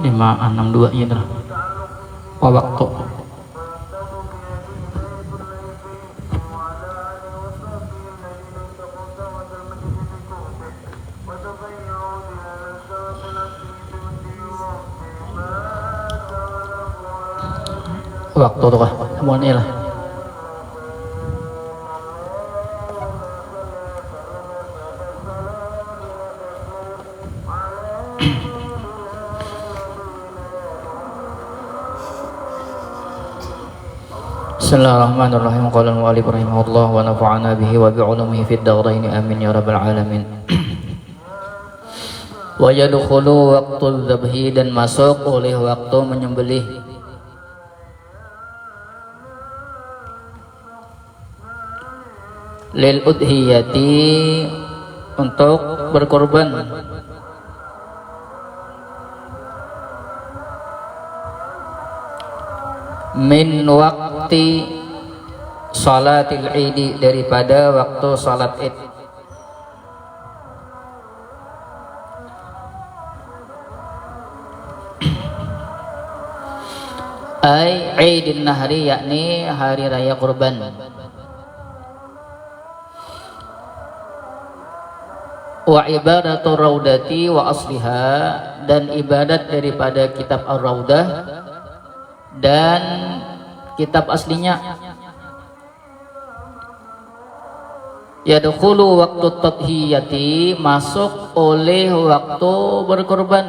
562 ya dah. Waktu waktu tuh kah mohon lah. Bismillahirrahmanirrahim. Qala al-mu'allif rahimahullah wa nafa'ana bihi wa bi'ulumihi fid dharain amin ya rabbal alamin. Wa yadkhulu waqtul dzabhi, dan masuk oleh waktu menyembelih. Lil udhiyati, untuk berkorban. Min waktu salatil idi, daripada waktu salat id. Ay idin nahri, yakni hari raya kurban. Wa ibadatu raudati wa asliha, dan ibadat daripada kitab ar-raudah dan kitab aslinya. Yadkhulu waktu tadhiyati, masuk oleh waktu berkorban.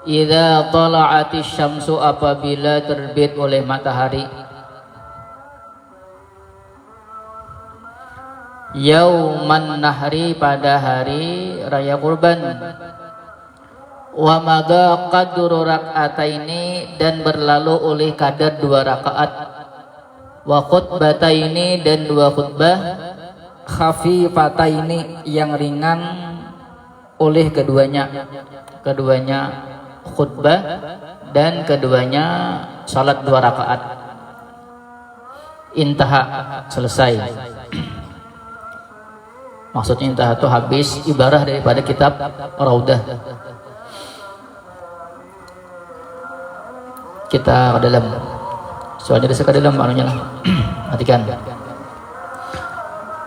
Idza tala'atis syamsu, apabila terbit oleh matahari. Yauman nahri, pada hari raya kurban. Wa madha qadru rak'ataini, dan berlalu oleh kadar 2 rakaat. Wa khutbataini, dan 2 khutbah. Khafifataini, yang ringan oleh keduanya khutbah dan keduanya salat 2 rakaat. Intaha, selesai. Maksudnya intaha itu habis, ibarah daripada kitab Raudah. Kita ke dalam, soalnya desa ke dalam anunya lah. Perhatikan.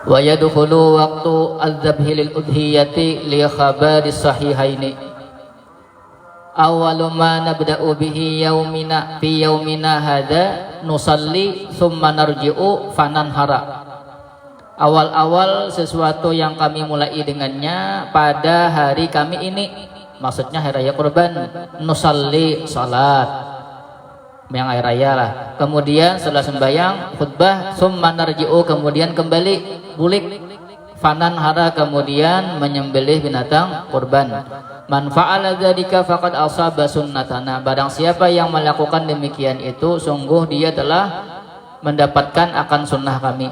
Wa yadkhulu waqtu adzabhi lil udhiyati li khabari sahihaini. Awwalu ma nabda'u bihi yaumina fi yaumina hadza nusalli thumma narji'u fananhara. Awal-awal sesuatu yang kami mulai dengannya pada hari kami ini, maksudnya hari raya kurban. Nusalli, salat yang hari raya lah. Kemudian setelah sembahyang khutbah, summa narji'u, kemudian kembali bulik, fanan hara, kemudian menyembelih binatang kurban. Man fa'ala dzalika faqad asaba sunnatana, barang siapa yang melakukan demikian itu sungguh dia telah mendapatkan akan sunnah kami.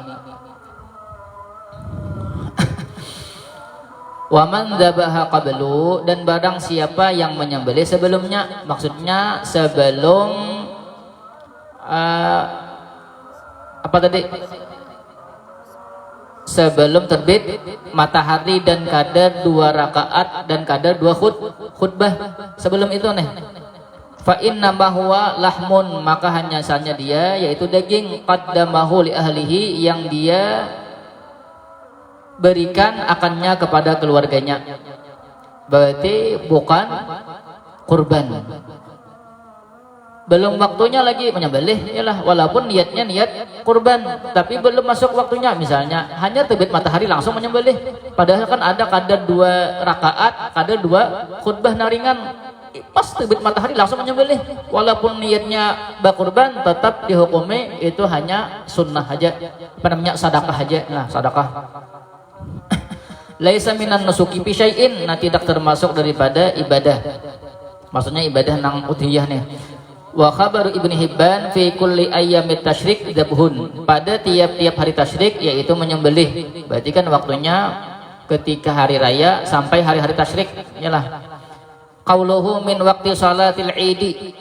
Wa man dzabaha qablu, dan barang siapa yang menyembelih sebelumnya, maksudnya sebelum apa tadi? Sebelum terbit matahari dan kadar 2 rakaat dan kadar 2 khutbah. Sebelum itu nih. Fa inna ma huwa lahmun, maka hanya saja dia yaitu daging, qaddamahu li ahlihi, yang dia berikan akannya kepada keluarganya. Berarti bukan kurban. Belum waktunya lagi menyembelih, yalah, walaupun niatnya niat kurban, tapi belum masuk waktunya. Misalnya hanya terbit matahari langsung menyembelih, padahal kan ada kadar 2 rakaat, kadar 2 khutbah naringan. Pas terbit matahari langsung menyembelih, walaupun niatnya berkurban, tetap dihukumi itu hanya sunnah aja, apa namanya, sedekah aja. Nah, sedekah laisa minan nusuki fi syai'in, nah tidak termasuk daripada ibadah. Maksudnya ibadah nang udhiyah nih. Wa khabaru Ibnu Hibban fi kulli ayyamit tasyrik dzabhun, pada tiap-tiap hari tasyrik yaitu menyembelih. Berarti kan waktunya ketika hari raya sampai hari-hari tasyrik, yalah. Qauluhu min waqti salatil idi,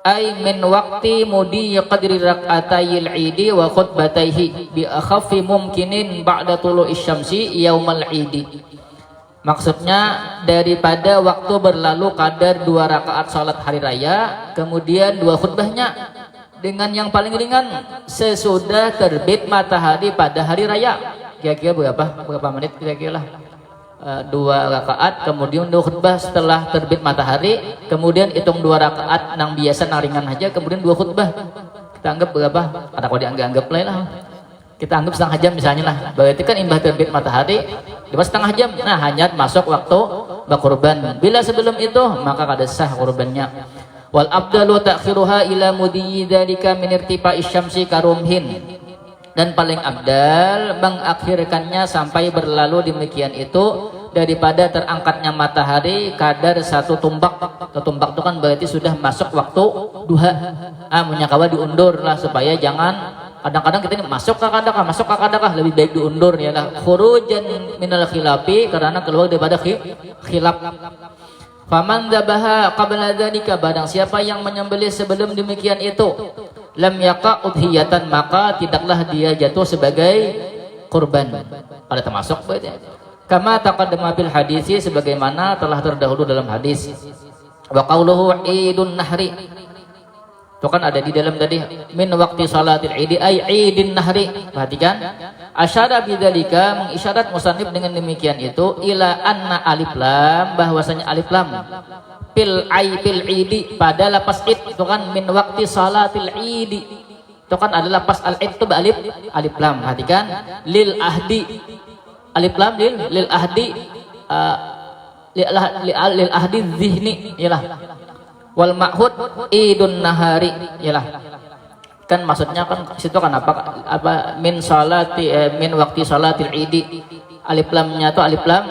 ay min waqti mudi qadri rak'atayil idi wa khutbataihi bi akhaffi mumkinin ba'da tulu'isy syamsi yaumal idi. Maksudnya daripada waktu berlalu kadar 2 rakaat salat hari raya, kemudian 2 khutbahnya dengan yang paling ringan sesudah terbit matahari pada hari raya. Kira-kira berapa menit kira-kira lah. 2 rakaat kemudian 2 khutbah setelah terbit matahari, kemudian hitung 2 rakaat nang biasa nang ringan aja, kemudian 2 khutbah. Kita anggap berapa? Ada kok dianggap lah. Kita anggap setengah jam misalnya lah. Berarti kan imbah terbit matahari cuma setengah jam. Nah, hanya masuk waktu berkurban. Bila sebelum itu maka kada sah kurbannya. Wal abdalu ta'khiruha ila mudiyyi dzalika min irtifa'i syamsi karumhin. Dan paling abdal mengakhirkannya sampai berlalu demikian itu daripada terangkatnya matahari kadar 1 tumbak. 1 tumbak itu kan berarti sudah masuk waktu duha. Munyakawa diundur lah supaya jangan kadang-kadang kita ini masuk ke kadakah lebih baik diundur ya lah, khurujan minal khilafi, karena keluar daripada khilaf. Faman dzabaha qabla dzalika, barang siapa yang menyembelih sebelum demikian itu, lam yaqa udhiyatan, maka tidaklah dia jatuh sebagai kurban. Pada termasuk berarti. Kama taqaddama fil hadisi, sebagaimana telah terdahulu dalam hadis. Wa qauluhu idun nahri, itu kan ada di dalam tadi, min waqti salatil idi ay idin nahri. Perhatikan, asyara bidzalika, mengisyarat musannif dengan demikian itu ila anna alif lam, bahwasanya alif lam fil idi pada lapas id, itu kan min waqti salatil idi, itu kan adalah pas al id itu alif lam. Perhatikan, lil ahdi, alif lam lil ahdi, lil ahdi zihni, yalah. Wal ma'hud idun nahari, yalah. Kan maksudnya kan situ kan apa min salati min waqti salatil idi. Alif lamnya itu alif lam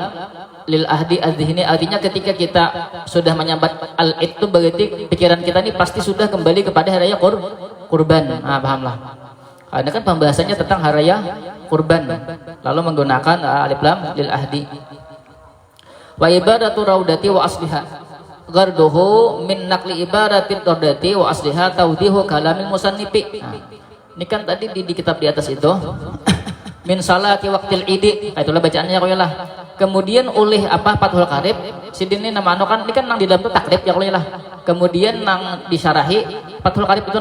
lil ahdi adzihni, artinya ketika kita sudah menyambat al id itu berarti pikiran kita ini pasti sudah kembali kepada hari raya kurban. Pahamlah. Karena kan pembahasannya tentang hari raya kurban. Lalu menggunakan alif lam lil ahdi. Wa ibadatu raudati wa asliha garduhu min naqli ibaratin tordati wa asliha tawdihu kalamil musannifi. Ini kan tadi di kitab di atas itu min salati waqtil idi, itulah bacaannya lah. Kemudian oleh Fathul Qarib sidini nama kan ini kan nang di dalam itu takrib ya lah. Kemudian nang disyarahi Fathul Qarib itu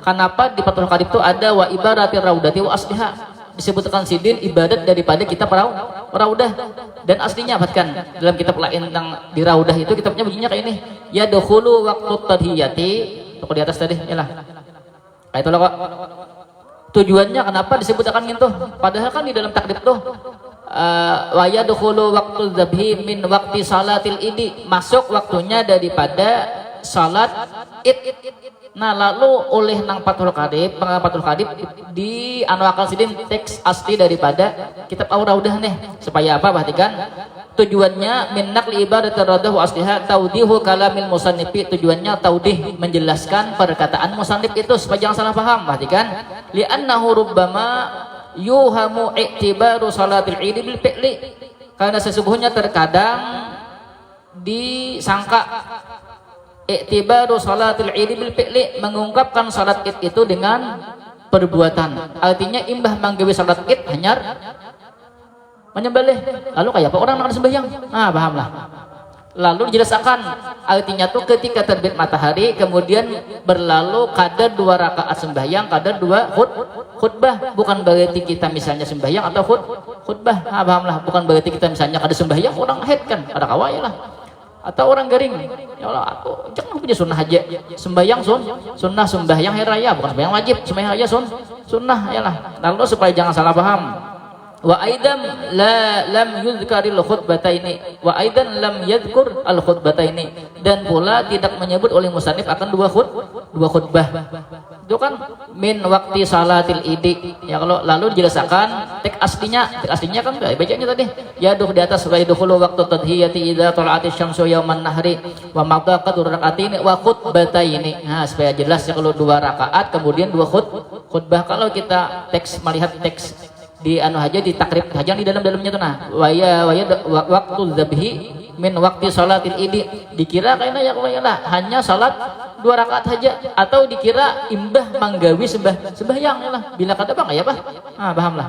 kenapa di Fathul Qarib itu ada wa ibaratir raudati wa asliha, disebutkan sidin ibadat daripada kitab raudah. Dan aslinya bahkan dalam kitab lain tentang di raudah itu kitabnya bunyinya kayak ini, ya dukhulu waqtu tadhiyati, toko di atas tadi yalah. Itulah kok tujuannya kenapa disebutkan gitu, padahal kan di dalam takrib tuh wa yadkhulu waqtu dzabhi min waqti salatil idi, masuk waktunya daripada salat id. Nah, lalu oleh nang Fathul Qarib, Fathul Qarib di anwakal sidin teks asli daripada kitab Raudah nih, supaya apa? Perhatikan, tujuannya min naqli ibadatir radah wa asliha tawdihu kalamil musannifi, tujuannya taudih, menjelaskan perkataan musannif itu supaya jangan salah paham. Perhatikan, li'annahu rubbama yuhamu i'tibaru salatil idi bil fi'li, karena sesungguhnya terkadang disangka i'tibaru salatil idi bil fi'li, mengungkapkan salat id itu dengan perbuatan. Artinya imbah manggawi salat id hanyar menyembelih. Lalu kayak apa orang akan sembahyang? Pahamlah. Lalu dijelaskan artinya tuh ketika terbit matahari kemudian berlalu kadar 2 rakaat sembahyang, kadar 2 khutbah. Bukan berarti kita misalnya sembahyang atau khutbah. Pahamlah, bukan berarti kita misalnya kada sembahyang orang head kan, ada kawai lah. Atau orang garing, ya Allah aku jangan punya sunnah aja sembahyang sunnah sembahyang hari raya, bukan sembahyang wajib, sembahyang aja sunnah ya lah. Lalu supaya jangan salah paham, wa aidan lam yuzkaril khutbataini, wa aidan lam yadhkur al khutbataini, dan pula tidak menyebut oleh musannif akan 2 khutbah. Itu kan min waqti salatil idi ya. Kalau lalu dijelaskan teks aslinya kan bacanya tadi ya di atas, wa yadkhulu waqtu tadhiyati idza tala'ati syamsu yauman nahri wa madaqat rak'ataini wa khutbataini. Supaya jelas ya, kalau 2 rakaat kemudian 2 khutbah. Kalau kita melihat teks di aja di takrib aja di dalamnya tuh waktu dzabhi min waqti salatil idi, dikira kayaknya ya lah hanya salat 2 rakaat saja, atau dikira imbah manggawi sembahyang lah, bila kata bang ya bah. Pahamlah.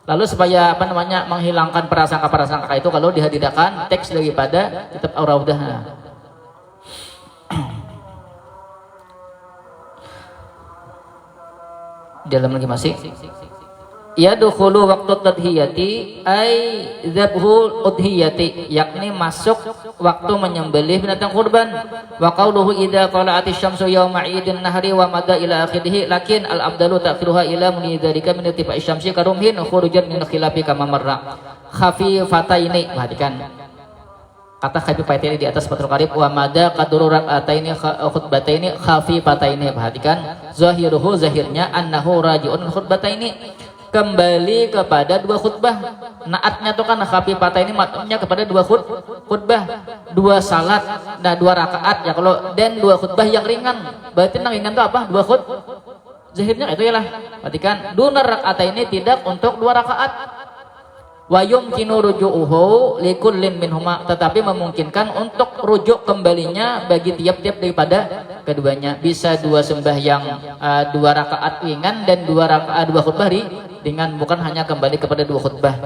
Lalu supaya apa namanya menghilangkan prasangka-prasangka itu, kalau dihadirkan teks daripada kitab Ar-Raudah. Dalam lagi masih yadkhulu waqtu tadhiyati ay dzabhul udhiyati, yakni masuk waktu menyembelih binatang kurban. Wa qauluhu idza tala'atis syamsu yauma 'idin nahri wa mada ila akhirih, lakin al afdalu ta'khiruha ila munidhalika min irtifa'is syamsi karumhin khurujan min khilafi kama marra. Khafifataini, perhatikan kata khafifataini di atas Fathul Qarib, wa mada qadru rak'ataini khutbataini khafifataini, perhatikan zahiruhu, zahirnya annahu raji'un khutbataini, kembali kepada dua khutbah. Naatnya tuh kan khafifata ini maksudnya kepada dua khutbah, dua salat, nah dua rakaat ya kalau, dan dua khutbah yang ringan. Berarti yang ringan itu apa? Dua zahirnya itu ya lah. Perhatikan dunar rakaat ini tidak untuk dua rakaat. Wa yumkinu ruju'uhu likullin minhuma, tetapi memungkinkan untuk rujuk kembalinya bagi tiap-tiap daripada keduanya. Bisa dua sembahyang dua rakaat ringan dan dua khutbah ringan, bukan hanya kembali kepada dua khutbah.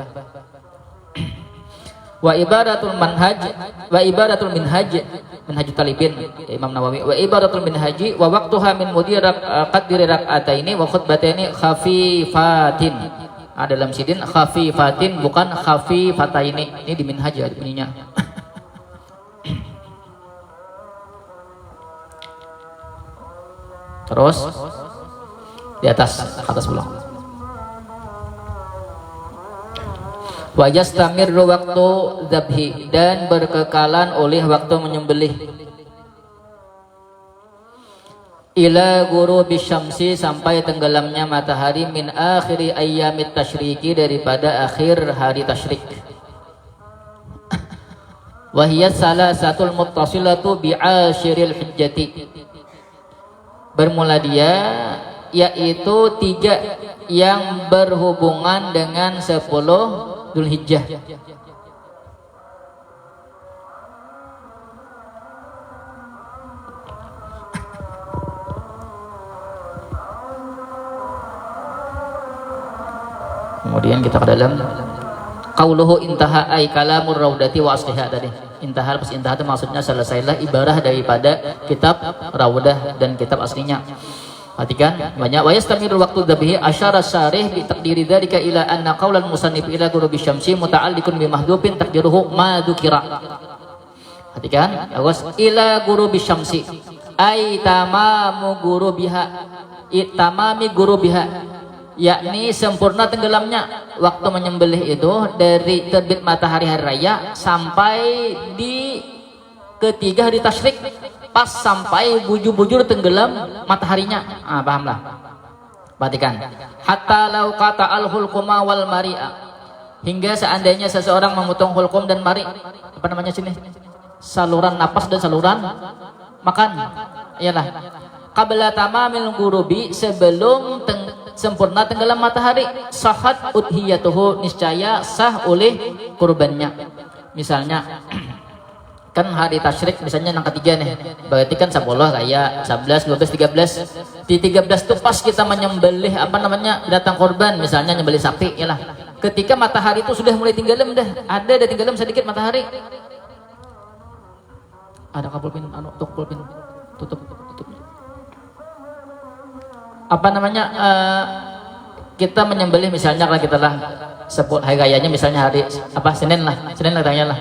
Wa ibaratul minhaj talibin Imam Nawawi, wa ibaratul minhaji wa waqtuha min mudirak qadri rak'ataini wa khutbataini khafifatin. Dalam sidin khafifatin bukan khafifataini, ini di minhaj ya bunyinya. Terus di atas pulang. Wa yastamirru waktu dzabhi, dan berkekalan oleh waktu menyembelih. Ila ghurubi syamsi, sampai tenggelamnya matahari, min akhiri ayyamit tasyriki, daripada akhir hari tasyrik. Wa hiya salasatul muttasilatu bi ashiril hijjati, bermula dia yaitu 3 yang berhubungan dengan 10 Dzulhijjah. Kemudian kita ke dalam qauluhu intaha ay kalamur raudati wa asliha tadi. Intaha, pas intaha itu maksudnya selesailah ibarah daripada kitab Raudah dan kitab aslinya. Perhatikan banyak wa yastamiru waqtu dzabhi asyara syarih bi taqdiri dzalika ila anna qaulal musannif ila ghurubi syamsi muta'alliqun bi mahdhufin taqdiruhu ma dzukira. Perhatikan awas ila ghurubi syamsi ay tamamu ghurubiha, tamami ghurubiha, yakni sempurna tenggelamnya waktu menyembelih itu dari terbit matahari hari raya sampai di ketiga hari tasyrik, pas sampai bujur-bujur tenggelam mataharinya. Pahamlah. Perhatikan. Hatta lau kata al-hulquma wal mari'a, hingga seandainya seseorang memotong hulqum dan mari, apa namanya sini? Saluran napas dan saluran makan. Iyalah. Qabla tamamil ghurubi, sebelum sempurna tenggelam matahari, sahat udhiyatuhu, niscaya sah oleh kurbannya. Misalnya kan hari tasyrik misalnya yang ketiga nih, berarti kan 10 kayak 11, 12, 13. Di 13 itu pas kita menyembelih apa namanya binatang kurban, misalnya nyembelih sapi ya lah. Ketika matahari itu sudah mulai tenggelam dah, ada tenggelam sedikit matahari. Ada kabel pin, tutup. Apa namanya kita menyembelih misalnya kalau kita lah sebut hari rayanya misalnya hari apa Senin katanya lah.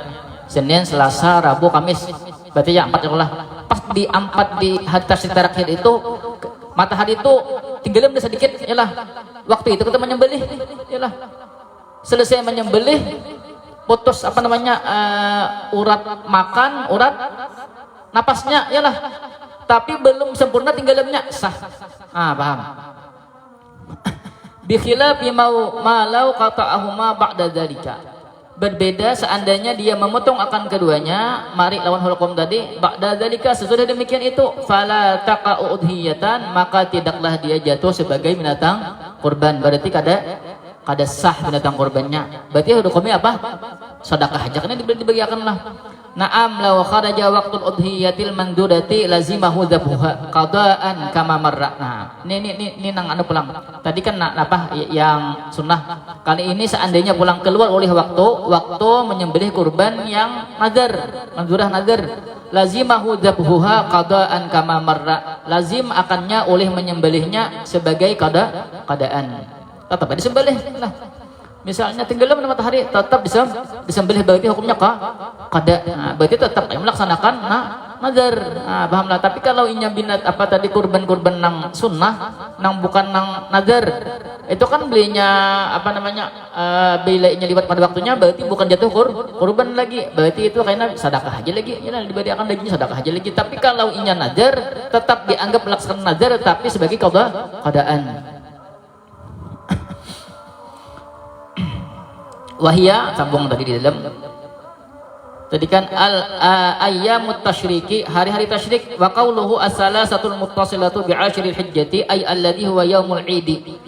Senin, Selasa, Rabu, Kamis. Berarti ya 4 lah. Pas di 4 di hari tasyrik terakhir itu matahari itu tenggelam sedikit yalah. Waktu itu kita menyembelih yalah. Selesai menyembelih putus apa namanya urat makan, urat napasnya yalah. Tapi belum sempurna tenggelamnya, sah. Paham. Bi khilafi malau qata'ahuma ba'da dzalika. Berbeda seandainya dia memotong akan keduanya, mari lawan hulqum tadi, ba'da dzalika, sesudah demikian itu, fala taqa'u udhiyatan, maka tidaklah dia jatuh sebagai binatang kurban. Berarti kada sah binatang kurbannya. Berarti hukumnya apa? Sedekah aja kan dibagikan lah. Na'am law kharaja waqtul udhiyatil mandudati lazimahu dhabha qada'an kama marra. Nah, ini nang anu pulang. Tadi kan apa yang sunnah. Kali ini seandainya pulang keluar oleh waktu menyembelih kurban yang nadar, mandurah nadar. Lazimahu dhabha qada'an kama marra. Lazim akannya oleh menyembelihnya sebagai qada'an. Tetap disembelih lah. Misalnya tenggelam matahari tetap disembelih, berarti hukumnya qada. Nah, berarti tetap melaksanakan nazar. Nah, pahamlah. Tapi kalau inya binat apa tadi kurban nang sunnah, nang bukan nang nazar, itu kan belinya apa namanya bila inya libat pada waktunya, berarti bukan jatuh kurban lagi. Berarti itu kayaknya sedekah aja lagi. Ya diberi akan dagingnya sedekah aja lagi. Tapi kalau inya nazar, tetap dianggap melaksanakan nazar tapi sebagai qadaan. Wahia sambung tadi di dalam tadi kan ayyamut tasyriki, hari-hari tasyrik, wa qauluhu as-salasatul muttasilatu bi asyril hijjati ay alladhi huwa yaumul idi.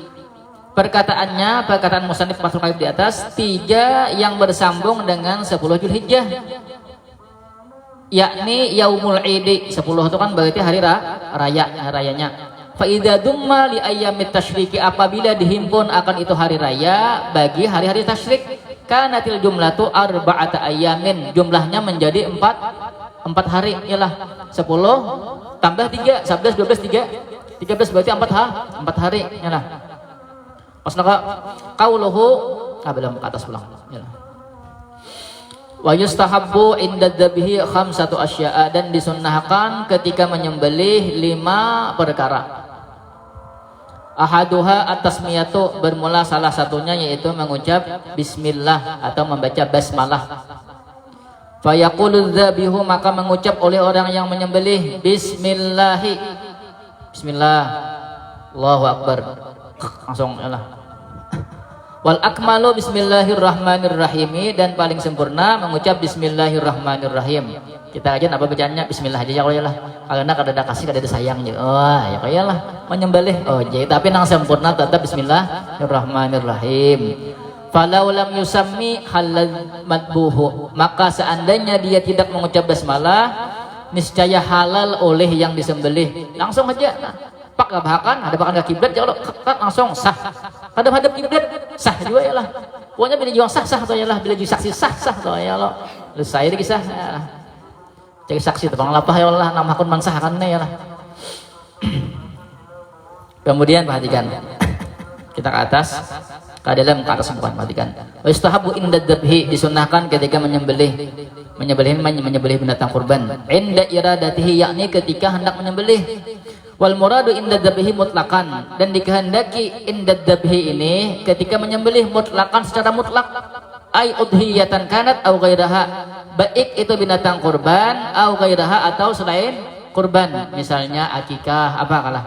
Perkataan musannif pasal di atas, 3 yang bersambung dengan 10 Zulhijjah, yakni yaumul idi. 10 itu kan berarti hari rayanya. Fa idza dumma li ayyamit tasyriki, apabila dihimpun akan itu hari raya bagi hari-hari tasyrik, kanatil jumlatu arba'ata ayyamin, jumlahnya menjadi 4 hari. Ialah 10 tambah 3 11 12 13 berarti 4 hari. Ialah pasnaka qauluhu belum ke atas pulang. Ialah wa yustahabbu inda dzabhi khamsatu asya'a, dan disunnahkan ketika menyembelih 5 perkara. Ahaduha at-tasmiyatu, bermula salah satunya yaitu mengucap bismillah atau membaca basmalah. Fayaqulu dzabihu, maka mengucap oleh orang yang menyembelih bismillah, Allahu akbar, langsung lah. Wal akmalu bismillahirrahmanirrahim, dan paling sempurna mengucap bismillahirrahmanirrahim. Kita aja apa bacaannya bismillah aja ya kalau lah. Karena kada ada kasih, kada ada sayang gitu. Oh, ya kayalah menyembelih. Oh, jadi tapi nang sempurna tetap bismillahirrahmanirrahim. Falau lam yusammi halal madbuhu, maka seandainya dia tidak mengucap basmalah, niscaya halal oleh yang disembelih. Langsung aja. Pak bahkan ada bahkan ke kiblat ya Allah, langsung sah. Hadap kiblat sah juga ya lah. Pokoknya bila jual sah atau ya lah, bila jual saksi sah atau ya Allah. Lu saya kisah. Cek saksi tebang lapah ya Allah, nama akun mansah kan ya lah. Kemudian perhatikan. Kita ke atas, ke atas perhatikan. Wa istahabu inda dzabhi, disunnahkan ketika menyembelih binatang kurban. Inda iradatihi, yakni ketika hendak menyembelih. Wal muradu inda dzabhi mutlaqan, dan dikehendaki inda dzabhi ini ketika menyembelih mutlakan, secara mutlak. Ai udhiyatan kanat au ghairaha, baik itu binatang kurban au ghairaha atau selain kurban, misalnya akikah apa kalah.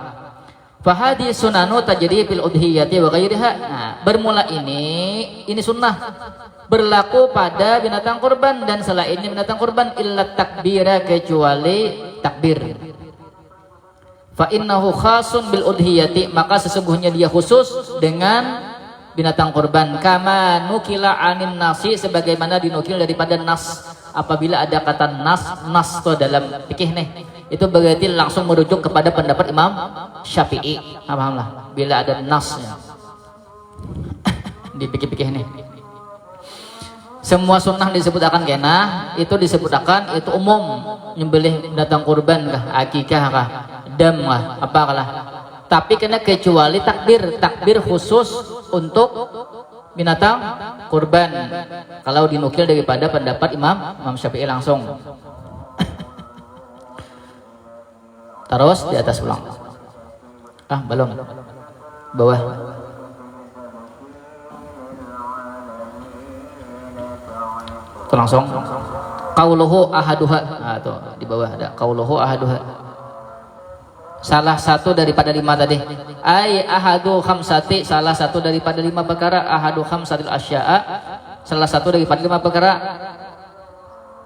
Fahadi sunanu tajri fil udhiyati wa ghairiha. Nah, bermula ini sunnah berlaku pada binatang kurban dan selainnya binatang kurban, illa takbira, kecuali takbir. Fa innahu khasun bil udhiyati, maka sesungguhnya dia khusus dengan binatang kurban. Kama nukila anin nasi, sebagaimana dinukil daripada nas. Apabila ada kata nas itu dalam fikih nih, itu berarti langsung merujuk kepada pendapat Imam Syafi'i. Pahamlah, bila ada nasnya di fikih nih. Semua sunnah disebut akan genah, itu disebut akan itu umum, nyembelih binatang kurban kah, akikah kah, dam kah, apa kalah. Tapi kena kecuali takbir khusus untuk binatang kurban. Kalau dinukil daripada pendapat Imam Syafi'i langsung. Terus di atas ulang. Belum. Bawah. Itu langsung. Qauluhu ahaduha. Tuh di bawah ada qauluhu ahaduha. Salah satu daripada 5 tadi. Ai ahadu khamsati, salah satu daripada 5 perkara. Ahadu khamsatil asya'a, salah satu daripada 5 perkara.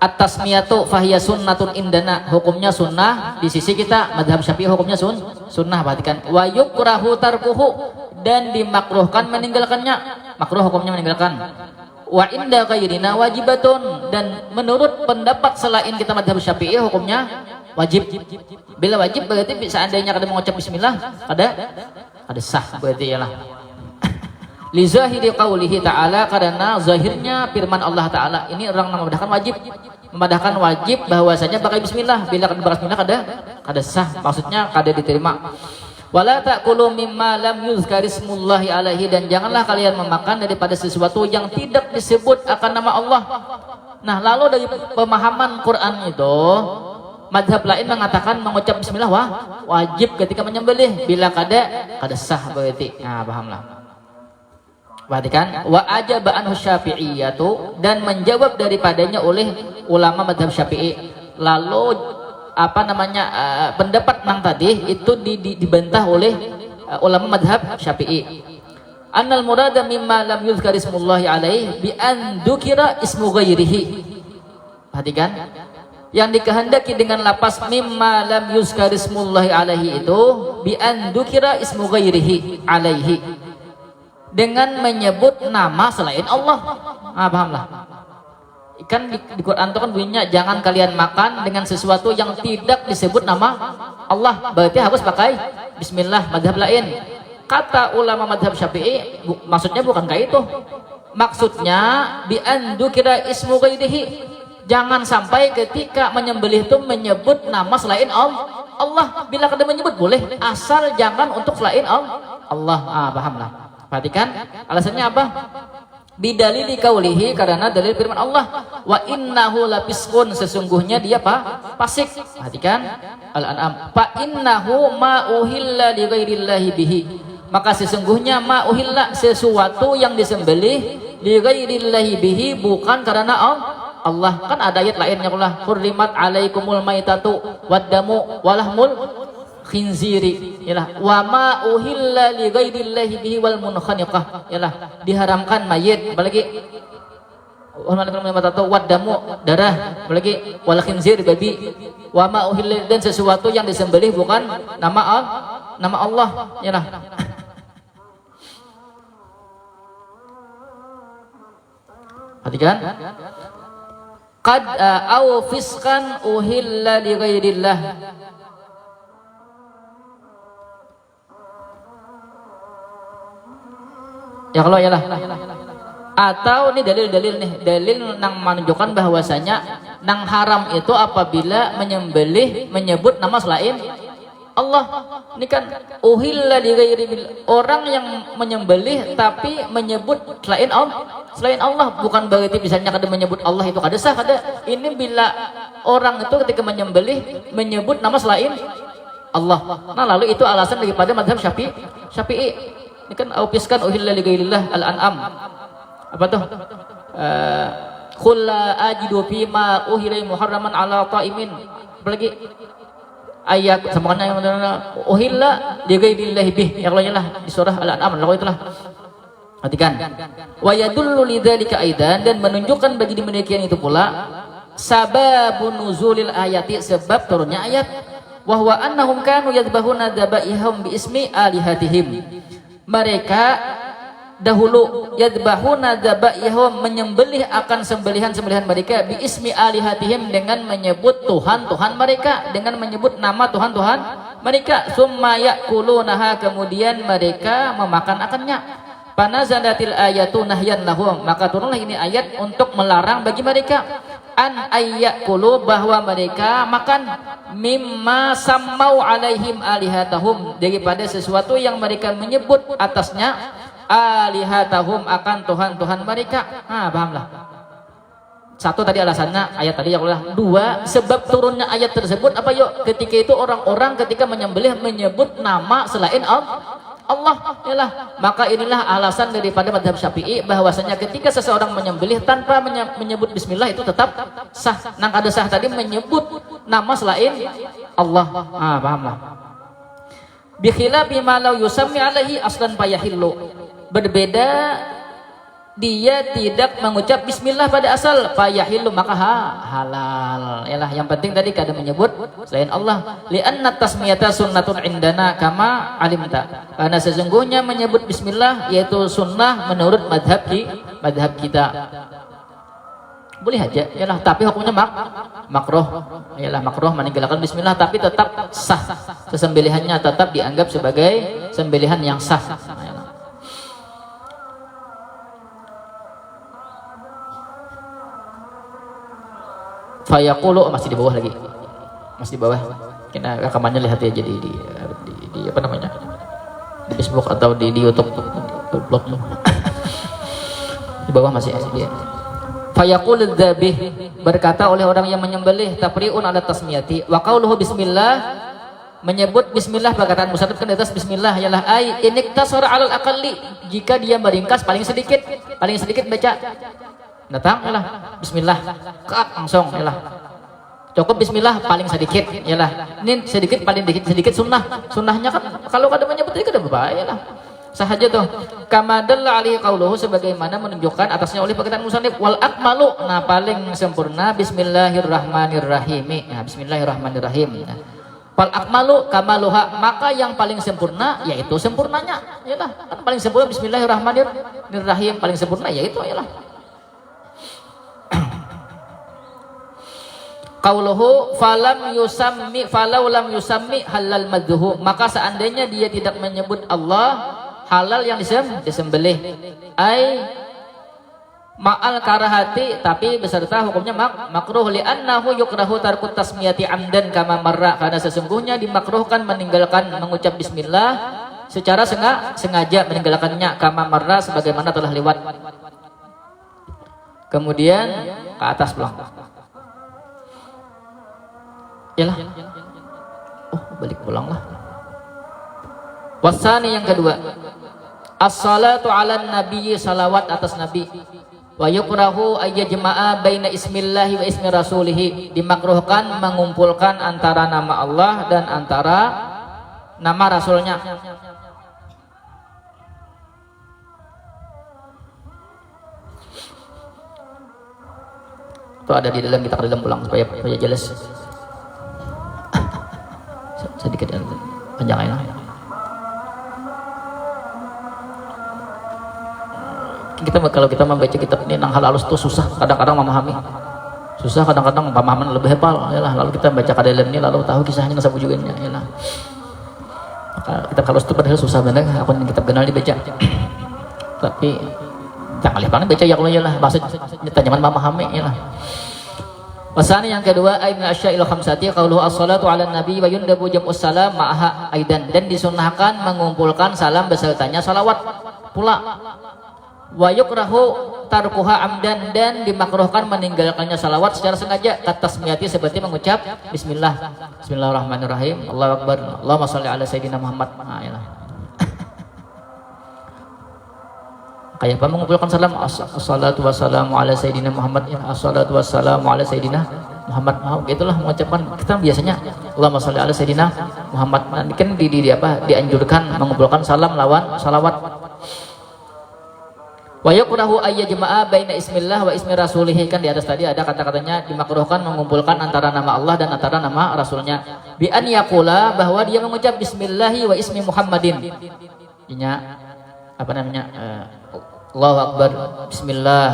At-tasmiyatu fahiya sunnatun indana, hukumnya sunnah di sisi kita. Mazhab Syafi'i hukumnya sunnah. Perhatikan. Wa yukrahu tarkuhu, dan dimakruhkan meninggalkannya. Makruh hukumnya meninggalkan. wa inda ghairina wajibatun, dan menurut pendapat selain kita madhab Syafi'i hukumnya wajib. Bila wajib berarti seandainya kada mengucap bismillah kada sah berarti ialah. Li zahiri qaulihi ta'ala, karena zahirnya firman Allah Ta'ala ini orang memadahkan wajib bahwasanya pakai bismillah. Bila kada bismillah kada sah, maksudnya kada diterima. Wala ta'kulu mimma lam yuzkarismullahi alaihi, dan janganlah kalian memakan daripada sesuatu yang tidak disebut akan nama Allah. Nah, lalu dari pemahaman Quran itu, madhab lain mengatakan mengucap bismillah wajib ketika menyembelih. Bila kada sah berarti. Nah, pahamlah. Perhatikan, wa ajaba anhu syafi'iyatu, dan menjawab daripadanya oleh ulama madhab Syafi'i. Lalu pendapat nang tadi itu dibantah oleh ulama madhab Syafi'i. Annal murada mimma lam yuzkar ismullahi alaihi bi an dzukira ismu ghairihi. Perhatikan, yang dikehendaki dengan lapas mimma lam yuzkar ismullahi alaihi itu bi an dzukira ismu ghairihi alaihi, dengan menyebut nama selain Allah. Pahamlah. Kan di Quran itu kan bunyinya jangan kalian makan dengan sesuatu yang tidak disebut nama Allah, berarti harus pakai bismillah. Madhab lain, kata ulama madhab Syafi'i, maksudnya bukan kayak itu. Maksudnya bi an dzukira ismu ghairihi, jangan sampai ketika menyembelih itu menyebut nama selain Allah. Bila kada menyebut boleh, asal jangan untuk selain Allah. Pahamlah. Perhatikan alasannya apa? Bidalili kaulihi, karena dalil firman Allah, wa innahu lafiskun, sesungguhnya dia fasik. Perhatikan Al-An'am, fa innahu ma uhilla li ghairillahi bihi, maka sesungguhnya ma uhilla, sesuatu yang disembelih, li ghairillahi bihi, bukan karena Allah. Kan ada ayat lainnya pula, hurrimat alaikumul maitatu waddamu walahmul khinziri, yalah, wa ma uhilla li ghairillahi bihi wal munkhaniqah, yalah, diharamkan mayit, apalagi waddamu, darah, apalagi wal khinzir, babi, wa ma uhilla, dan sesuatu yang disembelih bukan nama Allah, yalah. Perhatikan, qad au fiskan uhilla li ghairillah, ya kalau yalah. Atau ini dalil-dalil nih, dalil nang menunjukkan bahwasanya nang haram itu apabila menyembelih menyebut nama selain Allah. Ini kan uhilla li ghairi, orang yang menyembelih tapi menyebut selain Allah, bukan berarti misalnya kada menyebut Allah itu kada sah, kada. Ini bila orang itu ketika menyembelih menyebut nama selain Allah. Nah, lalu itu alasan daripada madhab Syafi'i. Ini kan aupiskan uhilla li ghairillah. Al-An'am apa tuh? Qul la ajidu fima uhilla muharraman ala ta'imin, apalagi ayat sambungannya yang uhilla li ghairillah bih, ya Allah lah di surah Al-An'am. Lalu itulah. Perhatikan, wa yadullu lidzalika aidan, dan menunjukkan bagi demikian itu pula sababun nuzulil ayati, sebab turunnya ayat, wa huwa annahum kanu yadbahuna dabaihum bi ismi alihatihim, mereka dahulu yadbahuna dabaihum, menyembelih akan sembelihan-sembelihan mereka, bi ismi alihatihim, dengan menyebut Tuhan-Tuhan mereka, dengan menyebut nama Tuhan-Tuhan mereka. Summa ya'kulunaha, kemudian mereka memakan akannya. Panazalatil ayatu nahyan lahum, maka turunlah ini ayat untuk melarang bagi mereka, an ayyakulu, bahwa mereka makan, mimma sammau alaihim alihatahum, daripada sesuatu yang mereka menyebut atasnya alihatahum, akan Tuhan-Tuhan mereka. Pahamlah. Satu tadi alasannya ayat tadi, ya Allah. Dua, sebab turunnya ayat tersebut apa yuk? Ketika itu orang-orang ketika menyembelih menyebut nama selain Allah, yalah. Maka inilah alasan daripada madhab Syafi'i bahwasanya ketika seseorang menyembelih tanpa menyebut bismillah itu tetap sah. Nang ada sah tadi menyebut nama selain Allah. Pahamlah. Bi khilafi ma law yusammi alaihi aslan fayahillu, berbeda dia tidak mengucap bismillah pada asal, fayahilu maka halal. Yalah, yang penting tadi kada menyebut selain Allah. Li'anna tasmiyata sunnatun indana kama alimta. Karena sesungguhnya menyebut bismillah yaitu sunnah menurut madhab kita. Boleh aja, yalah, tapi hukumnya makruh. Yalah, makruh meninggalkan bismillah, tapi tetap sah. Sesembelihannya tetap dianggap sebagai sembelihan yang sah. Yalah. Fayaqulu, masih di bawah lagi, masih di bawah. Kita rekamannya lihat aja di apa namanya, di Facebook atau di YouTube blog. Di bawah masih dia. Fayaqulu dzabih, berkata oleh orang yang menyembelih, tafri'un ala tasmiyati wa qauluhu bismillah, menyebut bismillah perkataan musafir kan di atas bismillah ialah ai iniktasara alal aqalli, jika dia meringkas paling sedikit baca datang ialah bismillah langsung ialah cukup bismillah paling sedikit ialah ini sedikit paling sedikit sunnahnya kan kalau kada menyebut itu kada berbahaya lah, sah aja tuh. Kama dalla alaihi qauluhu, sebagaimana menunjukkan atasnya oleh perkataan musannif, wal akmalu, nah paling sempurna bismillahirrahmanirrahim. Nah, bismillahirrahmanirrahim. Wal akmalu kamaluha, maka yang paling sempurna yaitu sempurnanya. Yalah, kan paling sempurna bismillahirrahmanirrahim, paling sempurna yaitu yalah. Qauluhu falau lam yusammi halal madhu, maka seandainya dia tidak menyebut Allah, halal yang disembelih. Ai ma'al karahati, tapi beserta hukumnya makruh, li'annahu yukrahu tarkut tasmiyati amdan kama marra, karena sesungguhnya dimakruhkan meninggalkan mengucap bismillah secara sengaja meninggalkannya, kama marra, sebagaimana telah lewat. Kemudian ke atas pulang. Yalah. Oh, balik pulang lah. Wasani, yang kedua, as-salatu ala nabi, salawat atas nabi. Wa yukrahu ayyajma'a baina ismillahi wa ismi rasulihi, dimakruhkan mengumpulkan antara nama Allah dan antara nama rasulnya. Itu ada di dalam, kita ke dalam pulang supaya jelas. Sedikit panjang ya. Kalau kita membaca kitab ini nang halus itu susah, kadang-kadang memahami. Susah kadang-kadang pemahaman lebih hafal yalah. Lalu kita baca ke dalam ini lalu tahu kisahnya sabu juga yalah. Maka kitab halus itu padahal susah benar, aku kitab kenal dibaca. Tapi jangan lihat baca ya kalau yalah bahasa nyaman memahami yalah. Wasani, yang kedua, aina asya'il khamsati qauluhu as-salatu 'alan nabi wa yundabu jam'us salam ma'aha aidan, dan disunnahkan mengumpulkan salam besertanya salawat pula. Wa yukrahu tarkuha amdan, dan dimakruhkan meninggalkannya salawat secara sengaja, katasmiyati, seperti mengucap bismillahirrahmanirrahim, Allahu akbar, Allahumma shalli ala sayyidina Muhammad. Nah, yalah. Kayak apa mengumpulkan salam, assalatu wassalamu ala sayyidina Muhammad, ya assalatu wassalamu ala sayyidina Muhammad. Oh, gitulah mengucapkan kita biasanya Allahumma shalli ala sayyidina Muhammad. Nah, kan dianjurkan mengumpulkan salam lawan salawat. Wa yukrahu ayyajma'a baina ismillah wa ismi rasulih, kan di atas tadi ada kata-katanya dimakruhkan mengumpulkan antara nama Allah dan antara nama rasulnya. Bi an yaqula, bahwa dia mengucap bismillahi wa ismi Muhammadin. Artinya apa namanya? Allahu akbar, bismillah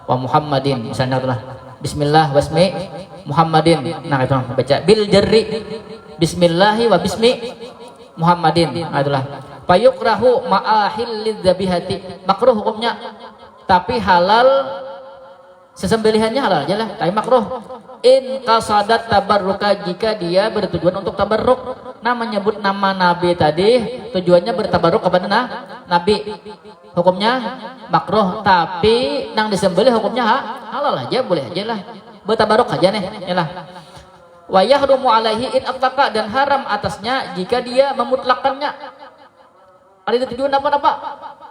wa Muhammadin, misalnya itulah bismillah wa ismi Muhammadin. Nah, itu baca bil jarri bismillahi wa bismi Muhammadin. Nah, itulah fayukrahu ma'ahil lidzabihati, makruh hukumnya, tapi halal sesembelihannya halal aja lah, tapi makruh. In qasadat tabarruka, jika dia bertujuan untuk tabarruk. Nah, menyebut nama nabi tadi tujuannya bertabarruk kepada nabi, hukumnya makruh, tapi nang disembelih hukumnya halal aja, boleh aja lah, bertabarruk aja nih yalah. Wa yahrumu alaihi in atlaqa, dan haram atasnya jika dia memutlakannya. Ada tujuan apa?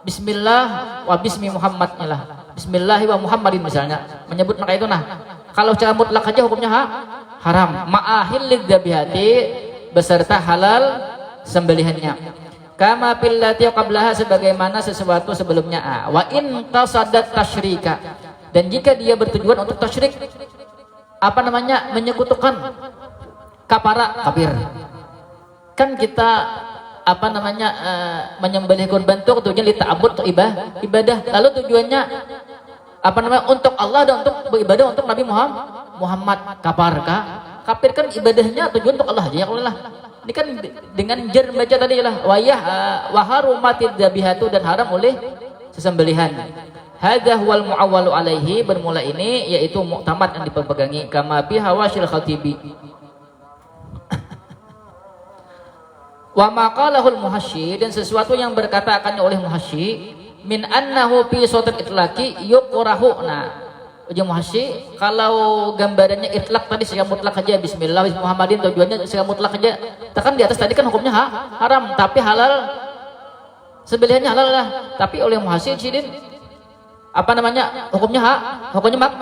Bismillah wa bismi Muhammad yalah, bismillahi wa Muhammadin misalnya, menyebut maka itu. Nah, kalau cara mutlak aja hukumnya haram. Ma'ahil lidzabihati, beserta halal sembelihannya. Kama fillati qablaha, sebagaimana sesuatu sebelumnya A. Wa in qasadat tasyrika, dan jika dia bertujuan untuk tasyrik, apa namanya, menyekutukan, kapara, kafir. Kan kita apa namanya menyembelih kurban itu tujuannya li ta'abbud, untuk ibadah. Lalu tujuannya apa namanya, untuk Allah dan untuk beribadah untuk Nabi Muhammad. Kafir kan ibadahnya tujuan untuk Allah aja ya Allah. Ini kan dengan jar baca tadi lah wayah wa harumatid dzabihatu, dan haram oleh sesembelihan. Hadza huwal muawwalu alaihi, bermula ini yaitu muktamad yang dipegangi. Kama fi hawasil khatibi. Wa maqalahul muhasyi, dan sesuatu yang berkata akannya oleh muhasyi, min annahu fi sautil itlaqi yuqrahu. Nah, uji muhasyi, kalau gambarannya itlaq tadi secara mutlak aja, bismillah Muhammadin, tujuannya secara mutlak aja. Tekan di atas tadi kan hukumnya haram, tapi halal, sebelihannya halal lah. Tapi oleh muhasyi sidin apa namanya, hukumnya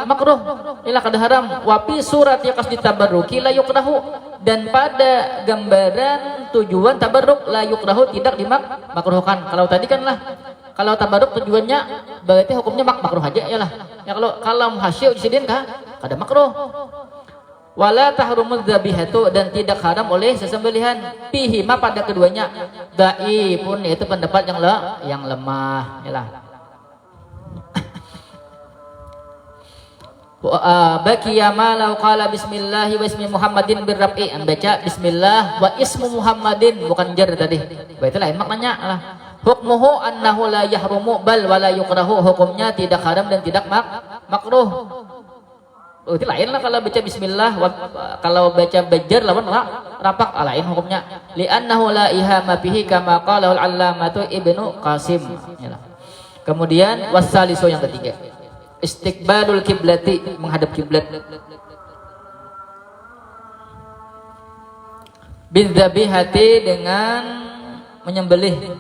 makruh, ila kada haram. Wa fi surati qasdi tabarruki la yukrahu, dan pada gambaran tujuan tabarruk la yukrahu, tidak dimakruhkan. Kalau tadi kan lah, kalau tabarruk tujuannya berarti hukumnya makruh aja ya lah. Ya kalau muhasyi ujisidin kada makruh. Wala tahrumuz dzabihatu, dan tidak haram oleh sesembelihan. Fihi ma, pada keduanya. Dhaifun, yaitu pendapat yang lemah ya lah. Baqiya ma law qala bismillah wa ismi Muhammadin birraf'i, baca bismillah wa ismu Muhammadin, bukan jar tadi. Berarti lain maknanya lah. Hukmuhu annahu la yahrumu bal wala yukrahu, hukumnya tidak haram dan tidak makruh. Itu lain lah kalau baca bismillah, kalau baca bajar lawan rapak, lain hukumnya. Li'annahu la ihama bihi kama qala al-allamatu Ibnu Qasim. Kemudian wasalisu, yang ketiga, istiqbalul kiblati, menghadap kiblat. Bidzabihati, dengan menyembelih.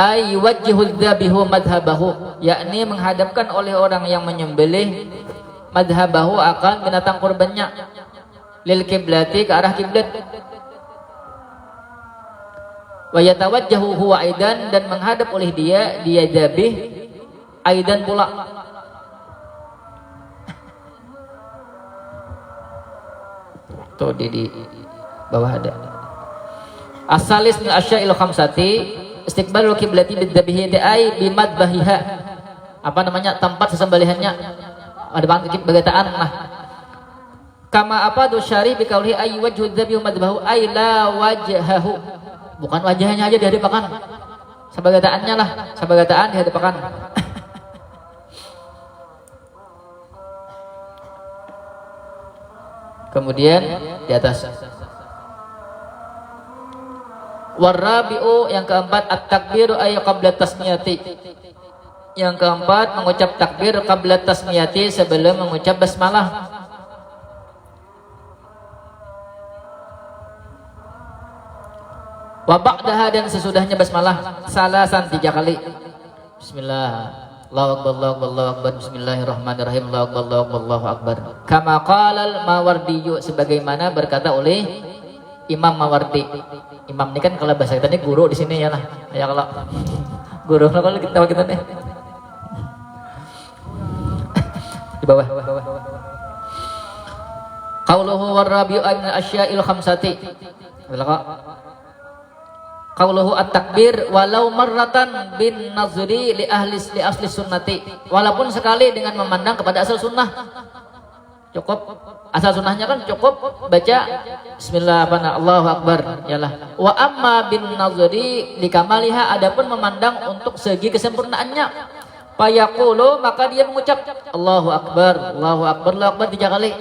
Ay wajhul dzabihu madhabahu, yakni menghadapkan oleh orang yang menyembelih madhabahu, akan binatang kurbannya, lil kiblati, ke arah kiblat. Wa yatawajjahu huwa aidan, dan menghadap oleh dia dzabih aidan pula. Tuh di bawah ada. Asalis min asya'il khamsati istiqbalul kiblati bidzabihi ai bimadbahiha, apa namanya, tempat sesembelihannya, ada bagataan lah. Kama apa dosyari bi qauli ay wajhu dzabihu madbahu ay la wajhahu, bukan wajahnya aja dihadapakan, sebagataannya lah, sebagataan dihadapakan. Kemudian di atas warabi'u, yang keempat at-takbiru ay qabla tasmiyati, yang keempat mengucap takbir qabla tasmiyati, sebelum mengucap basmalah. Wa ba'daha, dan sesudahnya basmalah, salasan, 3 kali. Bismillah, Allahu akbar, Allahu akbar, Allahu akbar, bismillahirrahmanirrahim, Allahu akbar, Allahu akbar, Allahu akbar. Kama qalal Mawardi, sebagaimana berkata oleh Imam Mawardi. Imam ini kan kalau bahasa kita ini guru di sini ya lah. Ya kalau guru kalau kita nih di bawah. Qauluhu warabi'u min asya'il khamsati. Qauluhu at-takbir walau marratan bin nazri li asli sunnati, walaupun sekali dengan memandang kepada asal sunnah. Cukup asal sunnahnya kan cukup baca bismillah Allahu akbar yalah. Wa amma bin nazri li kamaliha, adapun memandang untuk segi kesempurnaannya, fayaqulu, maka dia mengucap Allahu akbar, Allahu akbar, Allahu akbar 3 kali.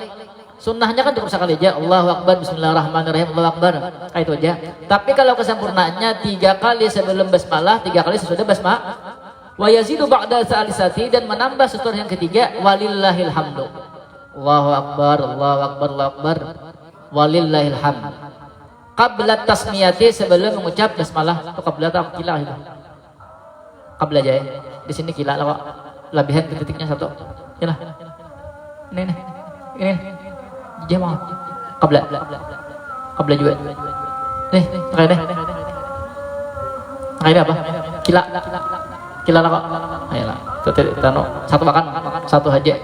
Sunnahnya kan cukup sekali aja, Allahu akbar, bismillahirrahmanirrahim, Allahu akbar, kayak itu aja. Tapi kalau kesempurnaannya 3 kali sebelum basmalah, 3 kali sesudah basmalah. Wa yazidu ba'da salisati, dan menambah setelah yang ketiga, walillahil hamdu. Allahu akbar, Allahu akbar, Allahu akbar, walillahil hamd. Qabla tasmiyati, sebelum mengucap basmalah. Itu qabla atau kila itu? Qabla aja ya. Di sini kila lah kok. Lebihan titiknya 1. Yalah. Ini. Dia mau qabla. Qabla juga. Nih, pakai deh. Pakai apa? Kila. Kila lah kok. Ayolah. Satu makan, satu aja.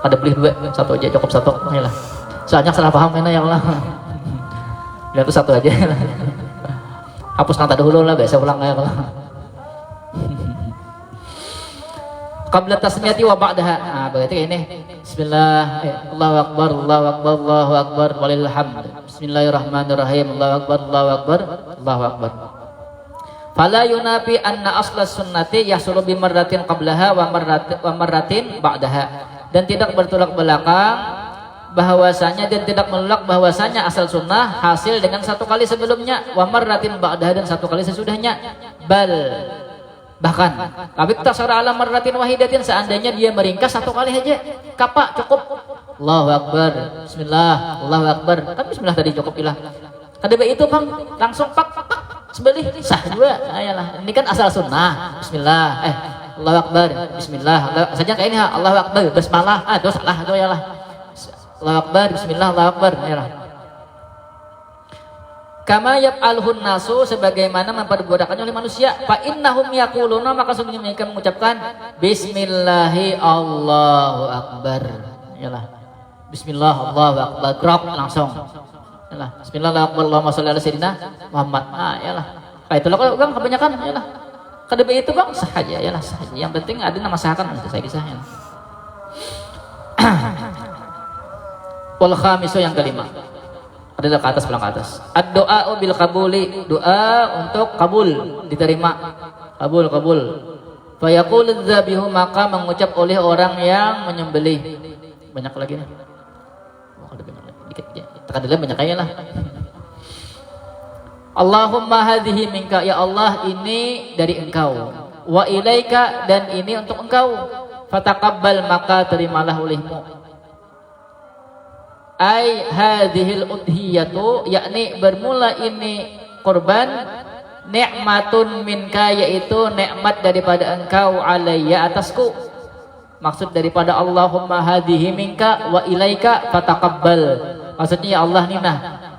Ada beli dua, satu aja cukup satu. Ayolah. Soalnya salah paham mana ya Allah. Dia tuh satu aja. Hapus kata dulu lah, biasa ulang ya Allah. Qabla tasmiyati wa ba'daha. Nah, berarti ini bismillah, Allahu akbar, Allahu akbar, Allahu akbar, walillahil hamd. Bismillahirrahmanirrahim. Allahu akbar, Allahu akbar, Allahu akbar. Fala yunafi anna asla sunnati yahsulu bi marratin qablaha wa marratin ba'daha. Dan tidak bertolak belakang bahwasanya dan tidak menolak bahwasanya asal sunnah hasil dengan satu kali sebelumnya, wa marratin ba'daha, dan satu kali sesudahnya. Bal, bahkan tapi tasara ala marratin wahidatin, seandainya dia meringkas satu kali aja kapak cukup. Allahu akbar, bismillah, Allahu akbar, kan bismillah tadi cukup ilah. Kadang itu bang langsung pak sebelih sah juga. Ayolah, ini kan asal sunnah. Bismillah, Allahu akbar, bismillah, saja kayak ini Allahu akbar, basmalah, itu salah itu ya lah. Allahu akbar, bismillah, Allahu akbar, ayolah. Kama yaf'alhun nasu, sebagaimana memperbudakannya oleh manusia. Fa innahum yaquluna, maka sungguhnya mereka mengucapkan bismillahi Allahu akbar. Yalah. Bismillah Allahu akbar, drop langsung. Yalah. Bismillah Allahu akbar, Allahumma shalli ala sayyidina Muhammad. Yalah. Kayak itulah kalau Bang kebanyakan yalah. Kadebe itu Bang sah aja yalah, sah aja. Yang penting ada nama sahkan nanti saya kisahnya. Wal khamisu, yang kelima. Adalah ke atas, pulang ke atas. Ad-doa bil kabuli, doa untuk kabul, diterima. Kabul. Fa yaqulu dzabihu, maka mengucap oleh orang yang menyembelih. Banyak lagi nih. Oh, ada banyak lagi. Dikit aja. Tekan dulu banyak aja lah. Allahumma hadhihi minka, ya Allah ini dari engkau. Wa ilaika, dan ini untuk engkau. Fataqabbal, maka terimalah olehmu. Ai hadhil udhiyatu, yakni bermula ini korban, nikmatun minka, yaitu nikmat daripada engkau, alayya, atasku. Maksud daripada Allahumma hadhihi minka wa ilaika fataqabbal, maksudnya ya Allah nina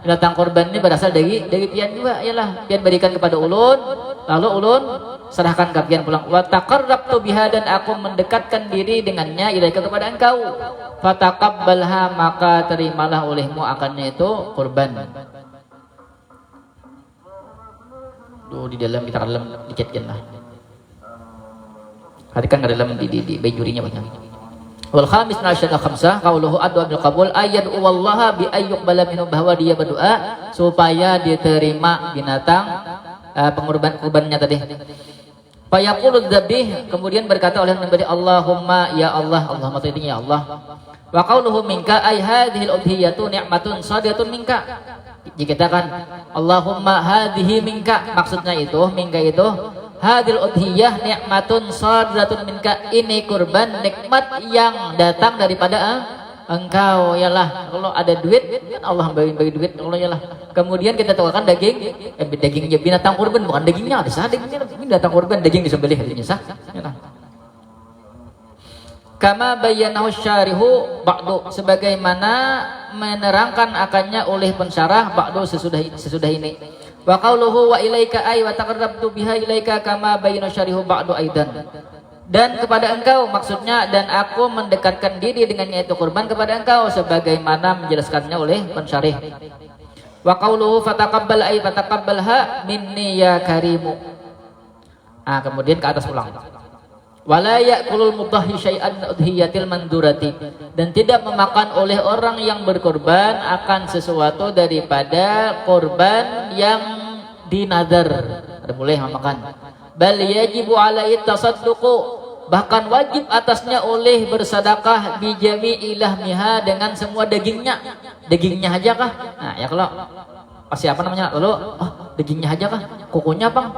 binatang korban ini berasal dari pian juga, ialah pian berikan kepada ulun, lalu ulun serahkan ke pian pulang. Wa taqarrabtu biha, dan aku mendekatkan diri dengannya, ilaika, kepada engkau. Fataqabbalha, maka terimalah olehmu akannya itu kurban. Di dalam, kita dalam dikitkan lah. Hatikan ke dalam di bejurinya banyak. Wal khamis nasyad khamsah qauluhu adwa bil qabul, ayat wallaha bi ayyuqbala minhu, bahwa dia berdoa supaya diterima binatang kurbannya tadi. Fayaqulu dzabih, kemudian berkata oleh Nabi Allahumma ya Allah, Allahumma ya Allah. Wa qauluhu minka ay hadhil udhiyatu ni'matun sadiatun minka. Jika katakan Allahumma hadhihi minka, maksudnya itu minka itu hadhil udhiyah ni'matun sadiatun minka, ini kurban nikmat yang datang daripada engkau, yalah. Kalau ada duit kan Allah bagi duit, Allah yalah. Kemudian kita tukarkan dagingnya binatang kurban, bukan dagingnya, ada sah dagingnya, binatang kurban, daging disembelih, artinya sah, yalah. Kama bayyanahu syarihu ba'du, sebagaimana menerangkan akannya oleh pensyarah ba'du, sesudah ini. Wa qauluhu wa ilaika ay wa taqarrabtu biha ilaika kama bayyanahu syarihu ba'du aidan, dan kepada engkau, maksudnya dan aku mendekatkan diri dengannya itu kurban kepada engkau, sebagaimana menjelaskannya oleh pensyarih. Wa qauluhu fataqabbal ay fataqabbalha minni ya karimu. Kemudian ke atas ulang. Wala ya'kulul mudahhi syai'an udhiyatil mandurati, dan tidak memakan oleh orang yang berkorban akan sesuatu daripada korban yang dinadar, ada boleh memakan. Bal yajibu alaihi tasadduqu, bahkan wajib atasnya oleh bersedekah bi jami'i lahmiha, dengan semua dagingnya aja kah? Ya kalau pasti apa namanya, lalu dagingnya aja kah, kukunya bang,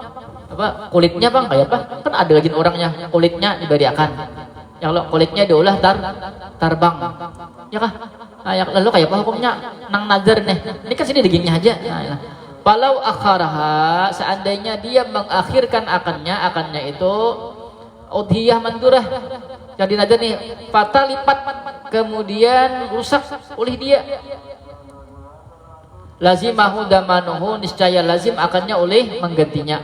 apa kulitnya bang, kayak apa, kan ada lagi orangnya kulitnya diberiakan, ya kalau kulitnya diolah tarbang, ya kah? Ya, lalu kayak apa hukumnya nang nazar nih, ini kan sini dagingnya aja. Palau akharaha, seandainya dia mengakhirkan akannya itu udhiyah mandurah yang dinazar nih, fatal lipat kemudian rusak oleh dia. lazimahu damanuhu, niscaya lazim akannya oleh menggantinya.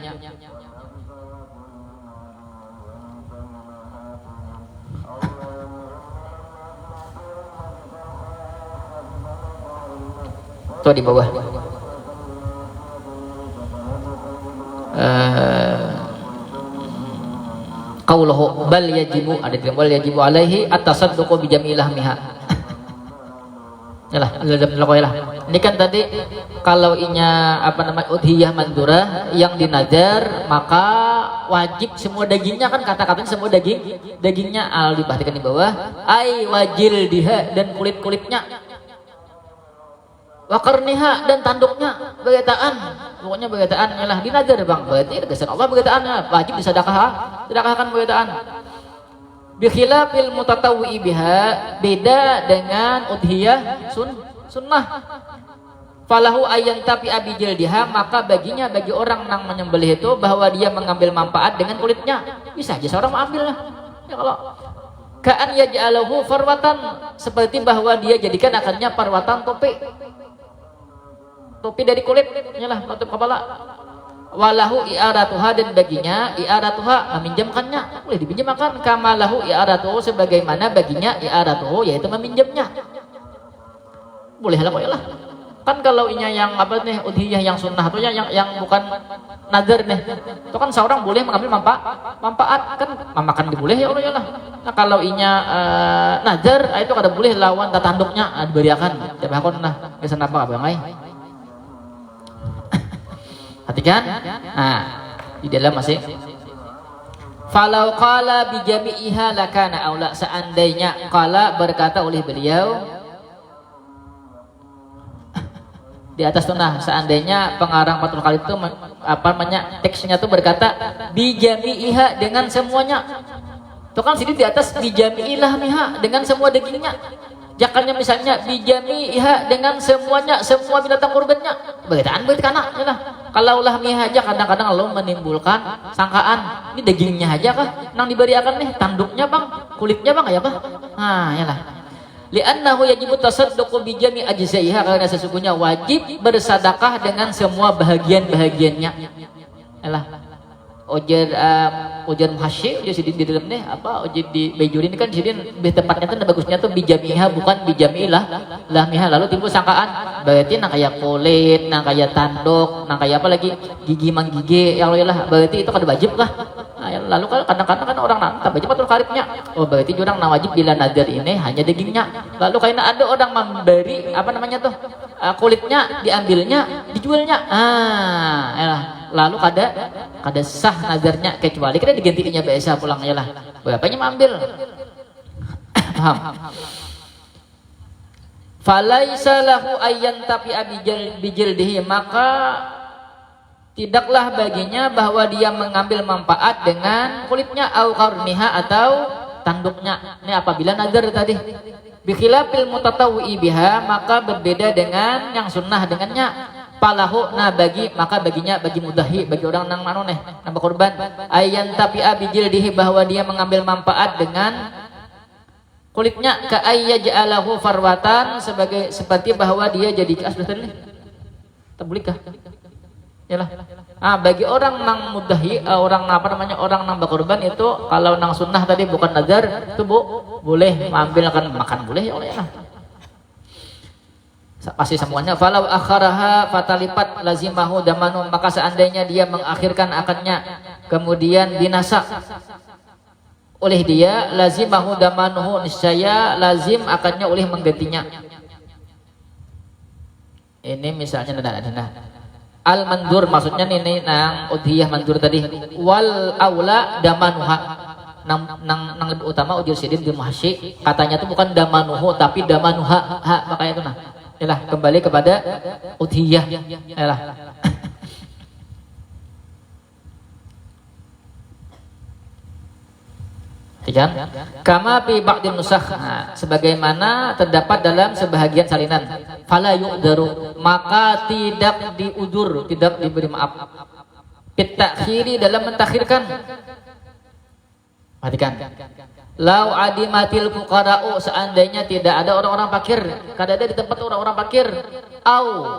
Tuh di bawah. Qauluhu bal yajibu, ada di bal yajibu alaihi at-tasadduqu bi jami'i lahmiha. Yalah, ini kan tadi kalau inya apa namanya udhiyah mandurah yang dinazar, maka wajib semua dagingnya, kan kata-katanya semua dagingnya al diperhatikan di bawah, ai wajil diha, dan kulit-kulitnya, wakarniha, dan tanduknya, begetaan, pokoknya begetaan yalah dinazar bang, berarti kesan Allah begetaannya wajib disedekahkan begetaan. Bikhilafil mutatawwi biha, beda dengan udhiyah sunnah. Falahu ayyan tapi abijil diha, maka baginya, bagi orang yang menyembelih itu, bahwa dia mengambil manfaat dengan kulitnya. Bisa aja seorang mengambil lah. Ya kalau ka'an yaj'alahu farwatan, seperti bahwa dia jadikan akannya parwatan, topi dari kulit, nyalah tutup kepala. Walahu i'aratuha, dan baginya i'aratuha, meminjamkannya, boleh dipinjamkan. Kamalahu i'aratuhu, sebagaimana baginya i'aratuhu, yaitu meminjamnya. Boleh lah, lah. Kan kalau inya yang apa nih udhiyah yang sunnah atau yang bukan nazar nih, itu kan seorang boleh mengambil manfaat, kan memakan diboleh ya Allah ya lah. Nah kalau inya nazar itu kada boleh lawan tatanduknya diberiakan. Tapi aku nah kesan apa bangai. Perhatikan, nah di dalam masih falau qala bi jami'iha lakana aula, seandainya qala berkata oleh beliau di atas sunnah, seandainya pengarang Fathul Khalid itu apa namanya teksnya itu berkata bi jami'iha, dengan semuanya. Itu kan sini di atas bi jami'ilah miha, dengan semua dagingnya. Jakalnya misalnya bijamiha, dengan semuanya, semua binatang kurbannya. Begitaan kana ya lah. Kalau lah miha aja kadang-kadang lo menimbulkan sangkaan, ini dagingnya aja kah nang diberiakan nih, tanduknya bang, kulitnya bang ya bah. Nah ya lah. Li'annahu yajibu tasadduqu bi jami' ajzaiha, karena sesungguhnya wajib bersedekah dengan semua bahagian-bahagiannya. Yalah. Ujar muhasyi, ujar sidin di dalam nih apa ujar di Bajurin kan sidin tempatnya tuh bagusnya tuh bijamiha, bukan bijamilah lahmiha. Lalu timbul sangkaan berarti nang kayak kulit, nang kayak tanduk, nang kayak apa lagi gigi manggigi ya Allah, berarti itu kada wajib lah. Nah, lalu kadang-kadang kan orang tak wajib Fathul Khalidnya, oh berarti orang nang wajib bila nazar ini hanya dagingnya. Lalu karena ada orang memberi apa namanya tuh kulitnya diambilnya dijualnya, lalu kada sah nazarnya, kecuali kita digantinya biasa pulangnya lah, berapanya mengambil. Paham? Falaisa lahu ayyan tapi bijildihi, maka tidaklah baginya bahwa dia mengambil manfaat dengan kulitnya, au qarniha, atau tanduknya. Ini apabila nazar tadi. Bikhilafil mutatawwi biha, maka berbeda dengan yang sunnah dengannya. Palahu, nah maka baginya, bagi mudahi, bagi orang nang manu nih nang berkorban, ayyan tapi bijildihi, bahwa dia mengambil manfaat dengan kulitnya, ka ayyaj'alahu farwatan, seperti bahwa dia jadi asbatan nih. Tabulikah? Yalah. Bagi orang nang mudahi, orang apa namanya, orang nang berkorban itu, kalau nang sunnah tadi bukan nazar, itu boleh mengambil makan boleh ya Allah ya. Pasti semuanya. Falau akharaha fatalipat lazimahu damanu, maka seandainya dia mengakhirkan akannya kemudian binasa oleh dia, lazimahu damanuhu, niscaya lazim akannya oleh menggantinya. Ini misalnya al mandur, maksudnya ini nang udhiyah mandur tadi, wal aula damanuha, nang lebih utama ujar sidin di muhasyi, katanya itu bukan damanuhu tapi damanuha, makanya itu nah. Yalah, kembali kepada udhiyah. Yalah. Tiga. Kama fi ba'din nusakh, sebagaimana terdapat dalam sebahagian salinan. Fala yu'daru, maka tidak diudur, tidak diberi maaf. Fit ta'khiri, dalam mentakhirkan. Perhatikan. Lau adimatil fuqara'u, seandainya tidak ada orang-orang fakir, kada ada di tempat orang-orang fakir,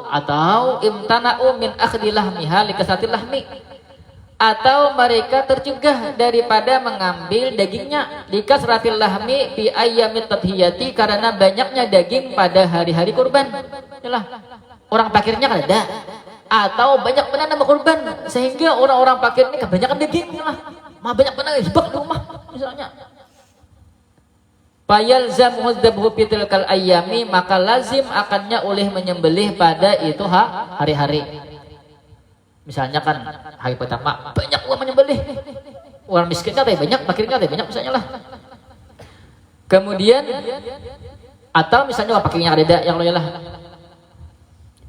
atau imtana'u min akhdhi lahmiha likasatil lahmi, atau mereka tercegah daripada mengambil dagingnya likasratil lahmi fi ayyamit tadhiyati, karena banyaknya daging pada hari-hari kurban. Yalah, orang fakirnya kan ada, atau banyak benar nama kurban sehingga orang-orang fakir ini kebanyakan daging. Yalah, mah banyak benar hibak di rumah misalnya. Fayalzamu dzabhu fi tilkal ayyami, maka lazim akannya oleh menyembelih pada itu hari-hari. Misalnya kan hari pertama banyak uang menyembelih, orang miskinnya teh banyak, fakirnya teh banyak misalnya lah. Kemudian atau misalnya orang fakirnya ada yang loyalah,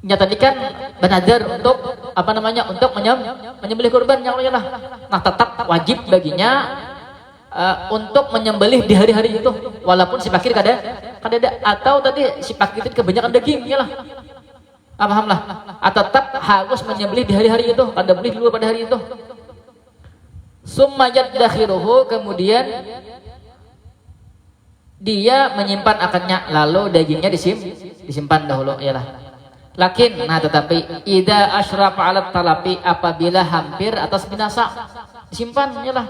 nyatadikan benadar untuk apa namanya, untuk menyembelih kurban yang loyalah. Nah tetap wajib baginya untuk menyembelih di hari-hari itu, walaupun si fakir kada, atau tadi si fakir itu kebanyakan daging, ya lah, paham lah, tetap harus menyembelih di hari-hari itu, kada beli dulu pada hari itu. Summa yadakhiruhu, kemudian dia menyimpan akannya, lalu dagingnya disimpan dahulu, ya lah. Lakin, nah tetapi ida asyraf alat talapi, apabila hampir atas binasa, disimpan, ya lah.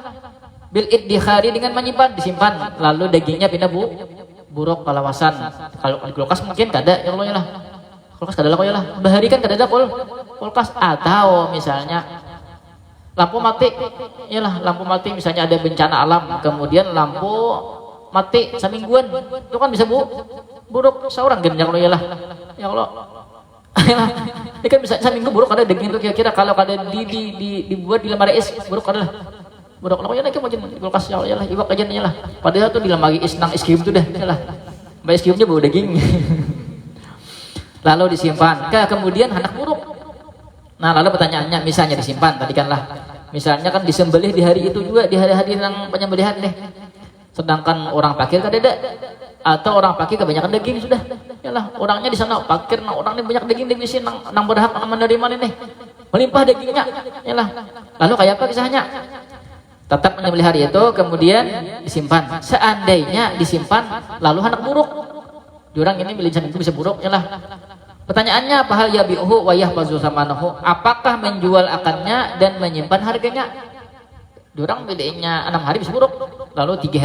Bil iddikhari, dengan menyimpan, disimpan, lalu dagingnya pindah buruk kalawasan. Kalau di kulkas mungkin kada, ya Allah ya lah. Kulkas kada lah, ya lah. Bahari kan kada ada kulkas, atau misalnya lampu mati, ya lah, lampu mati misalnya ada bencana alam, kemudian lampu mati semingguan, itu kan bisa buruk seorang gen, ya Allah ya lah. Ya Allah. Ini kan bisa seminggu buruk, kada daging itu kira-kira kalau kada dibuat di lemari es buruk kada lah. Budak kalau ya naik mau di kulkas ya lah, iwak aja lah. Padahal tuh di lemari isnang es krim tuh dah, lah. Mbak es krimnya bau daging. Lalu disimpan. Kemudian hendak buruk. Nah lalu pertanyaannya, misalnya disimpan tadi kan lah. Misalnya kan disembelih di hari itu juga, di hari-hari yang penyembelihan deh. Sedangkan orang fakir kan ada, atau orang fakir kebanyakan daging sudah. Yalah, orangnya di sana fakir, nah orang ini banyak daging di sini, nang berhak menerima nih. Melimpah dagingnya. Yalah. Lalu kayak apa kisahnya? Tetap menyembelih hari itu, kemudian disimpan. Seandainya disimpan lalu hendak buruk, jurang ini milisan itu bisa buruk, ya lah. Pertanyaannya, apa hal yabi'uhu wa yahfazu samanahu, apakah menjual akannya dan menyimpan harganya? Jurang pilihnya 6 hari bisa buruk, lalu 3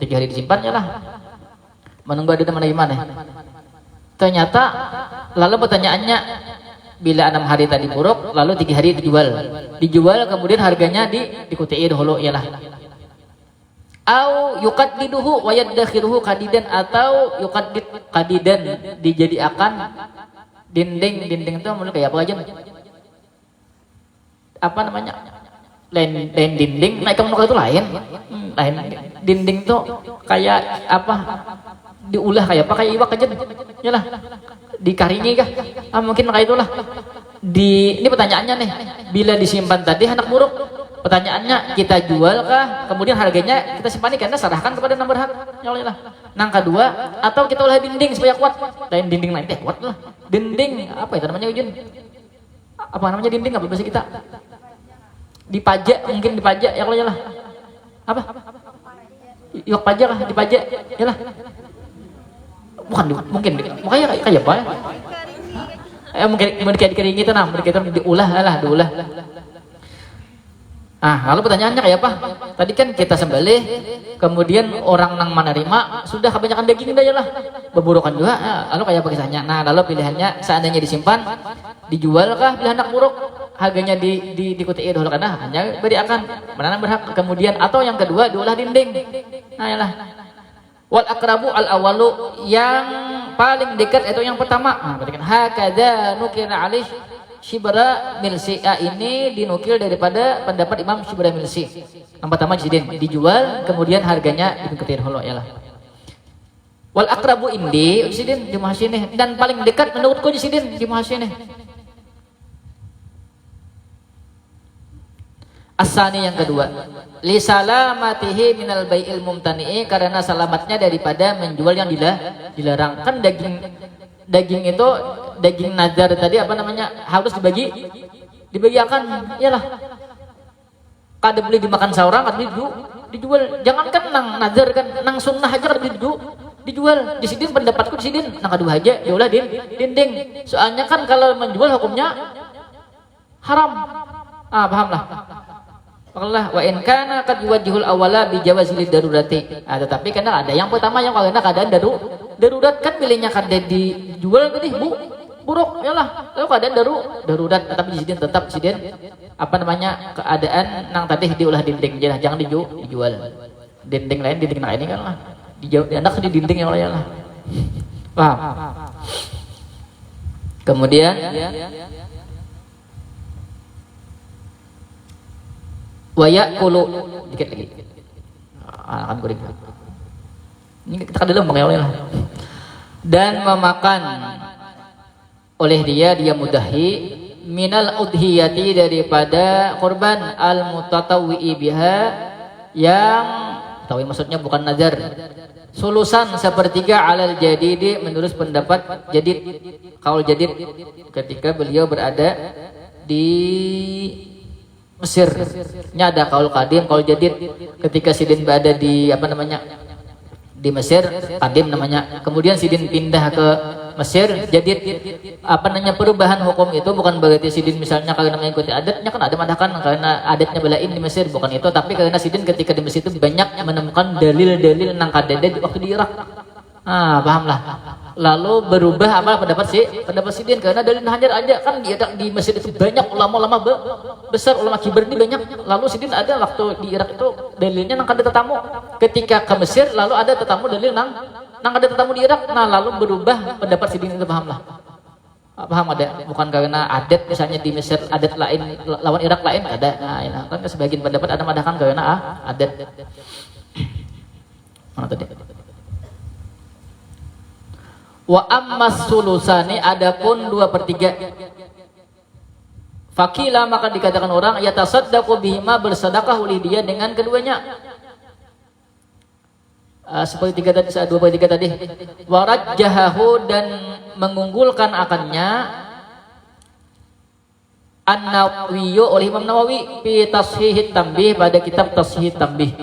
hari disimpan, ya lah. Menunggu ada teman gimana? Ternyata lalu pertanyaannya, bila 6 hari tadi buruk, lalu 3 hari dijual, kemudian harganya dikutai dahulu, ialah. Au yuqaddiduhu wa yadakhiruhu kadidan, atau yuqaddid kadidan, dijadikan dinding itu menurut kayak apa aja? Apa namanya? Lain dinding, naik ke itu lain dinding tuh kayak apa? Diulah kayak apa, kayak iwak aja, yalah. Dikaringi kah? Mungkin kayak itulah. Ini pertanyaannya nih, bila disimpan tadi hendak buruk, pertanyaannya kita jual kah? Kemudian harganya kita simpan karena serahkan kepada nomor hak. Ya Allah. Nang kedua, atau kita olah dinding supaya kuat. Lain dinding lain deh kuat lah. Dinding apa itu namanya Ujun? Apa namanya dinding apa bahasa kita? Dipajak, mungkin dipajak, ya Allah. Apa? Yok pajak kah? Dipajak, ya lah. Bukan, mungkin makanya kayak apa ya? Mungkin kayak dikeringi itu, nah mereka itu diulah. Lalu pertanyaannya kayak apa? Tadi kan kita sembelih, kemudian orang nang menerima sudah kebanyakan daging dah, lah, berburukan juga. Lalu kayak apa kisahnya? Nah lalu pilihannya, seandainya disimpan, dijual kah bila hendak buruk, harganya dikutai dahulu karena hanya beri akan menanam berhak, kemudian atau yang kedua diolah dinding. Nah yalah. Wal akrabu al awalu, yang paling dekat itu yang pertama. Perhatikan, hakada nukil alih Shibra Milsi. Ini dinukil daripada pendapat Imam Shibra Milsi. Yang pertama jidin dijual, kemudian harganya dikutin holo, ya lah. Wal akrabu indi jidin di mahasini, dan paling dekat menurutku jidin di mahasini. Asani yang kedua, li salamatihi minal bai'il mumtani'i, karena selamatnya daripada menjual yang dilarang. Kan daging itu, daging nazar tadi apa namanya, harus dibagikan, iyalah. Kada beli dimakan seorang, kada beli dijual. Jangankan nang nazar, kan nang sunnah aja kada beli dijual. Di sidin pendapatku di sidin nah kedua aja diulah dinding. Soalnya kan kalau menjual hukumnya haram. Paham lah. Maklumlah wa in kana qad yuwajjihul awwala bi jawazil darurati. Tetapi karena ada yang pertama yang karena keadaan darurat kan pilihnya kada dijual tadi buruk yalah. Lalu keadaan darurat tapi di sidin tetap sidin keadaan nang tadi diulah dinding jangan dijual. Dinding lain dinding nah ini kan lah. Anak di dinding yang lain lah. Paham? Kemudian wayakulu dikit lagi. Akan kuring. Ini kita kan dalam mengelol lah. Dan memakan oleh dia mudahi minal udhiyati daripada korban al mutatawwi biha yang tahu maksudnya bukan nazar. Sulusan sepertiga alal jadidi menurut pendapat jadid kaul jadid ketika beliau berada di Mesir. Ini ada kaul kadim, kaul jadid ketika Sidin berada di di Mesir, kadim namanya. Kemudian Sidin pindah ke Mesir, jadid perubahan hukum itu bukan berarti Sidin misalnya karena mengikuti adatnya kan ada madakan karena adatnya belain di Mesir, bukan itu, tapi karena Sidin ketika di Mesir itu banyak menemukan dalil-dalil nang kadede waktu di Irak. Pahamlah. Lalu berubah pendapat Sidin karena dalil Hajar ada kan di Mesir itu banyak ulama-ulama besar, ulama kibar ini banyak. Lalu Sidin ada waktu di Irak itu dalilnya nang kada tetamu. Ketika ke Mesir lalu ada tetamu dalil nang ada tetamu di Irak. Lalu berubah pendapat Sidin itu, pahamlah. Paham ada, bukan karena adat misalnya di Mesir adat lain lawan Irak lain ada. Kan sebagian pendapat ada madakan karena adat. Mana tadi? Wa ammas sulusani adapun 2/3. Fakila maka dikatakan orang yatasaddaqu bihima bersedekah oleh dia dengan keduanya. Seperti 2/3 tadi. Wa rajjahahu dan mengunggulkan akannya An-Nawawi oleh Imam Nawawi fi Tashihit Tanbih pada kitab Tashihit Tanbih.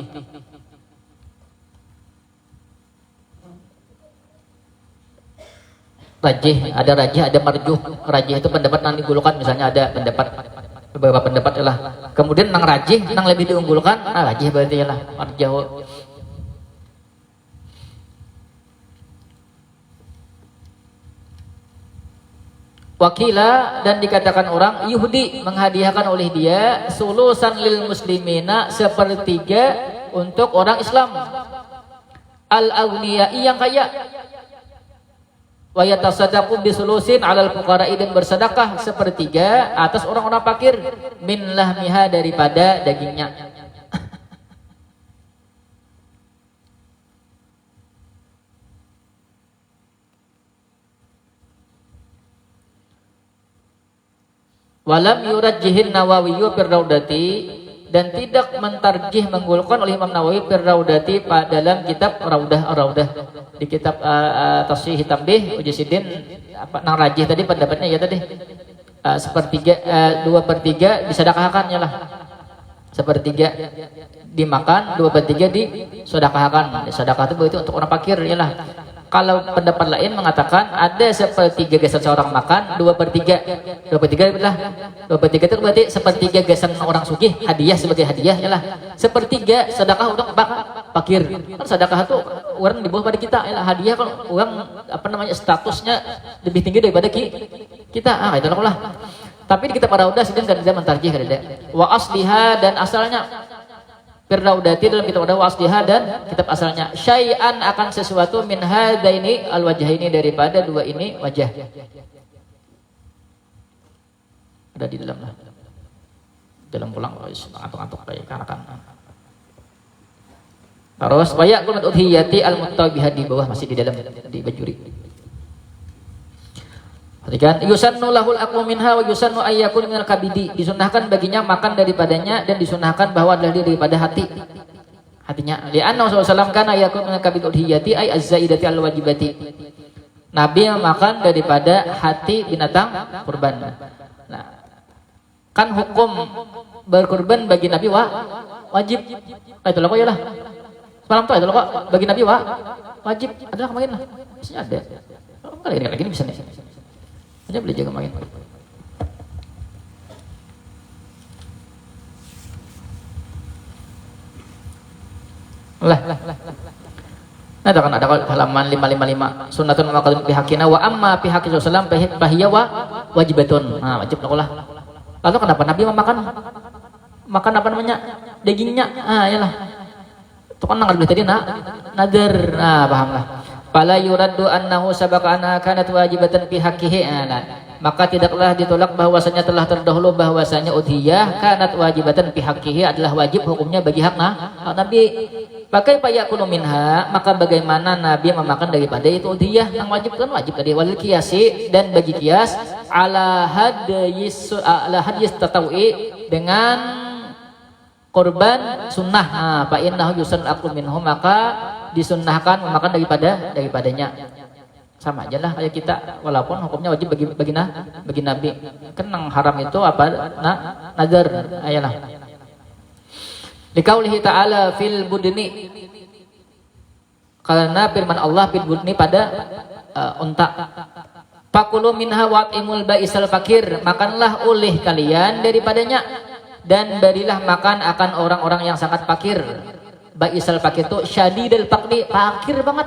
Rajih, ada marjuh. Rajih itu pendapat nang diunggulkan, misalnya ada beberapa pendapat lah. Kemudian nang rajih, nang lebih diunggulkan, rajih berarti lah marjuh. Wakila dan dikatakan orang Yahudi menghadiahkan oleh dia sulusan lil muslimina 1/3 untuk orang Islam al-aghniyai yang kaya. Wa yatasaddaqu bisulusin 'alal fuqara'i dan bersedekah 1/3 atas orang-orang fakir min lahmiha daripada dagingnya. Walam yurajjihin Nawawiyyu firraudati dan tidak mentarjih menggulkan oleh Imam Nawawi firraudati dalam kitab Raudah di kitab Tashihit Tanbih Ujisidin nang rajih tadi pendapatnya ya tadi 2/3 disedekahkan ya lah, 1/3 dimakan, 2/3 disedekahkan. Sedekah itu berarti untuk orang fakir ya lah. Kalau pendapat lain mengatakan ada 1/3 gesan seorang makan, 2/3 itu berarti 1/3 gesan orang sugih hadiah sebagai hadiah ya lah. 1/3 sedekah untuk fakir. Kan sedekah itu orang di bawah pada kita ya lah. Hadiah kalau orang statusnya lebih tinggi daripada kita. Itu lah. Tapi di kitab Raudah sedang tidak mentarjih ada. Wa asliha dan asalnya Firdaudati dalam kitab Raudah wa asliha dan kitab asalnya syai'an akan sesuatu min hadaini al-wajhaini daripada dua ini wajah. Ada di dalam pulang antuk-antuk kayak kanakan. Terus supaya kumat udhiyati al-muttabiha di bawah masih di dalam di bajuri. Perhatikan, yusannu lahul aklu minha wa yusannu ayyakun minal kabidi. Disunahkan baginya makan daripadanya dan disunahkan bahwa adalah daripada hatinya. Li'anna Rasulullah kana ayyakun minal kabidi udhiyati ay az-zaidati al-wajibati. Nabi makan daripada hati binatang kurban. Nah, kan hukum berkurban bagi Nabi wajib. Itu lah kok ya lah. Semalam tuh itu lah kok bagi Nabi wajib adalah kemarin lah. Biasanya ada. Kali ini bisa nih. Aja boleh jaga kemarin. Lah. Nah, ada halaman 555 sunnatun maqadun bihaqina wa amma fi haqqi sallam fahiya wajibatun. Nah, wajib lah. Lalu kenapa Nabi makan apa namanya? Dagingnya. Ah, iyalah. Itu kan nggak boleh tadi nadar. Nah, pahamlah. Fala yuraddu annahu sabaqa anna kanat wajibatan fi haqqihi. Maka tidaklah ditolak bahwasanya telah terdahulu bahwasanya udhiyah kanat wajibatan fi haqqihi adalah wajib hukumnya bagi hak Nabi. Pakai payakunu minha, maka bagaimana Nabi memakan daripada itu udhiyah yang wajib kan wajib tadi walil qiyasi dan bagi qiyas ala hadis tatawwi dengan korban sunnah. Nah, fa innahu yusan aqul minhu, maka disunnahkan memakan daripadanya. Sama aja lah kayak kita, walaupun hukumnya wajib bagi Nabi. Kan yang haram itu apa? Nazar. Ayalah. Liqaulihi ta'ala fil budni, karena firman Allah fil budni pada unta. Fakulu minha wa'imul ba'isal fakir, makanlah oleh kalian daripadanya dan berilah makan akan orang-orang yang sangat fakir. Ba'isal fakir itu syadidul fakri, fakir banget.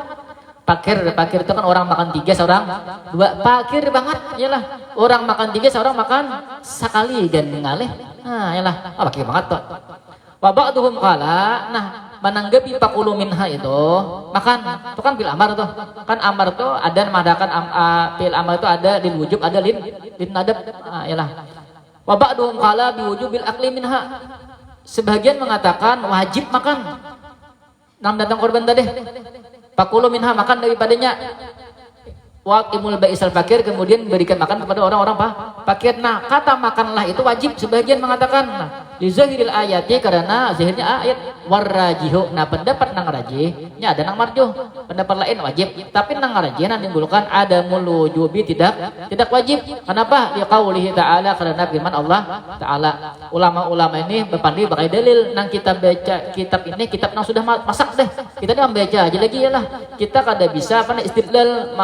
Fakir itu kan orang makan 3 seorang 2, fakir banget. Yalah, orang makan 3 seorang makan sekali dan ngalih. Nah, yalah, fakir banget tuh. Wa ba'duhum qala, nah menanggapi fakulu minha itu makan. Itu kan bil amar tuh. Kan amar tuh ada mengadakan bil amar itu ada lil wujub, ada lin nadab. Nah, yalah. Wa ba'duhum qala bi wujubil akli minha. Sebagian mengatakan wajib makan. Nang datang korban tadi. Fakulu minha, makan daripadanya. Waqimul ba'isal fakir, kemudian berikan makan kepada orang-orang fakir. Nah, kata makanlah itu wajib, sebagian mengatakan li zahiril ayati, karena zahirnya ayat warrajihu. Nah, pendapat nang rajihnya ada nang marjuh, pendapat lain wajib, tapi nang rajih nang timbulkan ada mulujubi tidak wajib. Kenapa? Liqaulihi ta'ala, karena firman Allah ta'ala. Ulama-ulama ini berpandai pakai dalil. Nang kita baca kitab ini, kitab nang sudah masak deh, kita nih membaca aja lagi ya lah. Kita kada bisa istidlal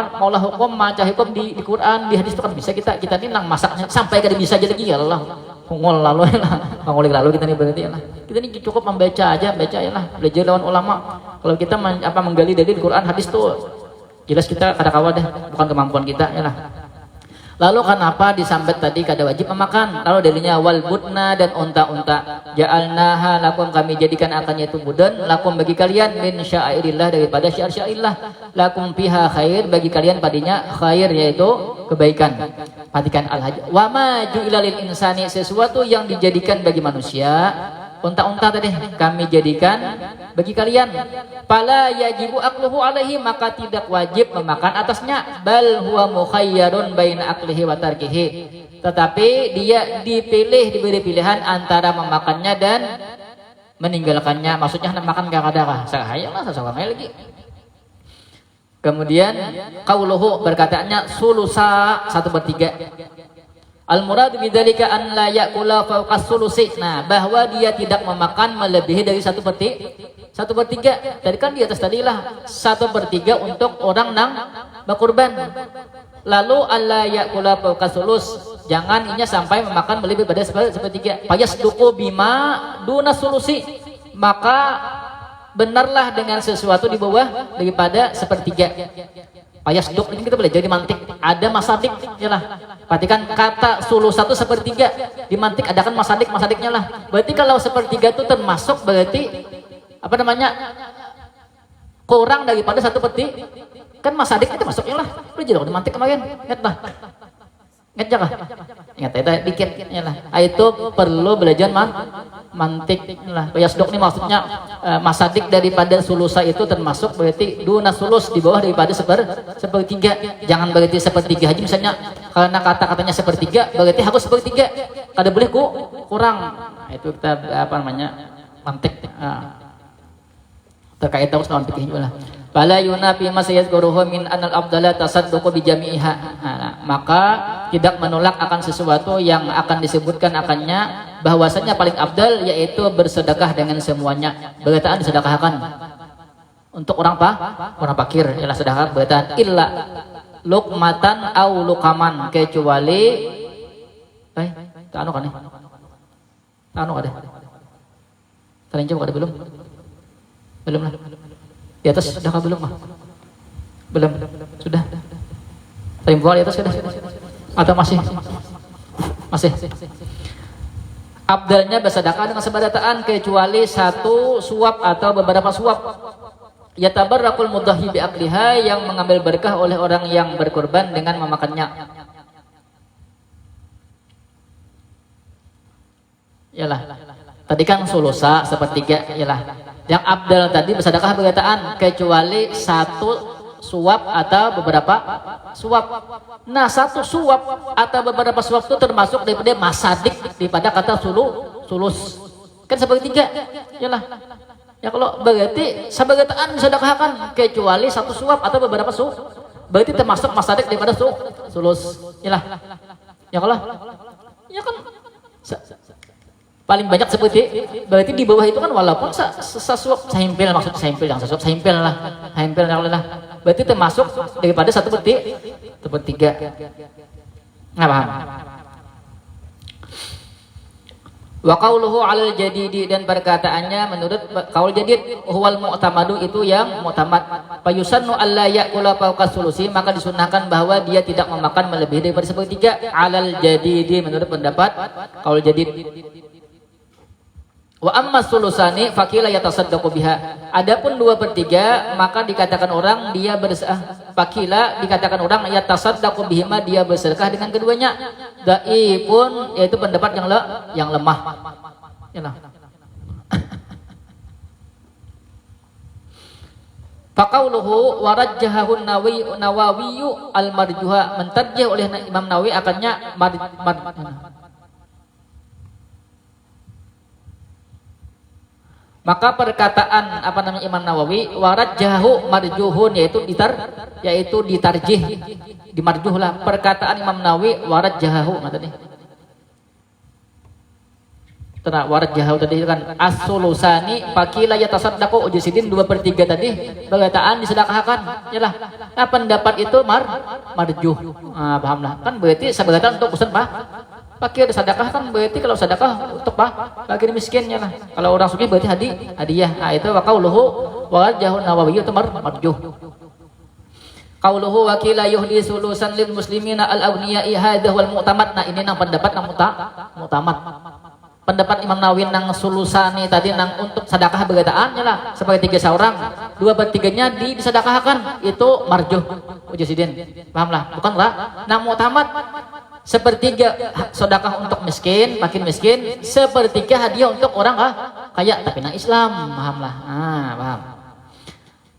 maulah hukum maca hukum di Quran, di hadis itu kan bisa. Kita ini nang masaknya sampai kada bisa aja lagi ya Allah. Ngol lalu ya lah, ngulik lalu kita nih berarti ya lah. Kita ini cukup membaca aja, baca ya lah, belajar lawan ulama. Kalau kita menggali dari Quran hadis tuh jelas kita kada kawat deh, bukan kemampuan kita ya lah. Lalu kenapa disambet tadi kada wajib memakan? Lalu dalilnya wal budna, dan unta-unta. Ja'alnaha lakum, kami jadikan akannya itu budan lakum bagi kalian min syairillah, daripada syiar-syairillah. Lakum fiha khair, bagi kalian padanya khair, yaitu kebaikan. Perhatikan al-hajj. Wa ma ju'ila lil insani, sesuatu yang dijadikan bagi manusia. Unta-unta tadi kami jadikan bagi kalian. Fala yajibu akluhu alaihi, maka tidak wajib memakan atasnya. Bal huwa mukhayyarun baina aklihi wa tarkihi, tetapi dia diberi pilihan antara memakannya dan meninggalkannya. Maksudnya makan gak ada sahaya lah, seseorang lagi. Kemudian qauluhu, berkataannya sulusa 1/3. Al-murad bidzalika an la ya'kula fawqa sulusi. Nah, bahwa dia tidak memakan melebihi dari 1/3. Tadi kan di atas tadilah 1/3 untuk orang nang berkurban. Lalu alla ya'kula fawqa sulus, jangan inya sampai memakan melebihi dari 1/3. Fayasduqu bima duna sulusi, maka benarlah dengan sesuatu di bawah daripada 1/3. Payasduk ini kita belajar di mantik, ada masadik ya lah. Perhatikan kata sulus 1/3 di mantik ada kan masadiknya lah. Berarti kalau 1/3 itu termasuk berarti apa namanya kurang daripada 1/3, kan masadik itu masuknya lah. Belajar di mantik kemarin, ingat lah. Ingat jangan? Ingat itu dikit ya lah. Itu perlu belajar mantik lah. Payasduk ini maksudnya masadik daripada sulusa itu termasuk berarti duna sulus, di bawah daripada 1/3. Jangan berarti 1/3 aja misalnya, karena kata-katanya 1/3 berarti harus 1/3. Kada boleh kurang. Nah, itu kita apa namanya mantik. Terkait terus lawan fikih lah. Fala yunafi ma sayadkuruhu min anal afdala tasadduqu bi jami'iha. Maka tidak menolak akan sesuatu yang akan disebutkan akannya bahwasanya paling afdal yaitu bersedekah dengan semuanya. Berkataan disedekahkan. untuk orang fakir ialah sedekah beutan illa luqmatan au luqaman, kecuali anu kan ada telinjau ada belum lah di atas sedekah belum sudah telinjau di atas sudah atau masih abdalnya bersedekah dengan sebadataan kecuali satu suap atau beberapa suap. Yatabarrakul mudhahi bi akliha, yang mengambil berkah oleh orang yang berkorban dengan memakannya. Yalah. Tadi kan sulusa sepertiga, yalah. Yang abdal tadi bersedekah berkataan kecuali satu suap atau beberapa suap. Nah, satu suap atau beberapa suap itu termasuk daripada masadik, daripada kata sulus. Kan sepertiga. Yalah. Ya kalau berarti sebagataan disedekahkan kecuali satu suap atau beberapa suap, berarti termasuk masadik daripada sulus. Yalah. Ya kalau ya kan paling banyak seperti berarti di bawah itu kan walaupun sasuap sahimpil, maksud sahimpil yang sasuap sahimpil lah. Berarti termasuk daripada satu per tiga. Nggak paham? Wa qauluhu 'alal jadidi, dan perkataannya menurut qaul jadid huwal mu'tamadu, itu yang mu'tamad. Fayusannu alla ya'kula fawqa sulusi, maka disunahkan bahwa dia tidak memakan melebihi daripada sepertiga. 'Alal jadidi menurut pendapat qaul jadid. Wa amma sulusani faqila yatasaddaqu biha. Adapun 2/3 maka dikatakan orang dia faqila dikatakan orang yatasaddaqu bihima, dia bersedekah dengan keduanya. Dhaifun, yaitu pendapat yang lemah. Yalah. Faqauluhu warajjahu Nawawi al-marjuha, mentarjih oleh Imam Nawawi akannya maka perkataan Imam Nawawi warajjahu marjuhun, yaitu ditarjih, dimarjuh lah. Perkataan Imam Nawawi warajjahu tadi. Warajjahu tadi kan as-sulusani faqila yatasaddaqu ujusidin 2/3 tadi perkataan disedekahkan. Yalah. Nah, pendapat itu marjuh. Paham lah. Kan berarti sebagaimana untuk urusan fakir sedekah kan berarti kalau sedekah untuk fakir miskinnya lah. Kalau orang sugih berarti hadiah. Nah, itu wa qauluhu wa jahun Nawawi itu marjuh. Qauluhu wa qila yuhdi sulusan lil muslimina al awniya'i hadha wal mu'tamad. Nah, ini nang pendapat nang mu'tamad. Pendapat Imam Nawawi nang sulusani tadi nang untuk sedekah bergataannya lah sebagai 3 seorang, 2/3-nya disedekahkan, itu marjuh. Ujusidin. Paham lah? Bukan lah. Nang mu'tamad sepertiga sedekah untuk miskin, makin miskin, sepertiga hadiah untuk orang kaya tapi nang Islam. Paham lah. Paham.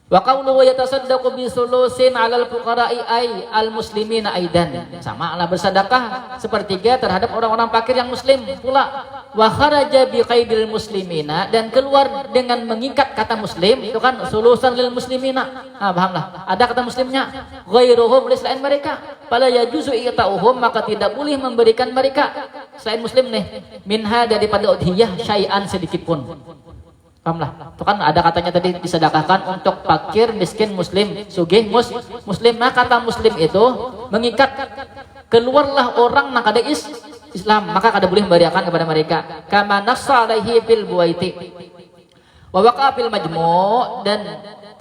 Wa qawluhu yatasaddaqu bi sulusin 'alal fuqara'i ay al muslimina aidan. Sama lah bersedekah sepertiga terhadap orang-orang fakir yang muslim pula. Wa kharaja bi qaidil muslimina, dan keluar dengan mengikat kata muslim, itu kan sulusan lil muslimina. Paham lah. Ada kata muslimnya, ghairuhum, selain mereka. Fala yajuzu i'ta'uhum, maka tidak boleh memberikan mereka selain muslim nih minha, daripada udhiyah syai'an sedikit pun. Paham lah. Itu kan ada katanya tadi disedekahkan untuk fakir, miskin, muslim, sugih, muslim. Nah, kata muslim itu mengikat. Keluarlah orang nak ada Islam, maka kada boleh memberikan kepada mereka. Kama nassa alaihi fil buaiti. Wa waqa fil majmu', dan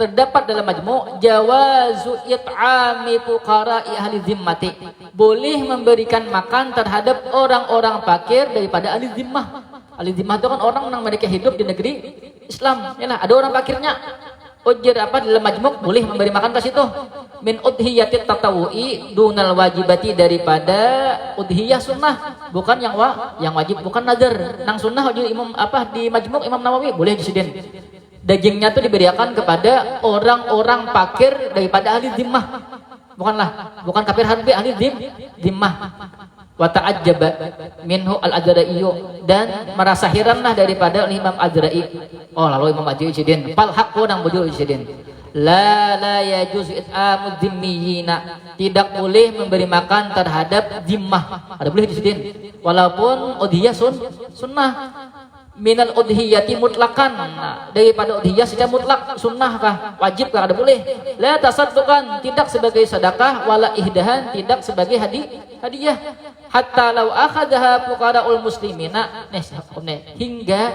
terdapat dalam majmu' jawazu it'ami fuqara'i ahli zimmati. Boleh memberikan makan terhadap orang-orang fakir daripada ahli zimmah. Ahli zimmah itu kan orang yang mereka hidup di negeri Islam. Yalah, ada orang fakirnya. Ujir dalam majmu' boleh memberi makan ke situ. Min udhiyatit tatawu'i dunal wajibati, daripada udhiyah sunnah, bukan yang wajib, bukan nazar. Nang sunnah di majmu' Imam Nawawi boleh disidin. Dagingnya itu diberikan kepada orang-orang fakir daripada ahli zimmah. Bukan kafir harbi, ahli zimmah. Wa ta'ajjaba minhu al-Adra'iyyu, dan merasa heranlah daripada Imam Adra'i. Lalu Imam Adra'i isidin fal haqqu nang bujur isidin la yajuz it'amud dhimmiyina, tidak boleh memberi makan terhadap zimmah. Ada boleh isidin walaupun udhiyah sunnah. minal udhiyati mutlakan. Nah, daripada udhiyah secara mutlak, sunnahkah, wajibkah, ada boleh. La tasadduqan, tidak sebagai sedekah, wala ihdahan, tidak sebagai hadiah. Hatta law akhadha fuqara'ul muslimina, hingga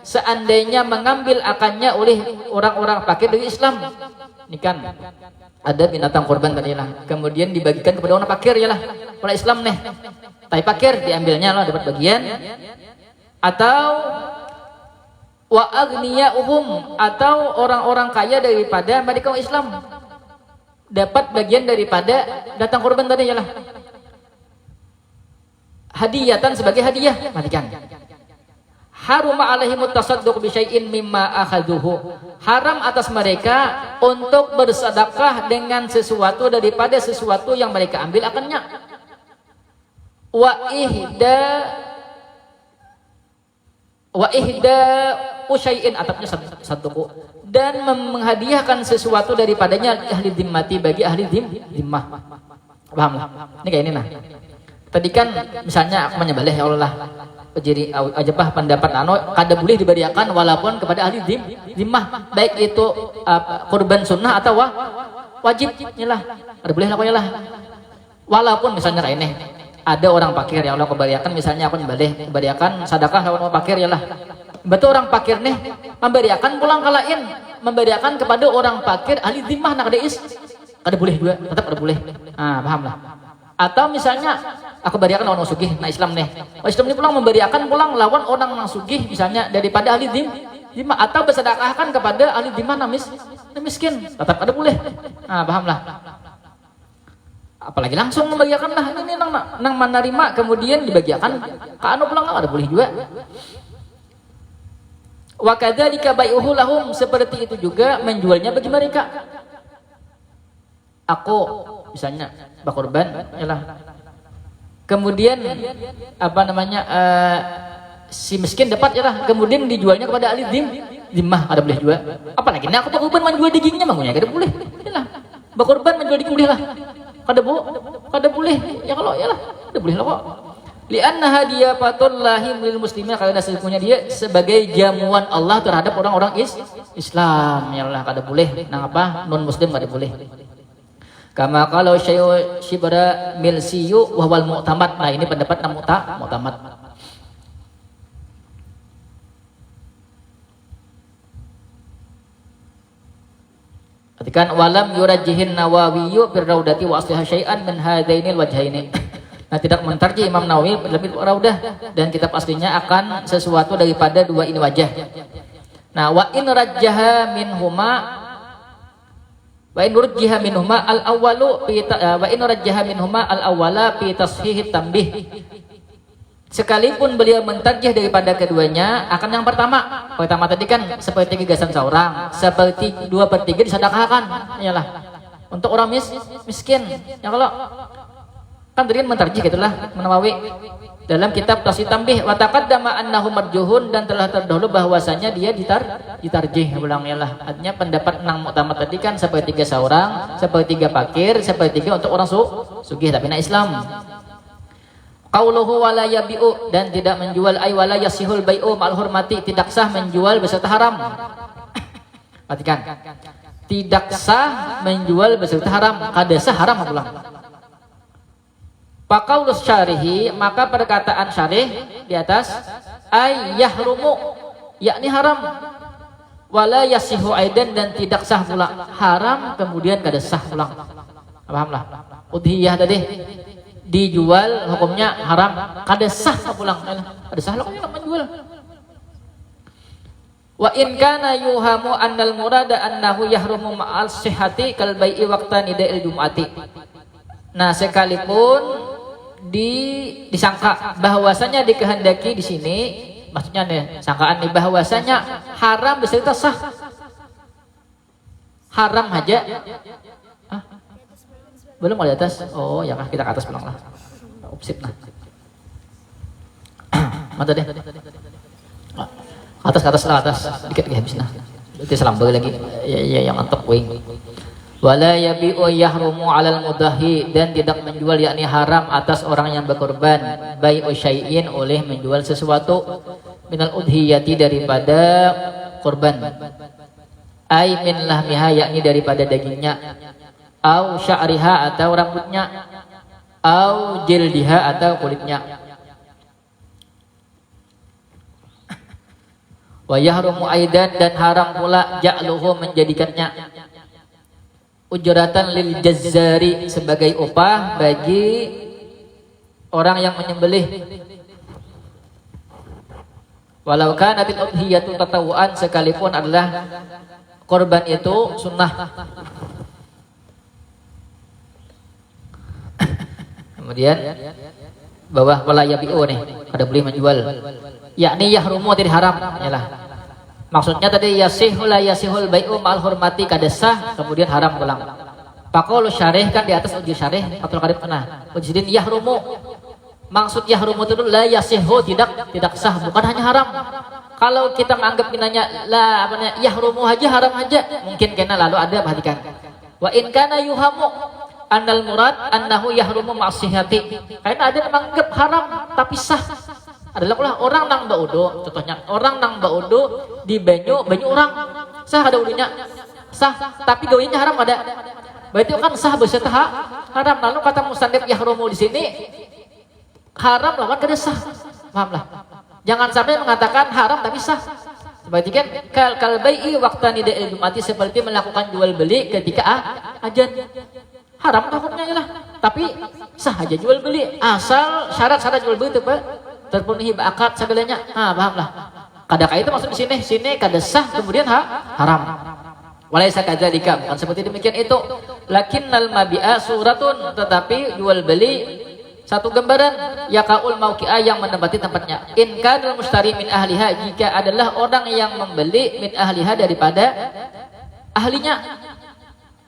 seandainya mengambil akannya oleh orang-orang fakir dari Islam. Ini kan ada binatang kurban tadi lah, kemudian dibagikan kepada orang fakir ya lah, orang Islam nih. Tai fakir diambilnya lah, dapat bagian. Atau wa aghniya'uhum, atau orang-orang kaya daripada mereka orang Islam dapat bagian daripada datang kurban tadi ya lah. Hadiyatan, sebagai hadiah. Perhatikan. Haruma alaihimut tasadduq bi syai'in mimma akhaduhu. Haram atas mereka untuk bersedekah dengan sesuatu daripada sesuatu yang mereka ambil akannya. Wa ihda usyai'in, atapnya sadduqu, dan menghadiahkan sesuatu daripadanya ahli dhimmati, bagi ahli dhimmah. Paham lah? Ini kayak ini nah. Tadi kan misalnya aku menyembelih ya Allah, jadi ajabah pendapat kada boleh diberiakan walaupun kepada ahli dhimmah, baik itu kurban sunnah atau wajib nyalah. Kada boleh lah lah. Walaupun misalnya kayak ini, ada orang fakir ya Allah, kebariakan misalnya aku nyembelih, kebariakan sedekah lawan orang fakir ya lah. Betul orang fakir nih memberiakan pulang kalain, memberiakan kepada orang fakir ahli dhimmah nak kada boleh juga, tetap kada boleh. Paham lah. Atau misalnya aku beriakan lawan orang sugih, nah Islam nih. Orang Islam ini pulang memberiakan pulang lawan orang yang sugih misalnya daripada ahli dhimmah, atau bersedekahkan kepada ahli dhimmah miskin, tetap kada boleh. Paham lah. Apalagi langsung membagikan lah, ini nang menerima kemudian dibagikan ke anu pulang, ada boleh juga. Wa kadzalika bai'uhu lahum, seperti itu juga menjualnya bagi mereka. Aku misalnya berkorban yalah, kemudian si miskin dapat yalah, kemudian dijualnya kepada ahli dhimmah, ada boleh juga. Apalagi aku berkorban menjual dagingnya mangunya, kada boleh yalah. Berkorban menjual daging boleh lah. Kada boleh ya, kalau ya lah kada boleh lah kok. Li'anna hadiyatullahi lil muslimin, karena sesungguhnya dia sebagai jamuan Allah terhadap orang-orang Islam ya Allah, kada boleh nang non muslim kada boleh. Kama kalau syai'u shibra milsiyu wa wal mu'tamad. Nah ini pendapat nang mu'tamad. Ketika walam yurajjihin Nawawiyu fir raudati wa asliha syai'an min hadainil wajhaini. Nah tidak mentarjih Imam Nawawi lebih raudah dan kitab aslinya akan sesuatu daripada dua ini wajah. Nah wa in rajjaha minhuma al awwala fi tashihit tambih. Sekalipun beliau mentarjih daripada keduanya akan yang pertama tadi kan seperti gagasan seorang, seperti 2/3 disedekahkan iyalah untuk orang miskin. Ya kalau kan tadi kan mentarjih gitulah Nawawi dalam kitab Tashihit Tambih, wa taqaddama annahu marjuhun, dan telah terdahulu bahwasanya dia ditarjih ulang iyalah. Artinya pendapat nang mu'tamad tadi kan sepertiga seorang, sepertiga fakir, sepertiga untuk orang sugih tapi na Islam. Qauluhu wala yabi'u, dan tidak menjual ay wala yasihul bai'u ma'al hurmati, tidak sah menjual beserta haram. Perhatikan. Tidak sah menjual beserta haram, kada sah haram pulang. Faqaulus syarihi, maka perkataan syarih di atas ay yahrumu, yakni haram. Wala yasihu aidan, dan tidak sah pula. Haram kemudian kada sah pulang. Pahamlah. Udhiyah tadi dijual hukumnya haram, kada sah pulang. Kada sah lo kan menjual. Wa in kana yuhamu annal murada annahu yahrumu ma'al sihhati kal bai'i waqtan ida'il jum'ati. Nah, sekalipun disangka bahwasanya dikehendaki di sini, maksudnya nih sangkaan nih bahwasanya haram beserta sah. Haram aja. Belum di atas. Oh ya, kita ke atas pulang lah. Upsip nah. Mata deh. Ke atas dikit habis nah. Itu selambel lagi. Ya yang antok wing. Wala yabi'u yahrumu 'alal mudahi, dan tidak menjual yakni haram atas orang yang berkorban, bai'u syai'in oleh menjual sesuatu minal udhiyati daripada kurban, ay min lahmiha yakni daripada dagingnya, au sya'riha atau rambutnya, au jildiha atau kulitnya. Wa yahrumu aidan dan haram pula ja'luhu menjadikannya ujratan lil jazzari sebagai upah bagi orang yang menyembelih. Walau kanatil udhiyatu tatawuan, sekalipun adalah korban itu sunnah. Kemudian bawah wala yabi'u nih, ada boleh menjual. Yakni yahrumu tidak haram yalah. Maksudnya tadi yasihul la yasihul bai'u ma'al hurmati kadesah, kemudian haram ulang. Pakul syarih kan di atas uji syarih Fathul Qarib pernah. Ujidin yahrumu. Maksud yahrumu itu la yasihu tidak sah, bukan hanya haram. Kalau kita menganggap binanya la apa namanya yahrumu aja haram aja, mungkin kena lalu ada perhatikan. Wa in kana yuhamu annal murad annahu yahrumu ma'sihati. Karena ada yang menganggap haram tapi sah. Adalah orang nang baudo, contohnya orang nang baudo di banyu orang sah ada ulinya sah, tapi gawinya haram ada. Berarti kan sah beserta haram. Lalu kata musannif yahrumu di sini haram lawan kada sah. Pahamlah. Jangan sampai mengatakan haram tapi sah. Berarti kan kal bai'i waqtani da'il jumati, seperti melakukan jual beli ketika ajan. Haram hukumnya lah, tapi sah aja jual beli asal syarat-syarat jual beli itu terpenuhi akad segalanya. Pahamlah. Kadang itu maksud di sini kada sah kemudian haram. Walaysa kadzalika, bukan seperti demikian itu. Lakinnal mabi'a suratun, tetapi jual beli satu gambaran, yaqaul mauqi'a yang menempati tempatnya. In kanal mushtari min ahliha, jika adalah orang yang membeli min ahliha daripada ahlinya.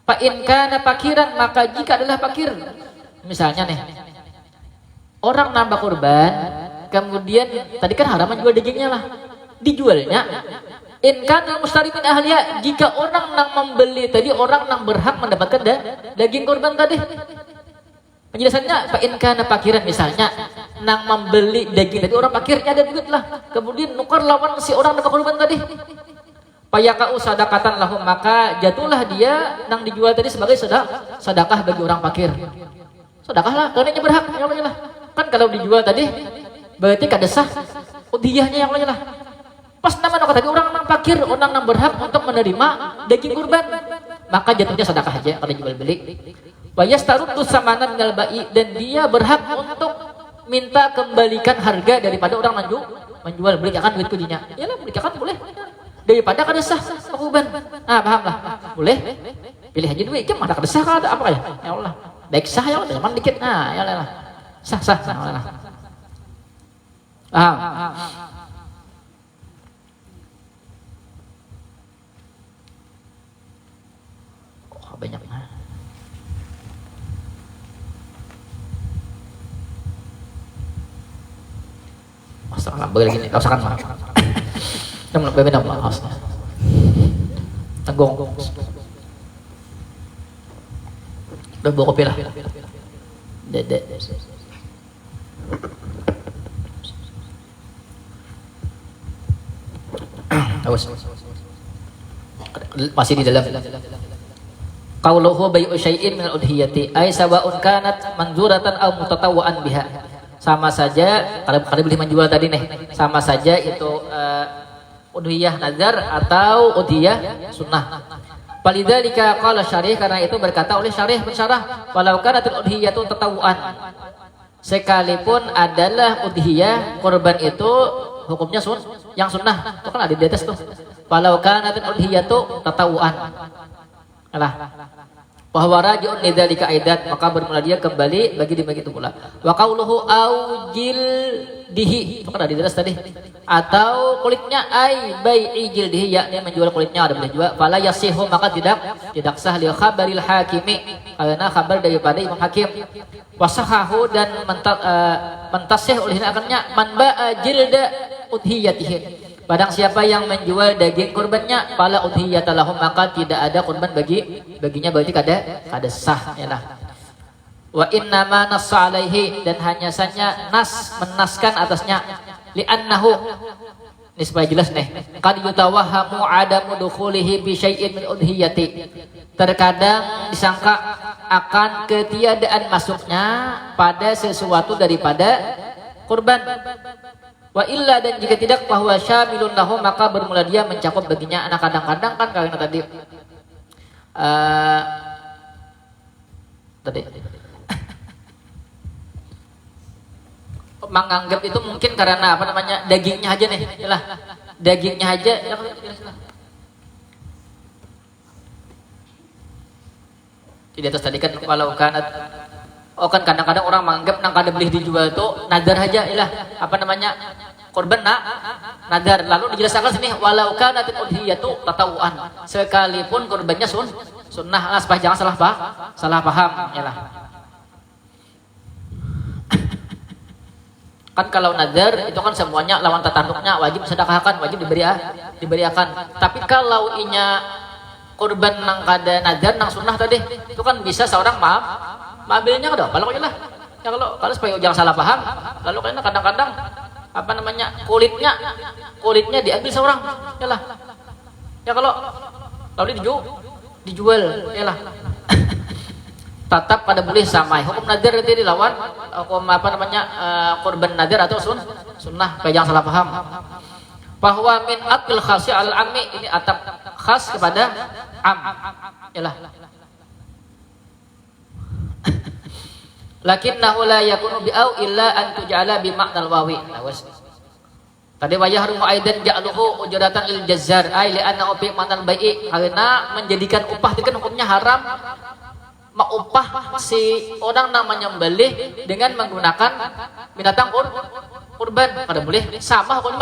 Fa in kana fakiran, maka jika adalah fakir. Misalnya nih, orang nambah kurban, kemudian tadi kan haram jual dagingnya lah, dijualnya. In kanal mushtari min ahliha, jika orang nang membeli tadi orang nang berhak mendapatkan daging kurban tadi. Penjelasannya fa in kana fakiran, misalnya nang membeli daging tadi orang fakirnya ada duit lah, kemudian nukar lawan si orang nambah kurban tadi. Payakau sadaqatan lahum, maka jatuhlah dia nang dijual tadi sebagai sedekah bagi orang fakir. Sedekah lah, karena dia berhak namanya lah. Kan kalau dijual tadi berarti kada sah udhiyahnya yang namanya lah. Pas nama tadi orang nang fakir, orang nang berhak untuk menerima daging kurban, maka jatuhnya sedekah aja kalau jual beli. Wa yastaruddu samana minal ba'i, dan dia berhak untuk minta kembalikan harga daripada orang menjual, belikan duitku dinya. Yalah, belikan boleh. Daripada kada sah kurban. Pahamlah. Boleh. Pilih aja duit, kan ada kada sah ada apa ya? Ya Allah. Baik sah ya Allah, cuman dikit. Ya Allah. Sah. Ya Allah. Paham? Oh, banyak. Masalah begini nih, kau sakan mah. Namun berbeda maaf. Tanggung. Udah bawa kopi lah. Dede. Awas. Masih di dalam. Qauluhu bai'u syai'in min al-udhiyati ay sawa'un kanat manzuratan aw mutatawwa'an biha. Sama saja kalau boleh menjual tadi nih, sama saja itu udhiyah nazar atau udhiyah sunnah. Walidzalika qala syarih, karena itu berkata oleh syarih pensyarah, walau kanatil udhiyatu tatawuan, sekalipun adalah udhiyah korban itu hukumnya yang sunnah. Itu kan ada di atas tuh. Walau kanatil udhiyatu tatawuan. Alah. Bahwa raji'un lidzalika aidan, maka bermula dia kembali bagi itu pula. Wa qauluhu aujil dihi, itu kan ada di atas tadi. Atau kulitnya ai bai'i jildihi, yakni menjual kulitnya ada boleh juga. Fala yasihu, maka tidak sah li khabaril hakimi, karena kabar daripada Imam Hakim. Wasahahu, dan mentasih olehnya akannya man ba'a jilda udhiyatihi, barang siapa yang menjual daging kurbannya, fala udhiyata lahum, maka tidak ada kurban baginya, berarti kada sah yalah. Wa innama nassa alaihi, dan hanya saja menaskan atasnya, li'annahu, Ini supaya jelas nih. Qad yutawahhamu adamu dukhulihi bi syai'in min udhiyati. Terkadang disangka akan ketiadaan masuknya pada sesuatu daripada kurban. Wa illa, dan jika tidak bahwa syamilun lahu, maka bermula dia mencakup baginya. Anak kadang-kadang kan kalian tadi menganggap itu mungkin karena apa namanya dagingnya aja nih, yalah dagingnya aja ya, di atas tadi kan walau kanat, oh kan kadang-kadang orang menganggap nang kada beli dijual tuh nadar aja, yalah apa namanya korban nadar, lalu dijelaskan sini walau kanat udhiyatu tatawuan, sekalipun korbannya sunnah, supaya jangan salah paham, yalah. Kan kalau nadar itu kan semuanya lawan tatanduknya wajib sedekahkan, wajib diberiakan. Tapi kalau inya kurban nang kada nadar nang sunnah tadi, itu kan bisa seorang ambilnya kada kalau lah. Ya kalau supaya jangan salah paham, lalu karena kadang-kadang apa namanya kulitnya diambil seorang, yalah. Ya kalau dijual, yalah. Tetap pada boleh sama hukum nadar itu dilawan hukum apa namanya korban nadar atau sunnah, supaya jangan salah paham. Bahwa min atil khasi al ammi, ini atap khas kepada am, yalah. Lakinnahu la yakunu bi'au illa an tuj'ala bi ma'nal wawi. Tadi wa yahrumu aidan ja'luhu ujratan lil jazzar ay li annahu bi ma'nal bai'i, karena menjadikan upah itu kan hukumnya haram. Upah si orang namanya membeli dengan menggunakan binatang kurban, kada boleh. Sama hukum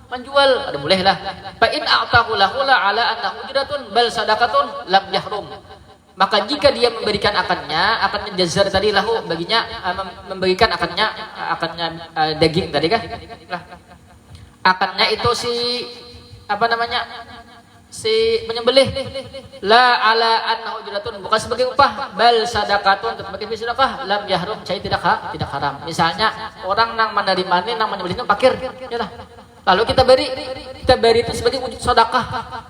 menjual, kada boleh lah. Fa in a'tahu lahu la ala annahu ujratun bal sadaqatun lam yahrum. Maka jika dia memberikan akan jazar tadi lahu baginya, memberikan akannya daging tadi kan. Akannya itu si apa namanya? Si penyembelih la ala annahu ujratun, bukan sebagai upah, bal sadaqatun, sebagai sedekah, lam yahrum, saya tidak haram. Misalnya orang nang menerima ini nang menyembelih itu fakir, yalah. Lalu kita beri itu sebagai wujud sedekah,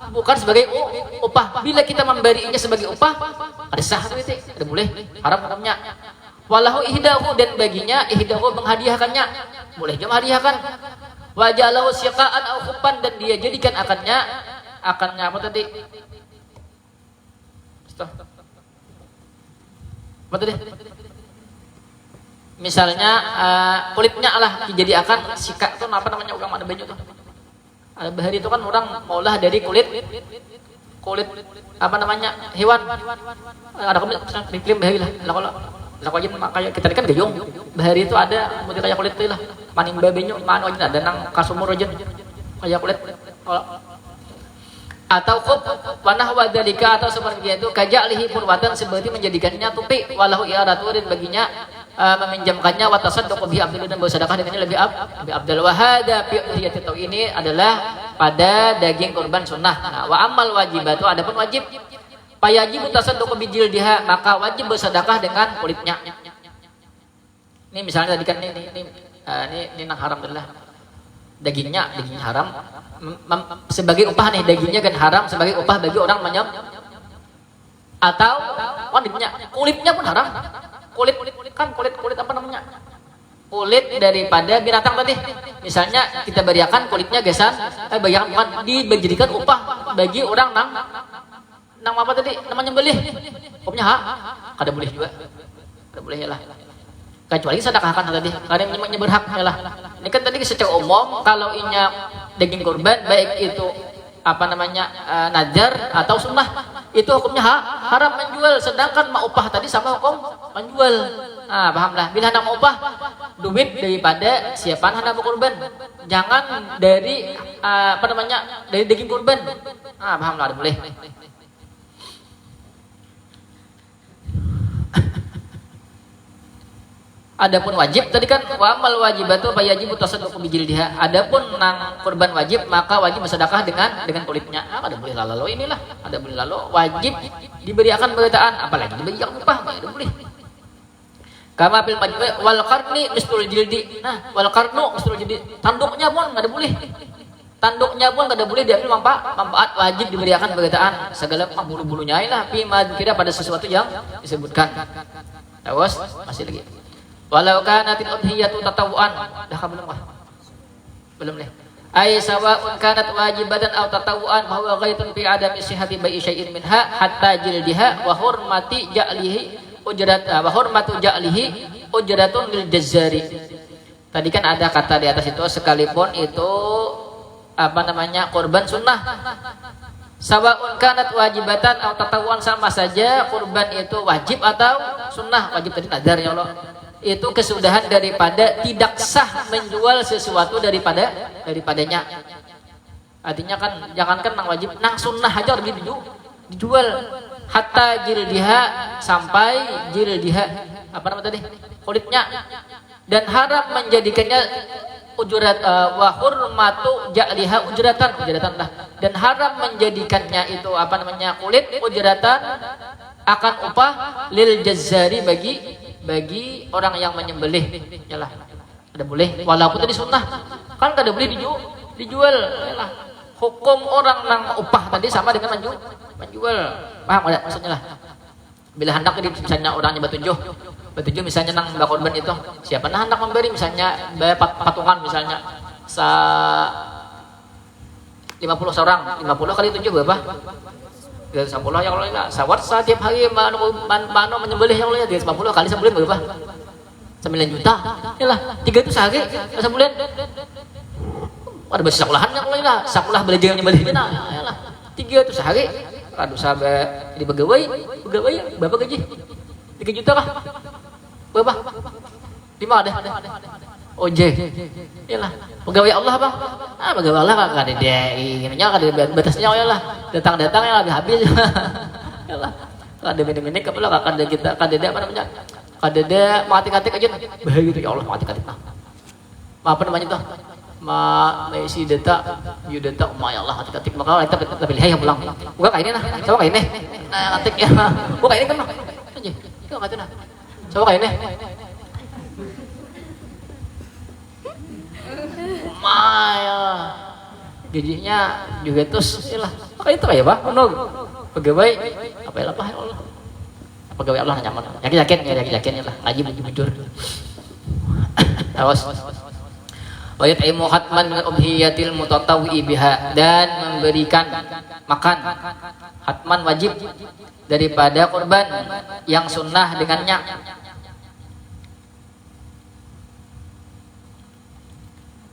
bukan sebagai upah. Bila kita memberinya sebagai upah, ada sah itu, ada boleh, haram hukumnya. Walahu ihdahu, dan baginya ihdahu menghadiahkannya, boleh dia menghadiahkan. Wajalahu siqaan au khufan, dan dia jadikan akannya apa tadi? Apa tadi? Misalnya kulitnya lah dijadikan sika tuh apa namanya orang mana banyu tuh. Ada bahari itu kan orang maulah dari kulit apa namanya hewan. Ada iklim bahari lah. Kalau aja kayak kita kan gayung. Bahari itu ada model kayak kulit tuh lah. Maning babenyu mana aja ada nang kasumur aja kayak kulit. Atau panah wadalika, atau seperti itu kajalihi purwatan, seperti menjadikannya tupi, walahu i'aratu, dan baginya meminjamkannya, wa tasadduqu bihi abdul, dan bersedekah dengannya lebih abdul. Wa hadza fi udhiyati, ini adalah pada daging kurban sunnah. Nah, wa amal wajibatu, adapun wajib payajibu tasadduqu bi jildiha, maka wajib bersedekah dengan kulitnya. Ini misalnya tadi kan ini nang haram adalah dagingnya haram. Sebagai upah nih, dagingnya kan haram sebagai upah bagi orang atau kulitnya pun haram. Kulit apa namanya? Kulit daripada binatang tadi. Misalnya kita beriakan kulitnya gesan, beriakan bukan dijadikan upah bagi orang nang apa tadi namanya beli. Hukumnya kada boleh juga. Kada boleh lah. Kecuali sedekahkan tadi, karena yang berhak lah. Ini kan tadi secara umum kalau inya daging kurban, baik itu apa namanya nadar atau sunnah, itu hukumnya haram menjual. Sedangkan upah tadi sama hukum menjual. Nah, pahamlah. Bila hendak upah duit daripada siapa hendak kurban, jangan dari apa namanya dari daging kurban. Nah, pahamlah, boleh. Adapun wajib tadi kan wa amal wajibatu fa yajibu tasadduqu bi jildiha. Adapun nang kurban wajib maka wajib bersedekah dengan kulitnya. Ada boleh lalu inilah, ada boleh lalu wajib diberikan beritaan, apalagi diberikan upah, ada boleh. Kama fil majmu' wal qarni mistul jildi. Nah, wal qarnu mistul jildi. Tanduknya pun ada boleh. Tanduknya pun kada boleh diambil manfaat, wajib diberikan perkataan segala bulu-bulunya lah pima kira pada sesuatu yang disebutkan. Terus masih lagi. Walau kanatil udhiyatu tatawuan. Dah belum kah? Belum nih. Ay sawa'un kanat wajibatan aw tatawuan fa huwa ghaitun fi adami sihhati bai'i syai'in minha hatta jildiha wa hurmati ja'lihi ujrat wa hurmatu ja'lihi ujratun lil jazzari. Tadi kan ada kata di atas itu sekalipun itu apa namanya kurban sunnah. Sawa'un kanat wajibatan atau tatawuan sama saja kurban itu wajib atau sunnah. Wajib tadi nadar ya Allah. Itu kesudahan daripada tidak sah menjual sesuatu daripadanya. Artinya kan jangankan nang wajib, nang sunnah aja harus dijual. Hatta jildiha sampai jildiha apa nama tadi? Kulitnya. Dan haram menjadikannya ujurat wa hurmatu ja'liha ujratan lah. Dan haram menjadikannya itu apa namanya kulit ujratan akan upah lil jazzari bagi orang yang menyembelih. Yalah. Ada boleh walaupun tadi sunnah. Kan kada boleh dijual. Yalah. Hukum orang nang upah tadi sama dengan menjual. Paham enggak maksudnya lah? Bila hendak misalnya orangnya Betujuh misalnya nang mbak korban itu siapa nah hendak memberi misalnya bayar patungan misalnya 50 seorang 50 kali 7 berapa? 10 ya Allah ya sawat setiap hari mano menyembelih ya Allah ya 50 kali sebulan berapa? 9 juta yalah 3 itu sehari sebulan ada bahasa sekolahan ya Allah ya sekolah belajar menyembelih nah yalah 3 itu sehari aduh sahabat jadi pegawai berapa gaji? 3 juta kah? Berapa? 5 deh. Ojek. Iyalah, pegawai Allah Bang. Pegawai Allah kan ada ininya kan ada batasnya ya lah. Datang-datang ya habis. Iyalah. Kada minit-minit kepala kada kita kada apa namanya? Kada mati-katik aja. Bahaya gitu ya Allah mati-katik nah. Apa namanya tuh? Si data, ya Allah mati-katik maka kita pilih yang pulang. Buka kayak ini nah. Coba kayak ini. Nah, katik ya. Buka ini kan nah. Aja. Coba kayak nah. Coba kayak ini. Maya. Gajinya juga terus lah. Kayak itu ya, Pak. Penuh. Pegawai apa ya lah, ya Allah. Pegawai Allah nyaman. Yakin lah. Ngaji jujur. Awas. Wa yut'imu hatman min udhiyatil mutatawwi biha dan memberikan makan hatman wajib daripada kurban yang sunnah dengannya.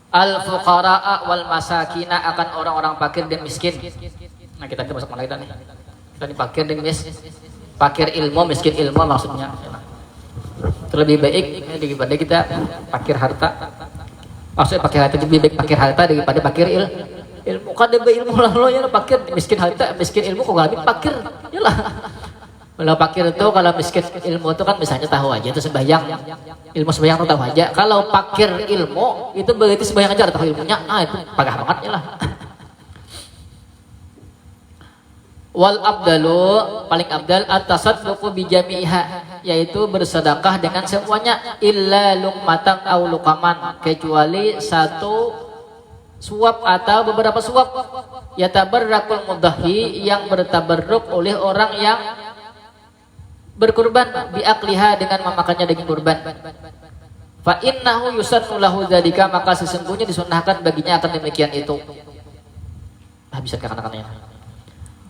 Al-fuqara'a wal masakina akan orang-orang fakir dan miskin. Nah kita masuk lagi nih. Kita ini fakir dan fakir ilmu, miskin ilmu maksudnya. Terlebih baik daripada kita fakir harta. Maksudnya fakir harta lebih baik fakir harta daripada fakir ilmu. Kan ada ilmu lalu ya fakir miskin harta, miskin ilmu kok lebih fakir. Yalah. Kalau fakir itu kalau miskin ilmu itu kan misalnya tahu aja itu sembahyang. Ilmu sembahyang itu tahu aja. Kalau fakir ilmu itu berarti sembahyang aja tahu ilmunya. Itu pagah banget ya lah. Wal abdalu paling abdal at-tasadduqu bi jami'iha yaitu bersedekah dengan semuanya illa luqmatan aw luqaman kecuali satu suap atau beberapa suap yatabarrakul mudahhi yang bertabarruk oleh orang yang berkurban biakliha dengan memakannya daging kurban. Fa innahu yusannu lahu dzalika maka sesungguhnya disunnahkan baginya akan demikian itu. Bisa kata-katanya.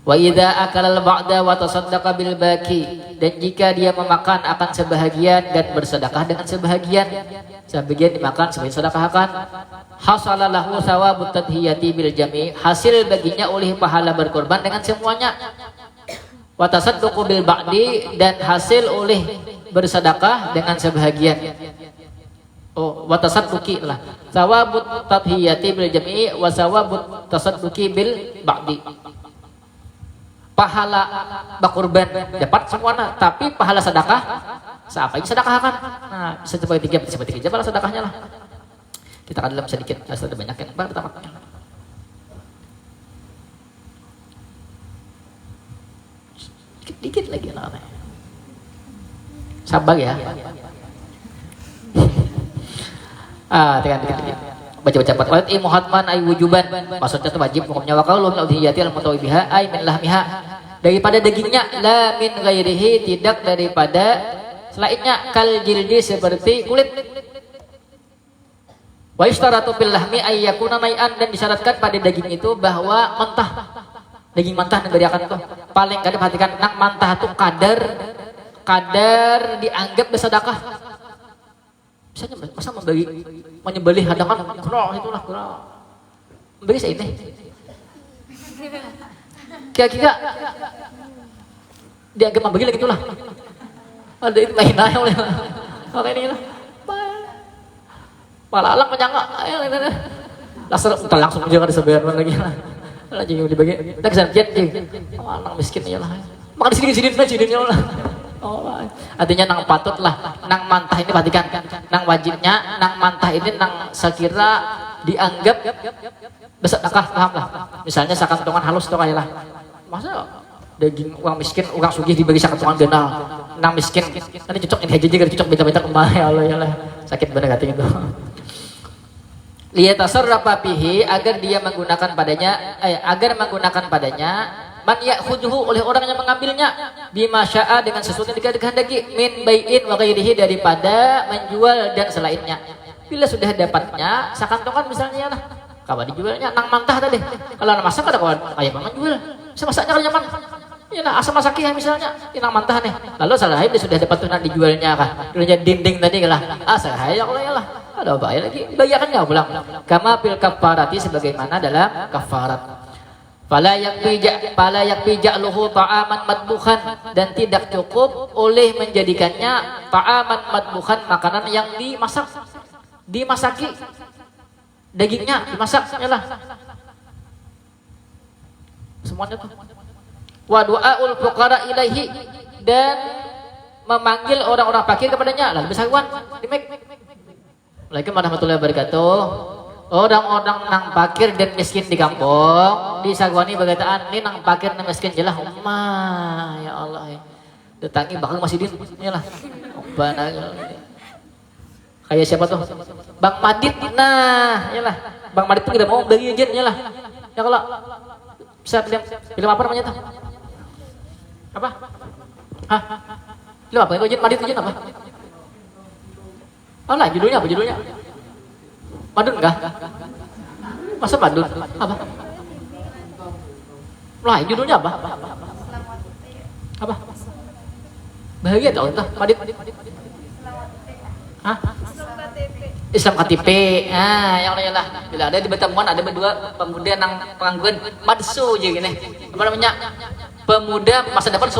Wa idza akala al-ba'da wa tasaddaqa bil baqi dan jika dia memakan akan sebahagian dan bersedekah dengan sebagian dimakan sebagian sedekahkan hasala lahu thawabut tadhiyati bil jami hasil baginya oleh pahala berkorban dengan semuanya. Wa tasadduqu bil ba'di dan hasil oleh bersedekah dengan sebahagian. Wa tasadduqi lah. Thawabut tadhiyati bil jami wa thawabut tasadduqi bil ba'di. Pahala berkorban dapat semuanya, tapi pahala sedekah siapa yang sedekahkan? Nah, bisa sebagai tiga pahala sedekahnya lah. Kita kan dalam sedikit, ada banyak yang pertama. Dikit lagi lah. Sabar ya. Dikit. baca cepat wa imu hatman ay wujuban maksudnya itu wajib hukumnya wa qaulun udhiyati al mutawibiha ay min lahmiha daripada dagingnya la min ghairihi tidak daripada selainnya kal jildi seperti kulit wa istaratu bil lahmi ay yakuna mai'an dan disyaratkan pada daging itu bahwa mentah daging mentah negeri akan tuh paling kadang perhatikan nak mentah tuh kadar dianggap bersedekah misalnya masa menyembelih hadangan kurang itulah kurang bagi saya ini kira-kira dianggap membagi lagi itulah ada itu lain aja oleh oke ini lah malah alang menyangka langsung jangan disebarkan lagi lah lagi dibagi tak kesan kiat alang miskin ya lah makan sini lah artinya nang patut lah nang mantah ini perhatikan nang wajibnya nang mantah ini nang sekira dianggap bersedekah paham lah misalnya sakantongan halus tuh kayak lah masa daging uang miskin uang sugih dibagi sakantongan genal nang miskin ini cocok ini aja juga cocok beda-beda kembali ya Allah ya lah sakit bener hati itu liyatasarrafa fihi agar dia menggunakan padanya agar menggunakan padanya man ya'khudhu oleh orang yang mengambilnya bima syaa dengan sesuatu yang dikehendaki min bai'in wa ghairihi daripada menjual dan selainnya bila sudah dapatnya sakantongan misalnya lah kawan dijualnya nang mantah tadi kalau masak ada kawan kayak mana jual bisa masaknya kalau nyaman ya lah asam masaki ya misalnya nang mantah nih lalu salah dia sudah dapat tuh nanti dijualnya kan dulunya dinding tadi lah salah ya kalau ya lah ada bahaya lagi dibayarkan nggak pulang kama fil kafarati sebagaimana dalam kafarat fala yakfi ja'luhu ta'aman madbukhan dan tidak cukup oleh menjadikannya ta'aman madbukhan makanan yang dimasaki dagingnya dimasak yalah semuanya tuh wa du'aul fuqara ilaihi dan memanggil orang-orang fakir kepadanya lalu bersawan di mic Waalaikumsalam warahmatullahi wabarakatuh orang-orang nang fakir dan miskin di kampung disagwani berkataan ini nang fakir dan miskin jelah ummah ya Allah ya datangi bakal masih din yalah ubbana kayak siapa tuh Bang Madit nah yalah Bang Madit tuh tidak mau bagi izin yalah ya kalau bisa film apa namanya tuh apa hah film apa izin Madit izin apa oh lah judulnya apa judulnya Madun enggak? Masa Madun? Apa? Lah judulnya apa? Apa? Bahagia tau entah Madit? Hah? Islam KTP. Ah, yang lain lah. Bila ada di Batambuan ada berdua pemuda nang pengangguran madsu aja gini. Apa namanya? Pemuda masa depan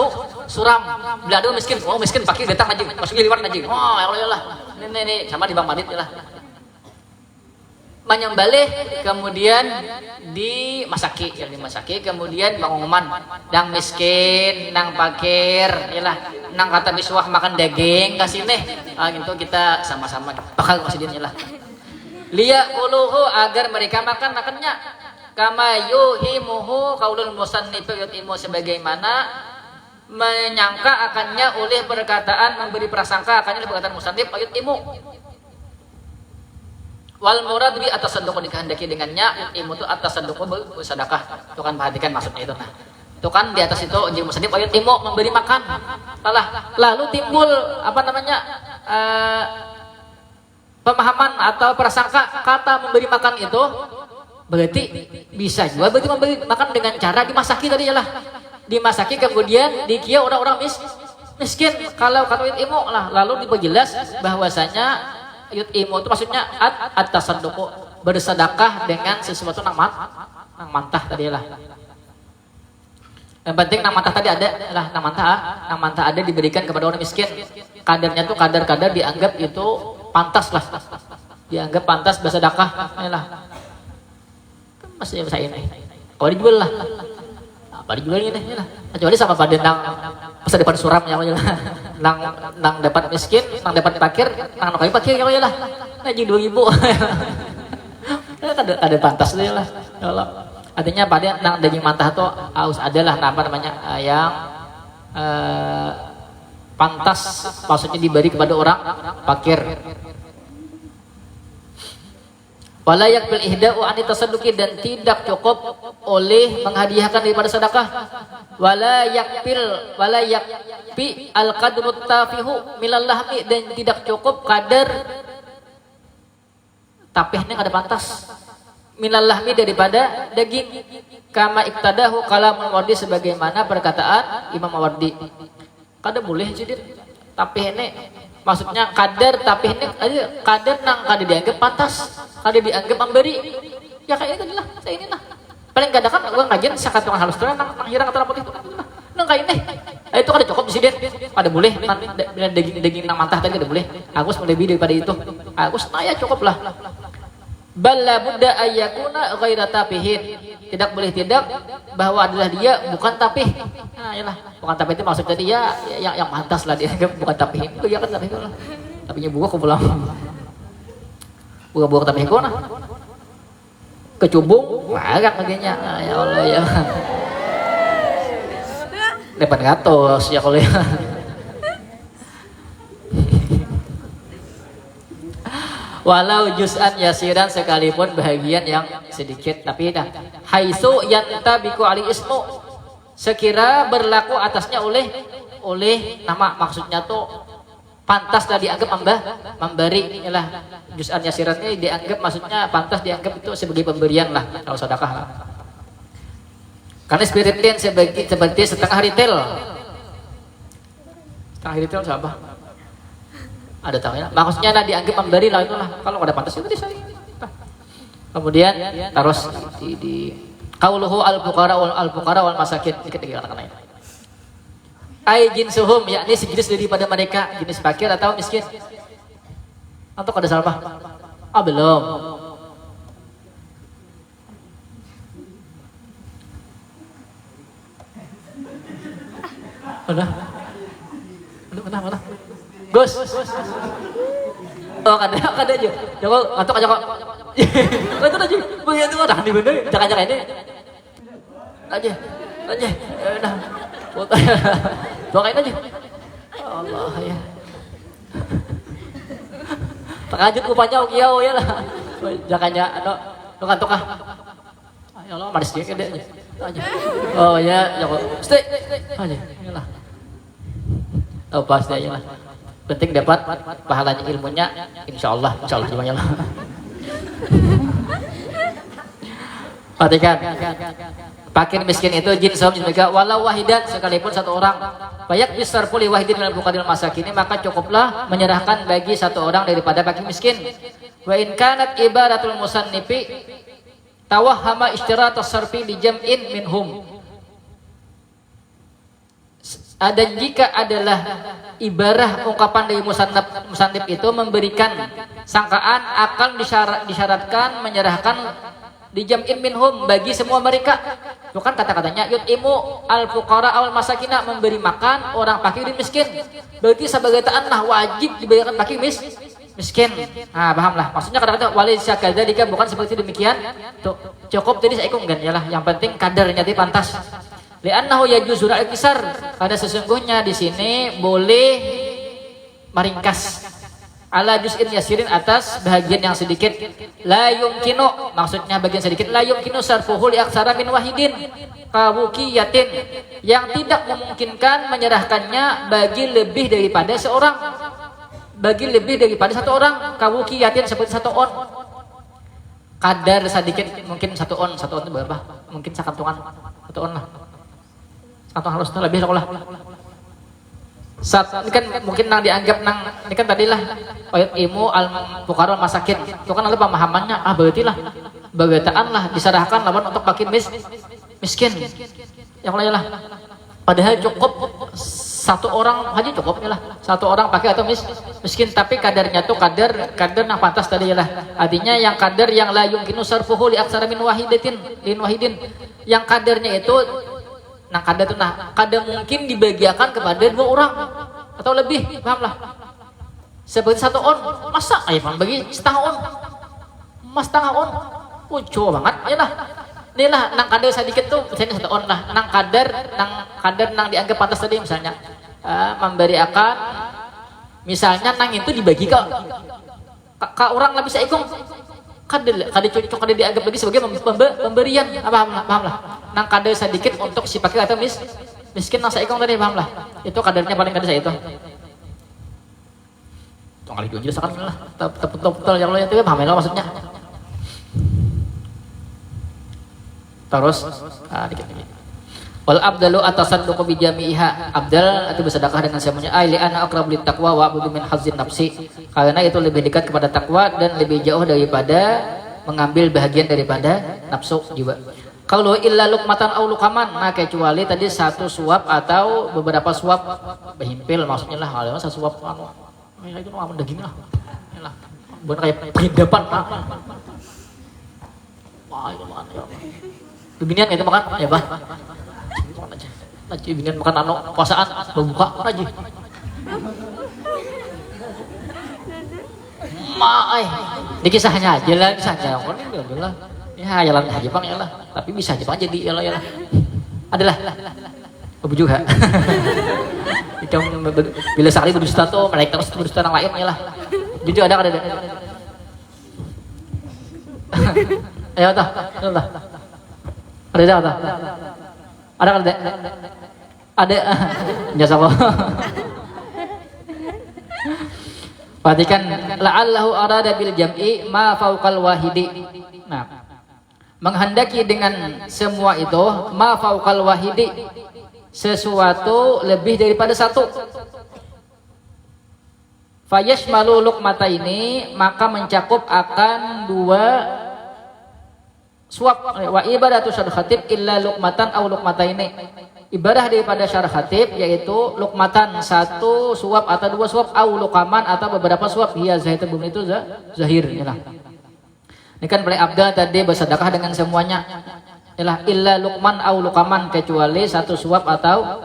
suram. Bila ada miskin, oh miskin fakir datang aja, masukin liwat aja. Oh, yang lah. Ini sama di Bang Madit lah. Menyembelih kemudian dimasaki kemudian pengumuman nang miskin nang fakir yalah nang kata biswah makan daging kasih nih gitu kita sama-sama bakal kasih dia lah liya uluhu agar mereka makannya kama yuhimuhu qaulul musannif yutimu sebagaimana menyangka akannya oleh perkataan memberi prasangka akannya oleh perkataan musannif yutimu wal murad bi atas sedekah dikehendaki dengannya ilmu itu atas sedekah bersedekah itu kan perhatikan maksudnya itu nah itu kan di atas itu anjing musnad ayat ilmu memberi makan lalu timbul apa namanya pemahaman atau prasangka kata memberi makan itu berarti bisa juga berarti memberi makan dengan cara dimasaki tadi lah dimasaki kemudian dikia orang-orang miskin kalau kata ilmu lah lalu diperjelas bahwasanya yutimu itu maksudnya at-tasadduqu bersedekah dengan sesuatu nang mantah tadi lah. Yang penting nang mantah tadi ada lah nang mantah ada diberikan kepada orang miskin. Kadarnya tuh kadar dianggap itu pantas lah. Dianggap pantas bersedekah lah. Masih bisa ini. Kalau dijual lah. Apa dijual ini lah. Kecuali sama pada nang masa depan suram ya nang dapat miskin, nang dapat fakir, nang kayu fakir ya lah. Ngaji 2000. Ada pantas deh lah. Kalau artinya pada nang daging mantah tuh harus adalah apa namanya yang pantas maksudnya diberi kepada orang fakir. Wala yakbil ihda'u ani tasadduqi, dan tidak cukup oleh menghadiahkan daripada sedekah. Wala yakfi al qadrut tafihu milal lahmi, dan tidak cukup kadar tapihnya kada pantas minal lahmi daripada daging. Kama iktadahu kalamul Mawardi, sebagaimana perkataan Imam Mawardi. Kada boleh jadi tapihnya, maksudnya kadar tapihnya kadar nang kada dianggap pantas, kada dianggap memberi. Ya kayak itu lah, saya ini lah. Paling kada kan gua ngajian sakatungan halus terus nang hirang atau putih itu nang kayak ini. Itu kada cukup di sini. Kada boleh daging nang mantah tadi kada boleh. Aku lebih daripada itu. Aku saya cukup lah. Balla budda ayyakuna ghaira tapihin, tidak boleh tidak bahwa adalah dia bukan tapih. Nah, yalah, bukan tapih itu maksudnya dia yang pantas lah, dia bukan tapih. Itu ya kan tapih lah. Tapinya buah ku pulang. Buah tapih ku nah. Kecubung, agak maganya. Ya Allah ya. Depan gatos ya kalau ya. Walau juz'an yasiran, sekalipun bahagian yang sedikit, tapi dah haitsu yantabiqu ali ismu, sekira berlaku atasnya oleh nama, maksudnya tuh pantas dah dianggap memberi. Inilah juz'an yasirannya dianggap, maksudnya pantas dianggap itu sebagai pemberian lah kalau sedekah lah. Karena spiritnya seperti setengah retail. Setengah retail siapa? Ada tahu ya, maksudnya nah dianggap memberi lah, itulah kalau ada pantas itu bisa. Kemudian terus di qauluhu al-fuqara wal masakin, dikit dikatakan lain. Ai jinsuhum, yakni sejenis daripada mereka, jenis fakir atau miskin. Atau ada salah? Belum. Mana? Gus. Oh, kada aja. Joko, atau aja kok. Itu aja. Begitu dah di bener. Jangan ini. Aja. Nah. Doain aja. Allah ya. Terkajut upanya kiau ya lah. Jangannya anu kantuk ah. Ya Allah, manis dia kede aja. Oh ya, Joko. Stay. Aja. Yalah. Oh pasti aja lah. Penting dapat pahalanya, ilmunya, insyaallah gimana lah. Perhatikan, fakir miskin itu jinsom juga walau wahidan, sekalipun satu orang. Bayak besar pulih wahidin minal fuqaril masakin, maka cukuplah menyerahkan bagi satu orang daripada fakir miskin. Wa in kanat ibaratul musannifi tawahhama ishtiratas sarfi li jam'in minhum. Dan jika adalah ibarah ungkapan dari musannif itu memberikan sangkaan akan disyaratkan menyerahkan di jam'in minhum, bagi semua mereka. Itu kan kata-katanya yut'imu al-fuqara awal masakina, memberi makan orang fakir dan miskin. Berarti sebagai ta'anlah wajib diberikan fakir miskin. Nah, pahamlah. Maksudnya kata-kata walaysa kadzalika, bukan seperti demikian. Tuh, cukup tadi saya ikungkan yalah, yang penting kadarnya tadi pantas. Li'annahu yajuzu al-kisar, pada sesungguhnya di sini boleh meringkas ala juz'in yasirin, atas bagian yang sedikit. La yumkinu, maksudnya bagian sedikit, la yumkinu sarfuhu li aksara min wahidin kawukiyatin, yang tidak memungkinkan menyerahkannya bagi lebih daripada satu orang, kawukiyatin seperti satu on. Kadar sedikit, mungkin satu on itu berapa? Mungkin sakantungan satu on lah. Atau harus lebih lah. Ini kan mungkin nang dianggap nang ini kan tadilah ilmu al-fuqara masakin. Itu kan ada pemahamannya, berarti lah bagataan lah diserahkan lawan untuk fakir miskin. Yang lain lah. Padahal cukup satu orang haji cukup lah. Satu orang pakai atau miskin, tapi kadarnya tuh kadar nang pantas tadi lah. Artinya yang kadar yang la yumkinu sarfuhu li aksara min wahidin. Yang kadarnya itu kadar mungkin dibagiakan kepada dua orang atau lebih, pahamlah. Seperti satu on, masa bagi setengah on, setengah on, coba banget, ayolah. Inilah nang kadar sedikit tuh, misalnya satu on lah, nang kadar nang dianggap pantas tadi misalnya memberi akan, misalnya nang itu dibagi ke orang lebih seikung, Kade cocok kade dianggap lagi sebagai pemberian. Paham lah. Nang kade sedikit untuk si fakir atau miskin nang saikong tadi paham lah. Itu kadarnya paling kade saya itu. Tong kali dua jelas kan lah. Betul yang lo itu paham lah maksudnya. Terus dikit. Wal abdalu atasadduqu bi jami'iha. Abdal itu bersedekah dengan semuanya. Ai li anna aqrab lit taqwa wa abudu min hazzin nafsi. Karena itu lebih dekat kepada takwa dan lebih jauh daripada mengambil bahagian daripada nafsu juga. Kalau illa luqmatan aw luqaman, nah kecuali tadi satu suap atau beberapa suap berhimpil maksudnya lah. Kalau satu suap anu itu mah daging lah. Yalah. Bukan kayak penghidapan. Wah, itu mana ya. Beginian itu makan ya, Bah. Naji ingin makan anu puasaan berbuka naji di kisahnya aja lah kisahnya kan lah ya jalan Jepang ya lah tapi bisa Jepang jadi ya lah adalah Abu juga bila sekali berdusta tuh mereka terus berdusta yang lain ya lah jadi ada ayo tah ada jasa Allah. Perhatikan la'allahu arada bil jam'i ma fauqal wahidi. Nah, menghendaki dengan semua itu ma fauqal wahidi, sesuatu lebih daripada satu. Fayashmalu luqmataini, maka mencakup akan dua suap. Wa ibadatu syarh khatib illa luqmatan aw luqmataini. Ibadah daripada syarh khatib yaitu luqmatan, satu suap atau dua suap, aw luqaman atau beberapa suap. Hiya zahir belum itu zahir yalah. Ini kan pada abdal tadi bersedekah dengan semuanya. Yalah illa luqman aw luqaman, kecuali satu suap atau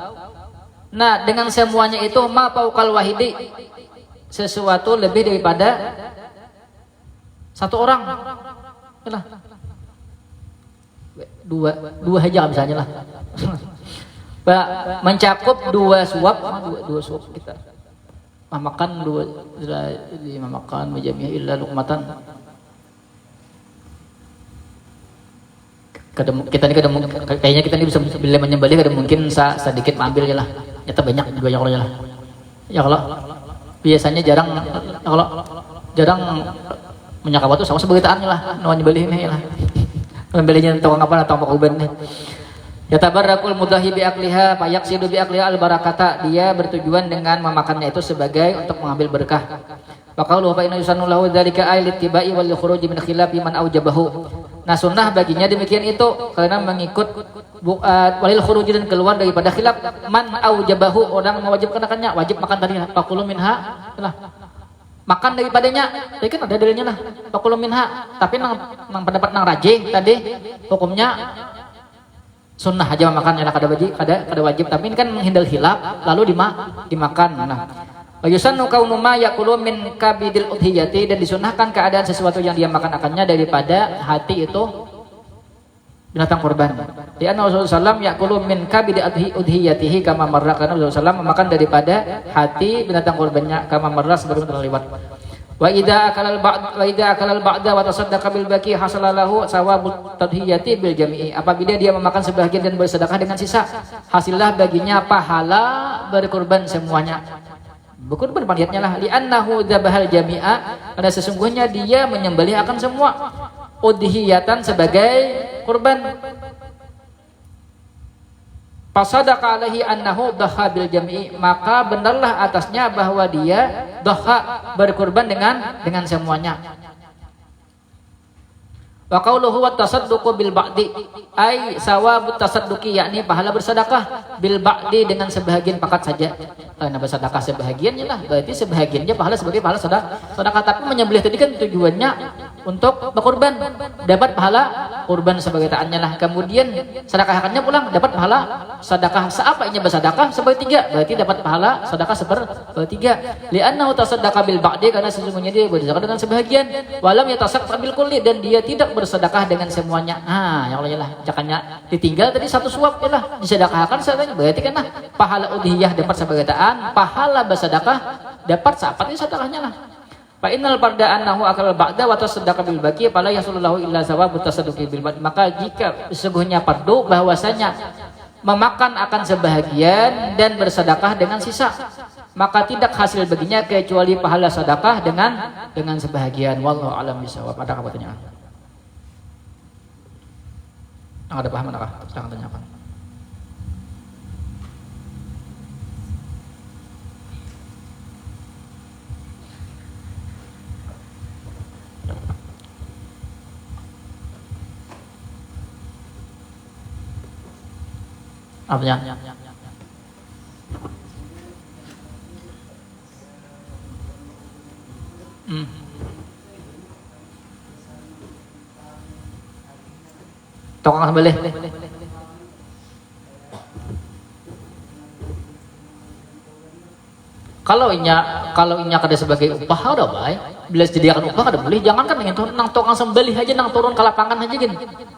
nah dengan semuanya itu ma fauqal wahidi, sesuatu lebih daripada satu orang. Yalah. Dua aja misalnya lah. Mencakup dua suap kita makan lima makan majamiyah illa luqmatan. Kita ini kayaknya kita ini bisa bila menyembelih kada mungkin sedikit ambil ya lah. Nyata banyak dua yang lah. Ya kalau biasanya jarang menyakabat tuh sama sebegitaannya lah. Nawan nyembelih ini lah. Membelinya tukang apa atau tukang uban nih. Ya tabarrakul mudahi bi akliha fayaqsidu bi akliha al barakata, dia bertujuan dengan memakannya itu sebagai untuk mengambil berkah. Wa qauluhu fa inna yusannu lahu dzalika ailit tibai wal khuruj min khilafi man aujabahu. Nah sunnah baginya demikian itu karena mengikut walil khuruj dan keluar daripada khilaf man aujabahu, orang mewajibkan akannya wajib makan tadi faqulu minha lah. Makan daripadanya, tapi kan ada dalilnya lah. Faqulu minha, tapi nang pendapat nang rajih tadi hukumnya sunnah aja makan ya kada wajib, tapi ini kan menghindar khilaf lalu dimakan. Nah, yusannu kaunu ma yaqulu min kabidil udhiyati, dan disunnahkan keadaan sesuatu yang dia makan akannya daripada hati itu binatang kurban. Di anna Rasulullah SAW yaqulu min kabidi udhiyatihi kama marra, karena Rasulullah SAW memakan daripada hati binatang kurbannya kama marra, sebelum telah lewat. Wa idza akalal ba'da wa tasaddaqa bil baqi hasalalahu sawabut tadhiyati bil jami'i. Apabila dia memakan sebagian dan bersedekah dengan sisa, hasillah baginya pahala berkurban semuanya. Berkurban paniatnya lah li annahu dzabahal jami'a, karena sesungguhnya dia menyembelih akan semua udhiyatan sebagai kurban. Fasadaqa alaihi annahu dhaha bil jami'i, maka benarlah atasnya bahwa dia dhaha berkurban dengan semuanya. Wa qauluhu wa tasadduqu bil ba'di, ai sawabut tasadduqi, yakni pahala bersedekah bil ba'di dengan sebahagian pakat saja. Karena bersedekah sebahagiannya lah, berarti sebahagiannya pahala sebagai pahala sedekah. Tapi menyembelih tadi kan tujuannya untuk berkurban, dapat pahala kurban sebagai taatnya lah. Kemudian sedekahkannya pulang dapat pahala sedekah. Seapa ini bersedekah sepertiga, berarti dapat pahala sedekah sepertiga. Li'annahu tasaddaqa bil ba'di, karena sesungguhnya dia bersedekah dengan sebahagian. Walam yatasaddaq bil kulli, dan dia tidak bersedekah dengan semuanya. Nah, yang Allah lah, jangannya ditinggal tadi satu suap ya lah, disedekahkan sedekahnya, berarti kan lah pahala udhiyah dapat sebagai taat, pahala bersedekah dapat saat ini sedekahnya lah. Fa innal farda annahu akal ba'da wa tasaddaqa bil baqi fala yasullahu illa sawabut tasadduqi bil baqi. Maka jika sesungguhnya fardu bahwasanya memakan akan sebahagian dan bersedekah dengan sisa, maka tidak hasil baginya kecuali pahala sedekah dengan sebahagian. Wallahu a'lam bishawab. Ada pertanyaan? Ada paham adakah? Silakan tanyakan. Apanya? Tukang sembelih. Kalau inya kada sebagai upah udah baik. Bila disediakan upah kada boleh. Jangankan dengan nang tukang sembelih aja nang turun ke lapangan aja gini.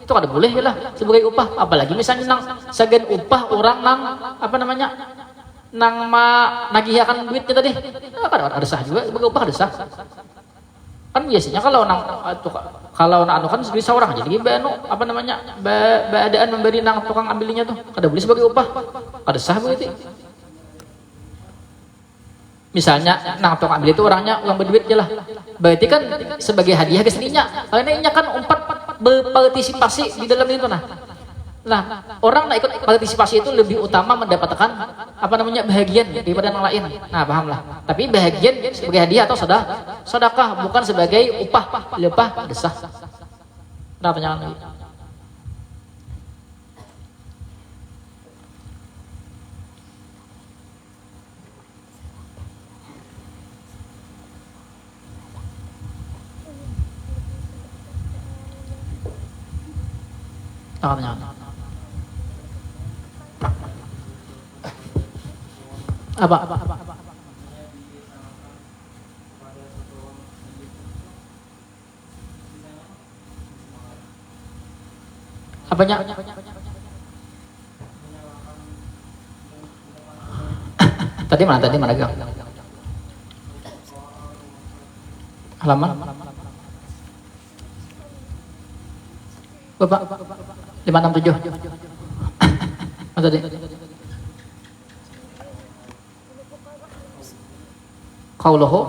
Itu kada boleh lah sebagai upah. Apalagi misalnya nang segan upah orang nang apa namanya? Nang nagihakan duitnya tadi. Kada ada sah juga sebagai upah ada sah. Kan biasanya kalau anu kan bisa orang aja jadi apa namanya? Baadaan memberi nang tukang ambilinya tuh. Kada boleh sebagai upah. Kada sah begitu. Misalnya, nah tukang ambil itu orangnya yang berduit aja lah. Berarti kan sebagai hadiah ke seninya. Karena ini kan berpartisipasi di dalam itu nah. Nah, orang nak ikut partisipasi itu lebih utama mendapatkan apa namanya bahagian daripada yang lain. Nah, paham lah. Tapi bahagian sebagai hadiah atau sedekah bukan sebagai upah, lepah, desah. Nah, pertanyaan lagi. Apa? Apanya? Tadi mana gang? Halaman? Bapak 567. Mana tadi? Qauluhu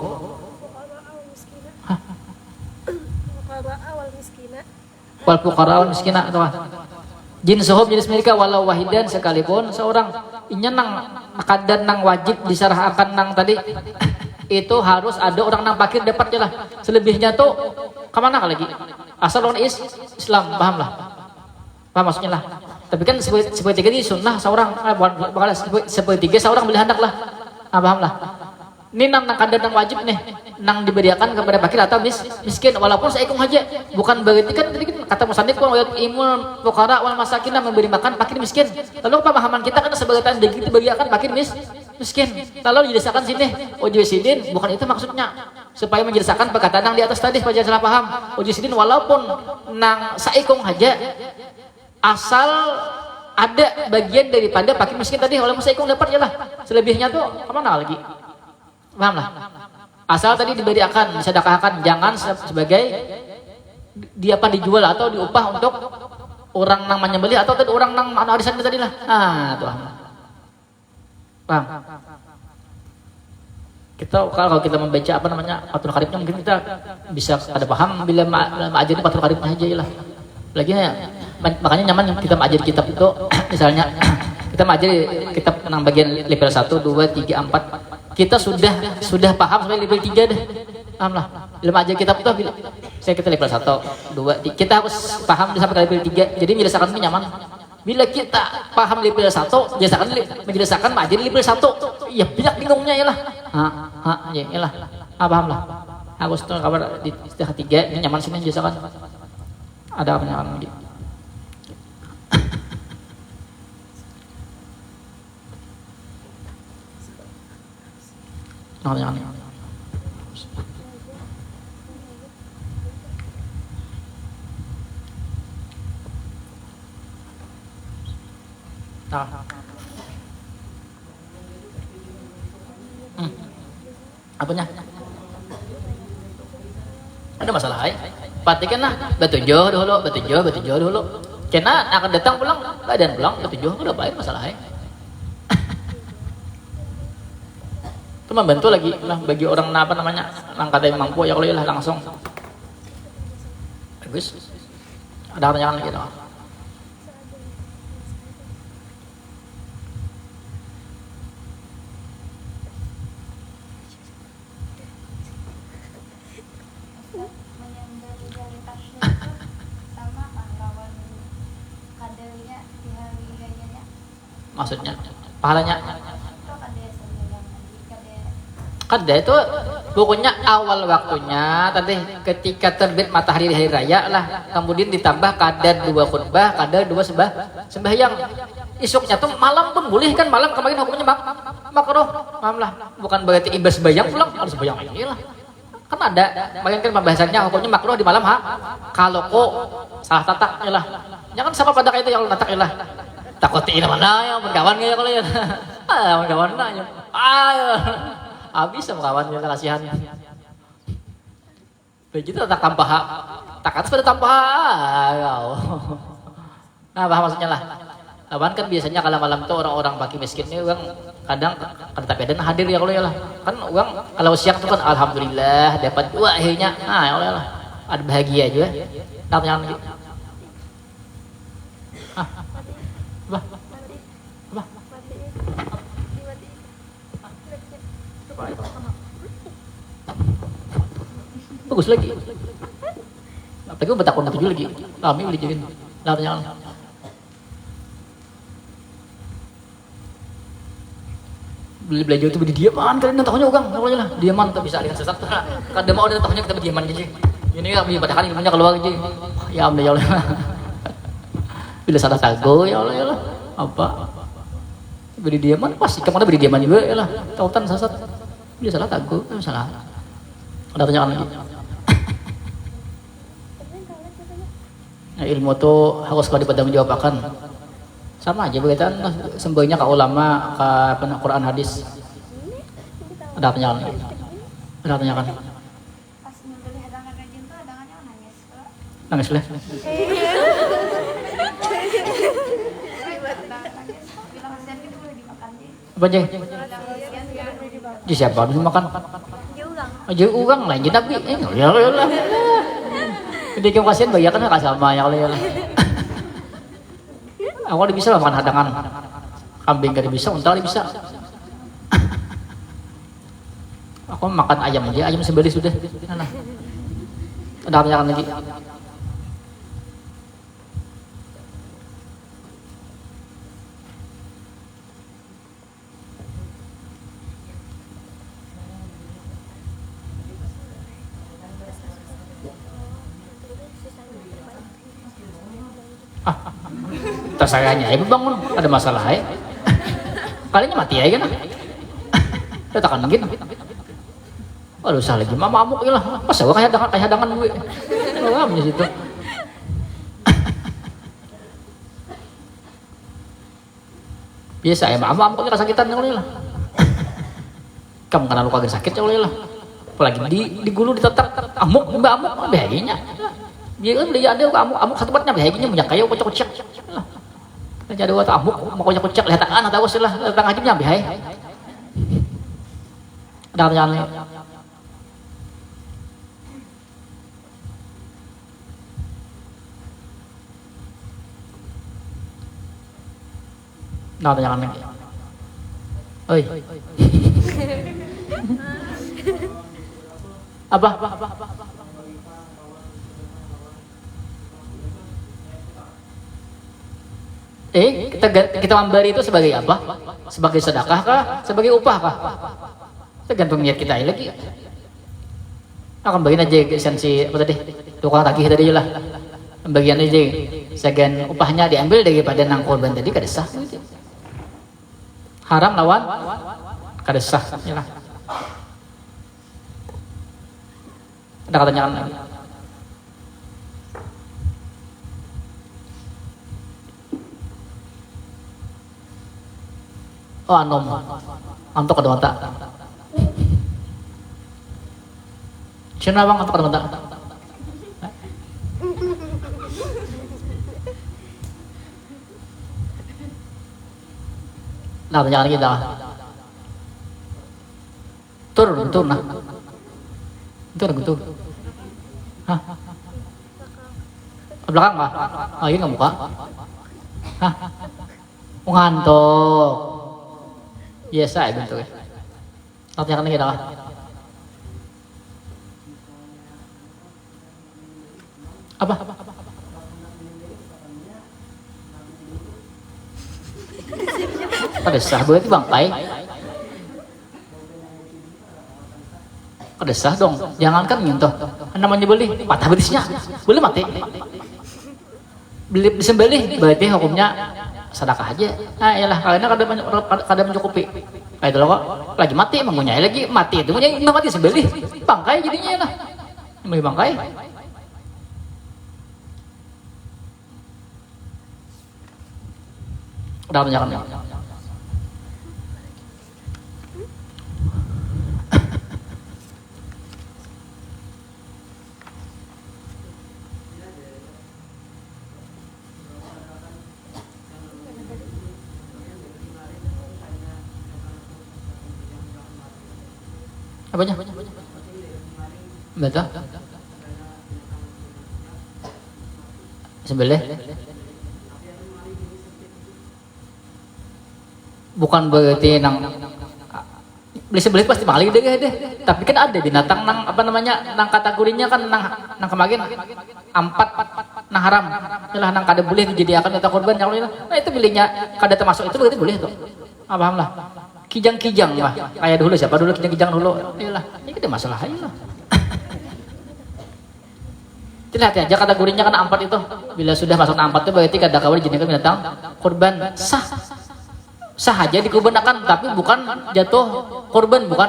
wal fuqara wal miskina atau jinsuhum jenis mereka walau wahidan sekalipun seorang inya nang kadar nang wajib disarahkan nang tadi itu harus ada orang nang fakir dapat lah. Selebihnya tuh kemana lagi? Asal orang Islam, paham lah. Paham maksudnya lah. Tapi kan sepertiga ini sunnah seorang sepertiga seorang beli hendak lah. Paham lah. Ini nang kadar nang wajib nih, nang diberikan kepada fakir atau miskin walaupun seikung aja. Bukan berarti kan tadi kata musannif kan imul fuqara wal masakin memberi makan fakir miskin. Lalu pemahaman kita kan sebagai tanda kita berikan fakir miskin. Lalu dijelaskan sini ujusidin bukan itu maksudnya. Supaya menjelaskan perkataan yang di atas tadi supaya salah paham. Ujusidin walaupun nang seikung aja asal ada bagian daripada fakir miskin tadi walaupun seikung dapat ya lah. Selebihnya tuh kemana lagi? Paham lah. Asal tadi diberikan, disedekahkan, jangan sebagai dia apa dijual atau diupah untuk orang nang menyembelih atau orang nang arisan tadi lah. Tuh. Paham? Kita kalau kita membaca apa namanya Fathul Qaribnya mungkin kita bisa ada paham bila ma'ajari Fathul Qaribnya aja lah. Lagi ya, makanya nyaman kita ma'ajari kitab itu misalnya kita ma'ajari kitab tentang bagian level 1, 2, 3, 4 kita sudah paham sampai level 3 dah. Paham lah. Bila aja kitab itu saya kita level 1, 2, 3. Kita harus paham sampai level 3. Jadi menjelaskan ini nyaman. Bila kita paham level 1, menjelaskan ma'ajari level 1. Ya banyak bingungnya ya lah. Ya lah. Paham lah. Harus tahu kabar di istilah 3 ini nyaman sini menjelaskan. Ada apa nyaman lagi? Jangan. Apanya? Ada masalah patikan lah betujuh dulu kena akan datang pulang badan pulang betujuh udah baik masalah itu membantu lagi lah bagi orang apa namanya langkah yang mampu ya kalau lah langsung bagus ada pertanyaan lagi dong. Maksudnya pahalanya kada itu pokoknya awal waktunya tadi ketika terbit matahari di hari raya lah kemudian ditambah kadar 2 khutbah kadar 2 sembahyang isuknya tuh malam pun boleh kan malam kemarin hukumnya makruh paham lah bukan berarti ibas sembahyang pulang harus sembahyang lagi lah kan ada bagian kan pembahasannya hukumnya makruh di malam kalau kok salah tataknya lah jangan sama pada kayak itu yang tatak lah takutin mana ya berkawan kayak kalau ya berkawan aja habis sama kawannya kasihan begitu tak tambah tak atas pada tambah nah paham maksudnya lah lawan kan biasanya kalau malam tuh orang-orang baki miskin ini uang kadang tapi ada hadir ya kalau ya lah kan uang kalau siang tuh kan alhamdulillah dapat 2 akhirnya nah ya Allah ada bahagia juga namanya lagi bagus lagi tapi gue betakon tujuh lagi kami boleh jadiin namanya beli belajar itu berdiaman kalian tahunya ugang namanya lah diaman tak bisa dengan sesat kadang mau ada tahunya kita berdiaman aja ini ya pada kali punya keluar aja ya Allah ya Allah bila salah tago ya Allah ya Allah apa beri diaman pasti kemana beri diaman juga ya lah tautan sesat bila salah tago salah ada pertanyaan lagi nah, ilmu itu harus kalau dipertanggungjawabkan sama aja berkaitan semboynya ke ulama ke Quran hadis ada pertanyaan lagi ada pertanyaan pas membeli hadangan rajin tuh hadangannya nangis nangis lah bilang kasihan gitu boleh dimakan apa aja di siapa bisa makan aja uang lah jadi tapi ya lah jadi kamu kasihan bayarkan nggak sama ya Allah aku udah bisa makan hadangan kambing gak bisa unta bisa aku makan ayam aja ayam sembelih sudah nah. Ada pertanyaan lagi tersayanya ibu bangun ada masalah ya kalinya mati ya kan kita takkan mungkin aduh salah lagi mama amuk ya lah masa gua kayak hadangan gue nggak situ biasa ya mama amuknya kesakitan ya lah kamu kan lu kaget sakit ya lah apalagi di gulu ditetak amuk mbak amuk bahagianya dia kan beli ada amuk satu batnya bahagianya punya kayu kocok-kocok jadi waktu amuk mau kocok-kocok lihat anak tahu sih lah datang aja nyampe hai ada pertanyaan nah pertanyaan lagi oi apa kita memberi itu sebagai apa? Sebagai sedekah kah? Sebagai upah kah? Tergantung niat kita lagi. Akan bagian aja esensi apa tadi? Tukang tagih tadi lah. Bagian aja segan upahnya diambil daripada nang korban tadi kada sah. Haram lawan kada sah. Ya. Ada pertanyaan lagi? Oh anom, antok ada mata. Siapa bang antok ada mata? Nah, jangan kita. Tur nah. Tur. Hah? Ke belakang kah? Ah, ini nggak buka. Hah? Ngantuk. Biasa ya bentuknya. Nah, jangan kita. Apa? Kedesah berarti bangkai. Kedesah dong. Jangankan nyentuh. Namanya beli patah betisnya. Boleh mati. Beli disembelih berarti hukumnya sedekah aja. Nah, iyalah kada mencukupi. Kayak itu loh kok. Lagi mati mengunyai lagi mati itu punya mati sembelih. Bangkai jadinya lah. Beli bangkai. Udah jangan. Apanya? Betul. Sembelih. Bukan berarti nang beli sembelih pasti maling deh. Tapi kan ada binatang nang apa namanya nang kategorinya kan nang kemarin ampat nang haram. Yalah nang kada boleh dijadikan eta korban yang lain. Nah itu belinya kada termasuk itu berarti boleh tuh. Ah, paham lah. Kijang-kijang lah. Kayak dulu siapa dulu kijang-kijang dulu. Iyalah, ini kita masalah aja lah. Lihat aja kategorinya kan ampat itu. Bila sudah masuk ampat itu berarti kada kawin dijadikan binatang korban sah. Sah aja dikurbankan tapi bukan jatuh korban, bukan.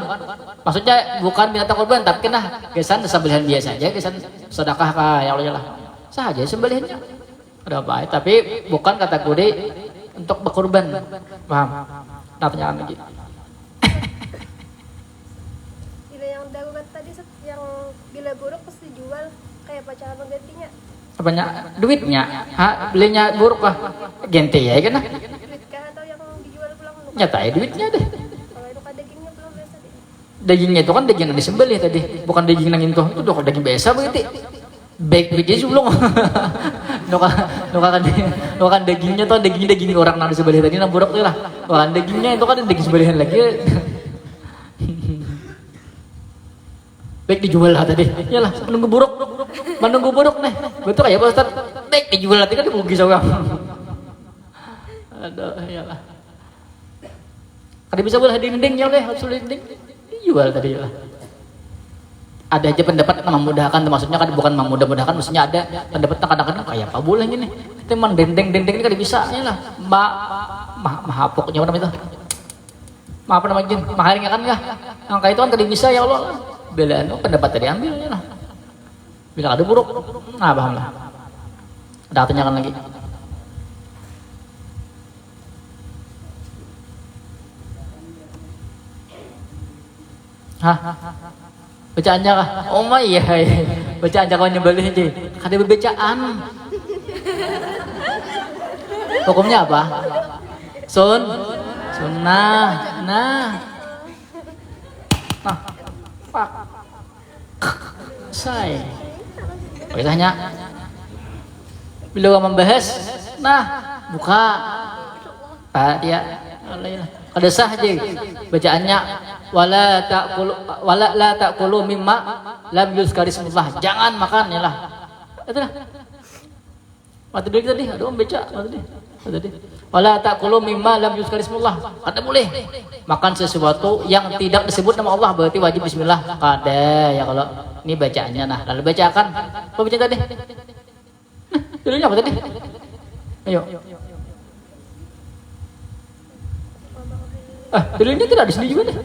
Maksudnya bukan binatang korban tapi kena gesan sembelihan biasa aja, gesan sedekah kayak Allah lah. Sah aja sembelihannya. Ada apa? Tapi bukan kategori untuk berkorban. Paham? Nah, pertanyaan lagi. Bila yang darurat tadi yang bila buruk pasti jual kayak apa cara menggantinya? Apanya? Duitnya? Belinya buruk kah? Ganti ya kan? Duit kah atau yang dijual pulang? Nyata ya duitnya deh. Kalau itu kan dagingnya belum biasa deh. Dagingnya itu kan daging yang disembelih tadi, bukan daging yang itu. Itu udah daging biasa begitu. Baik duitnya sebelum. Nukakan dagingnya tuh daging orang nang disembelih tadi nang buruk tuh lah. Bukan dagingnya itu kan daging sembelihan lagi. Baik dijual lah tadi. Iyalah, menunggu buruk nih. Betul kayak Pak Ustaz. Baik dijual tadi kan dibugi seorang. Aduh, iyalah. Kada bisa boleh dinding ya oleh, harus dinding. Dijual tadi lah. Ada aja pendapat memudahkan, maksudnya kan bukan memudahkan, maksudnya ada pendapat kadang-kadang kayak apa boleh ini. Teman dendeng ini kada bisa, iyalah. Mahapoknya apa namanya itu? Apa namanya? Maharingnya kan enggak? Angka itu kan kada bisa ya Allah. Belaan pendapat tadi ambil ya lah. Bila ada buruk, nah paham lah. Ada tanyakan lagi. Hah? Bacaannya kah? Oh my iya. Bacaannya kau nyebelin aja. Kada berbacaan. Hukumnya apa? Sunnah. Nah. Pak. Say. Kisahnya. Bila membahas, nah buka. Pak dia. Kada sah aja bacaannya wala la ta'kulu mimma lam yuzkari ismullah. Jangan makan ya lah. Itu lah. Mati dulu tadi, aduh baca tadi. Wala ta'kulu mimma lam yuzkari ismullah. Kada boleh makan sesuatu yang tidak disebut nama Allah, berarti wajib bismillah. Kada ya kalau ini bacaannya. Nah, lalu bacakan. Apa baca tadi? Dulunya apa tadi? Ayo. Dulunya tidak di sini juga deh.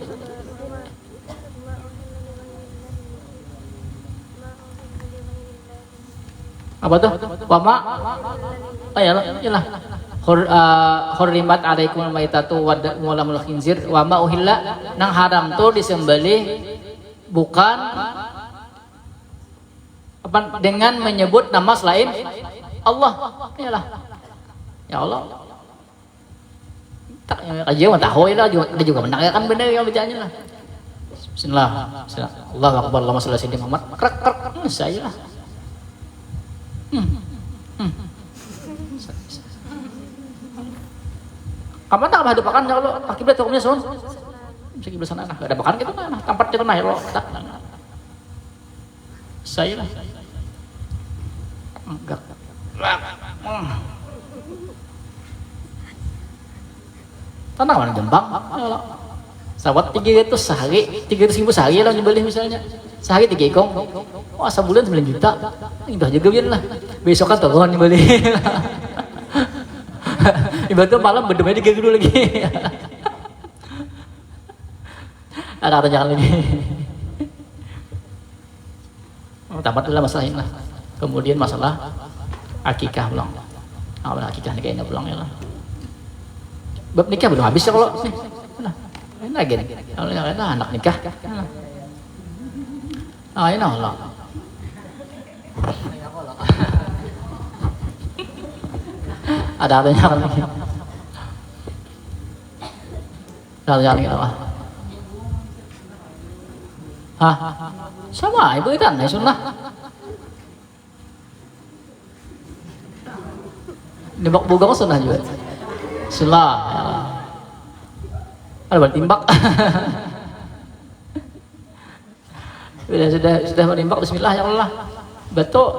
Apa tuh? Wama? Iyalah. Hurrimat alaikum maitatu wa lamul khinzir wa ma uhilla, nang haram tuh disembelih bukan apa dengan menyebut nama selain Allah. Iyalah. Ya Allah. Aja mah tahu lah dia juga menanyakan benar ya bacaannya lah. Bismillah. Allahu akbar, Allahumma shalli ala sayyidina Muhammad. Krek krek saya lah. Kapan tak ada pakan kalau kiblat hukumnya son? Bisa kiblat sana nah, ada pakan gitu nah, tempat itu nah lo tak. Saya lah. Enggak. Tanah mana Jembang? Sawat 300 sehari, 300.000 sehari lah nyembelih misalnya. Sehari 3 ekor. Wah, sebulan 9 juta. Itu aja gawian lah. Besok kan turun nyembelih. Ibaratnya malam berdemai digigit dulu lagi. Ada jangan lagi. Tamat lah masalah ini lah. Kemudian masalah akikah belum. Awal akikah nikah ini belum ya lah. Bab nikah belum habis ya kalau nih. Nah, lagi nih. Kalau anak nikah. Ah, ini Allah. Ada jangan lagi. Jangan lagi apa? Hah? Sama ibu kan, sunnah. Nembak bugang sunnah juga. Sunnah. Ada bertimbak. sudah menimbak bismillah ya Allah. Betul.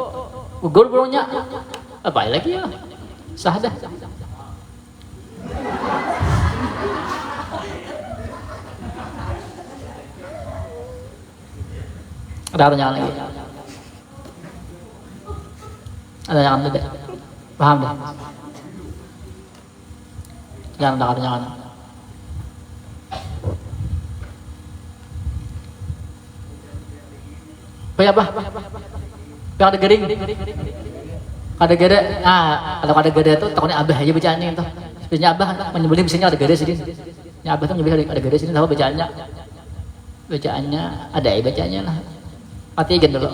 Gugur burungnya. Apa lagi ya? Sah dah. Ada pertanyaan lagi? Ada yang ada deh. Paham deh? Jangan ada pertanyaan. Apa? Yang ada garing. Ada gede, kalau ada gede itu takutnya abah aja bacaannya itu. Sebenarnya abah menyembelih misalnya ada gede sini. Ya abah tuh menyembelih ada gede sini, tahu bacaannya. Bacaannya ada bacaannya lah. Matikan dulu.